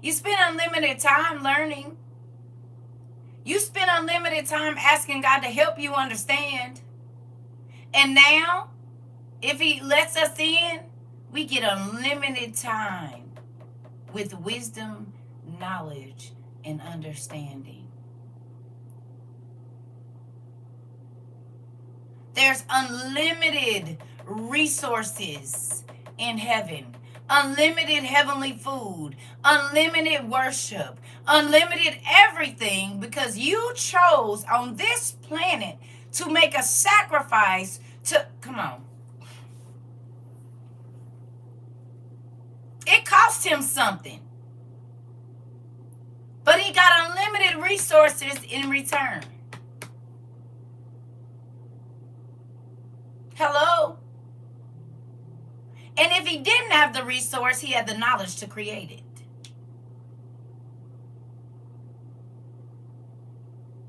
you spend unlimited time learning. You spend unlimited time asking God to help you understand. And now, if He lets us in, we get unlimited time with wisdom, knowledge, and understanding. There's unlimited resources in heaven. Unlimited heavenly food, unlimited worship, unlimited everything, because you chose on this planet to make a sacrifice to, come on. It cost Him something. But He got unlimited resources in return. Hello? And if He didn't have the resource, He had the knowledge to create it.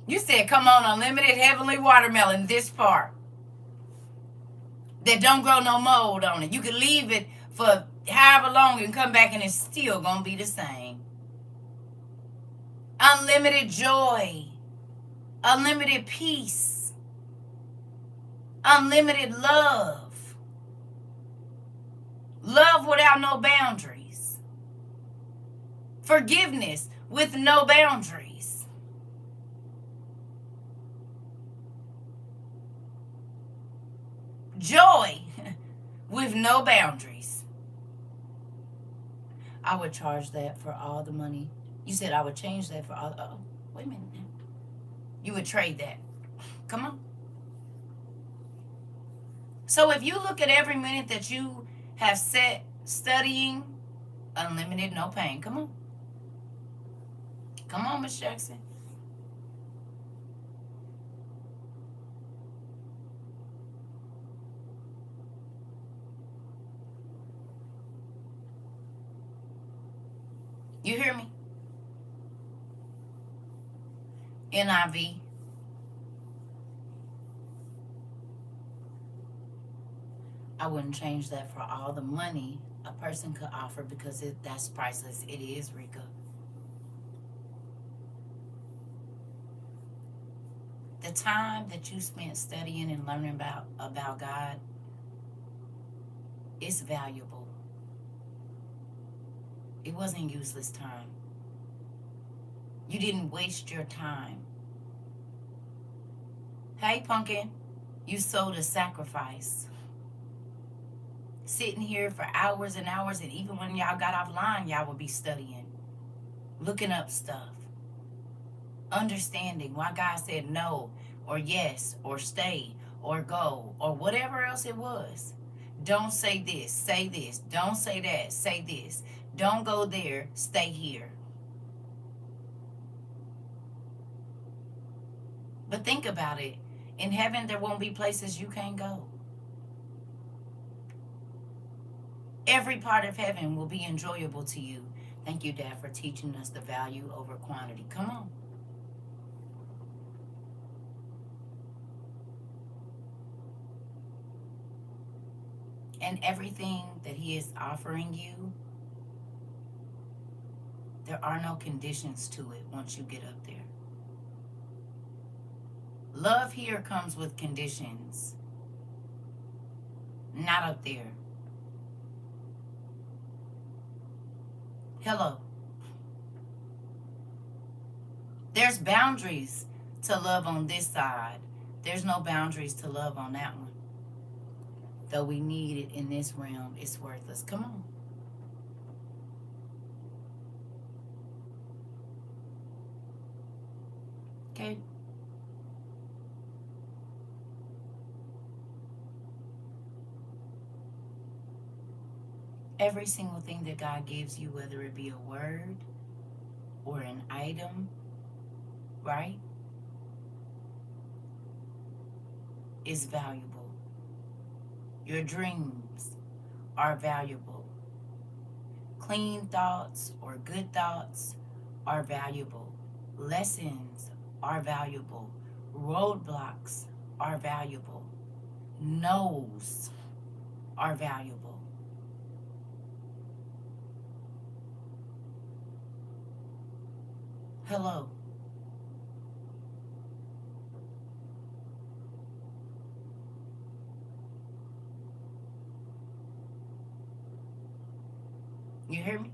You said, come on, unlimited heavenly watermelon, this part. That don't grow no mold on it. You can leave it for however long and come back and it's still going to be the same. Unlimited joy. Unlimited peace. Unlimited love. Love without no boundaries. Forgiveness with no boundaries. Joy with no boundaries. I would charge that for all the money. You said I would change that for all. Oh, wait a minute now. You would trade that. Come on. So if you look at every minute that you have set studying, unlimited, no pain. Come on. Come on, Miss Jackson. You hear me? NIV. I wouldn't change that for all the money a person could offer, because that's priceless. It is, Rika. The time that you spent studying and learning about God is valuable. It wasn't useless time. You didn't waste your time. Hey, pumpkin, you sold a sacrifice. Sitting here for hours and hours, and even when y'all got offline, y'all would be studying, looking up stuff, understanding why God said no, or yes, or stay, or go, or whatever else it was. Don't say this, say this. Don't say that, say this. Don't go there, stay here. But think about it. In heaven, there won't be places you can't go. Every part of heaven will be enjoyable to you. Thank you, Dad, for teaching us the value over quantity. Come on. And everything that He is offering you, there are no conditions to it once you get up there. Love here comes with conditions, not up there. Hello. There's boundaries to love on this side. There's no boundaries to love on that one. Though we need it in this realm, it's worthless. Come on. Okay. Every single thing that God gives you, whether it be a word or an item, right, is valuable. Your dreams are valuable. Clean thoughts or good thoughts are valuable. Lessons are valuable. Roadblocks are valuable. No's are valuable. Hello. You hear me?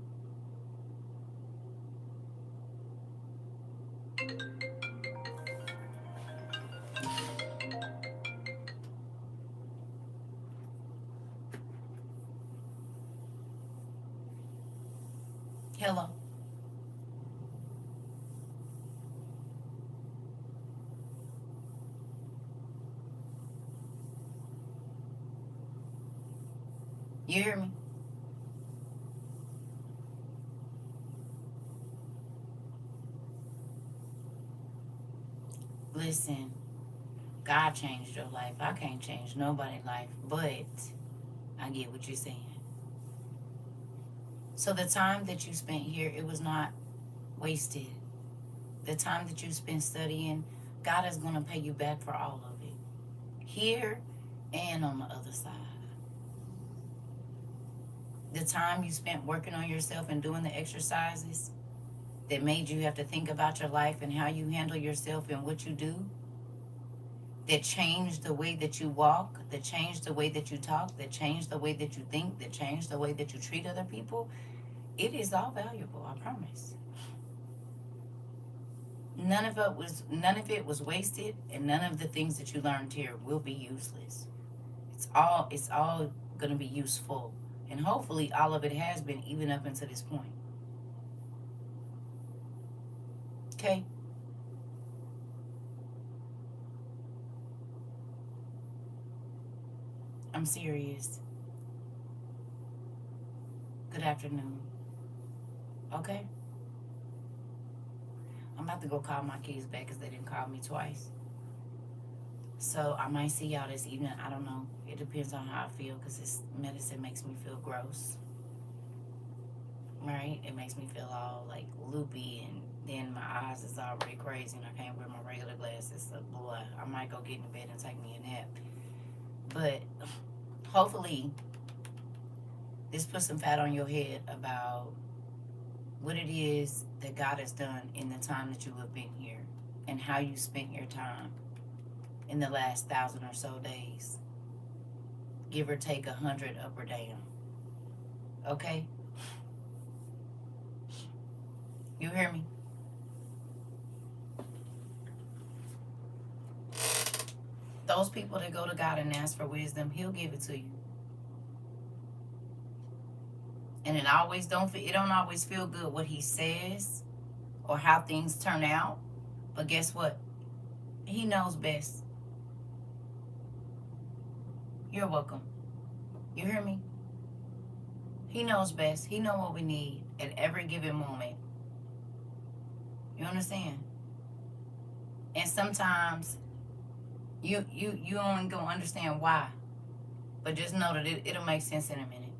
Hello. You hear me? Listen, God changed your life. I can't change nobody's life, but I get what you're saying. So the time that you spent here, it was not wasted. The time that you spent studying, God is going to pay you back for all of it, here and on the other side. The time you spent working on yourself and doing the exercises that made you have to think about your life and how you handle yourself and what you do, that changed the way that you walk, that changed the way that you talk, that changed the way that you think, that changed the way that you treat other people, it is all valuable, I promise. None of it was wasted, and none of the things that you learned here will be useless. It's all gonna be useful. And hopefully all of it has been, even up until this point. Okay? I'm serious. Good afternoon. Okay? I'm about to go call my kids back because they didn't call me twice. So I might see y'all this evening. I don't know. It depends on how I feel because this medicine makes me feel gross. Right? It makes me feel all like loopy, and then my eyes is already crazy and I can't wear my regular glasses. So boy, I might go get in bed and take me a nap. But hopefully this puts some fat on your head about what it is that God has done in the time that you have been here and how you spent your time in the last 1,000 or so days. Give or take 100 up or down. Okay? You hear me? those people that go to God and ask for wisdom, He'll give it to you. And it don't always feel good what He says or how things turn out. But guess what? He knows best. You're welcome. You hear me? He knows best. He knows what we need at every given moment. You understand? And sometimes you ain't gonna understand why. But just know that it'll make sense in a minute.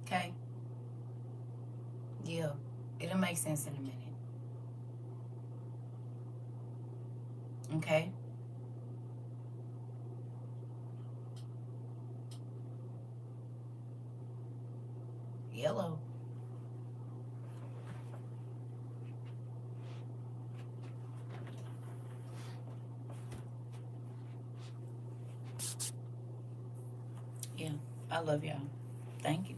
Okay? Yeah. It'll make sense in a minute. Okay? Yellow. Yeah. I love y'all. Thank you.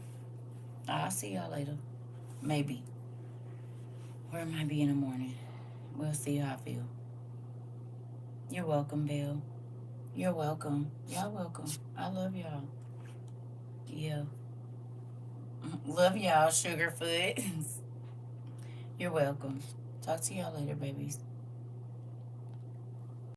I'll see y'all later. Maybe. Or it might be in the morning. We'll see how I feel. You're welcome, Bill. You're welcome. Y'all welcome. I love y'all. Yeah. Love y'all, Sugarfoot. You're welcome. Talk to y'all later, babies.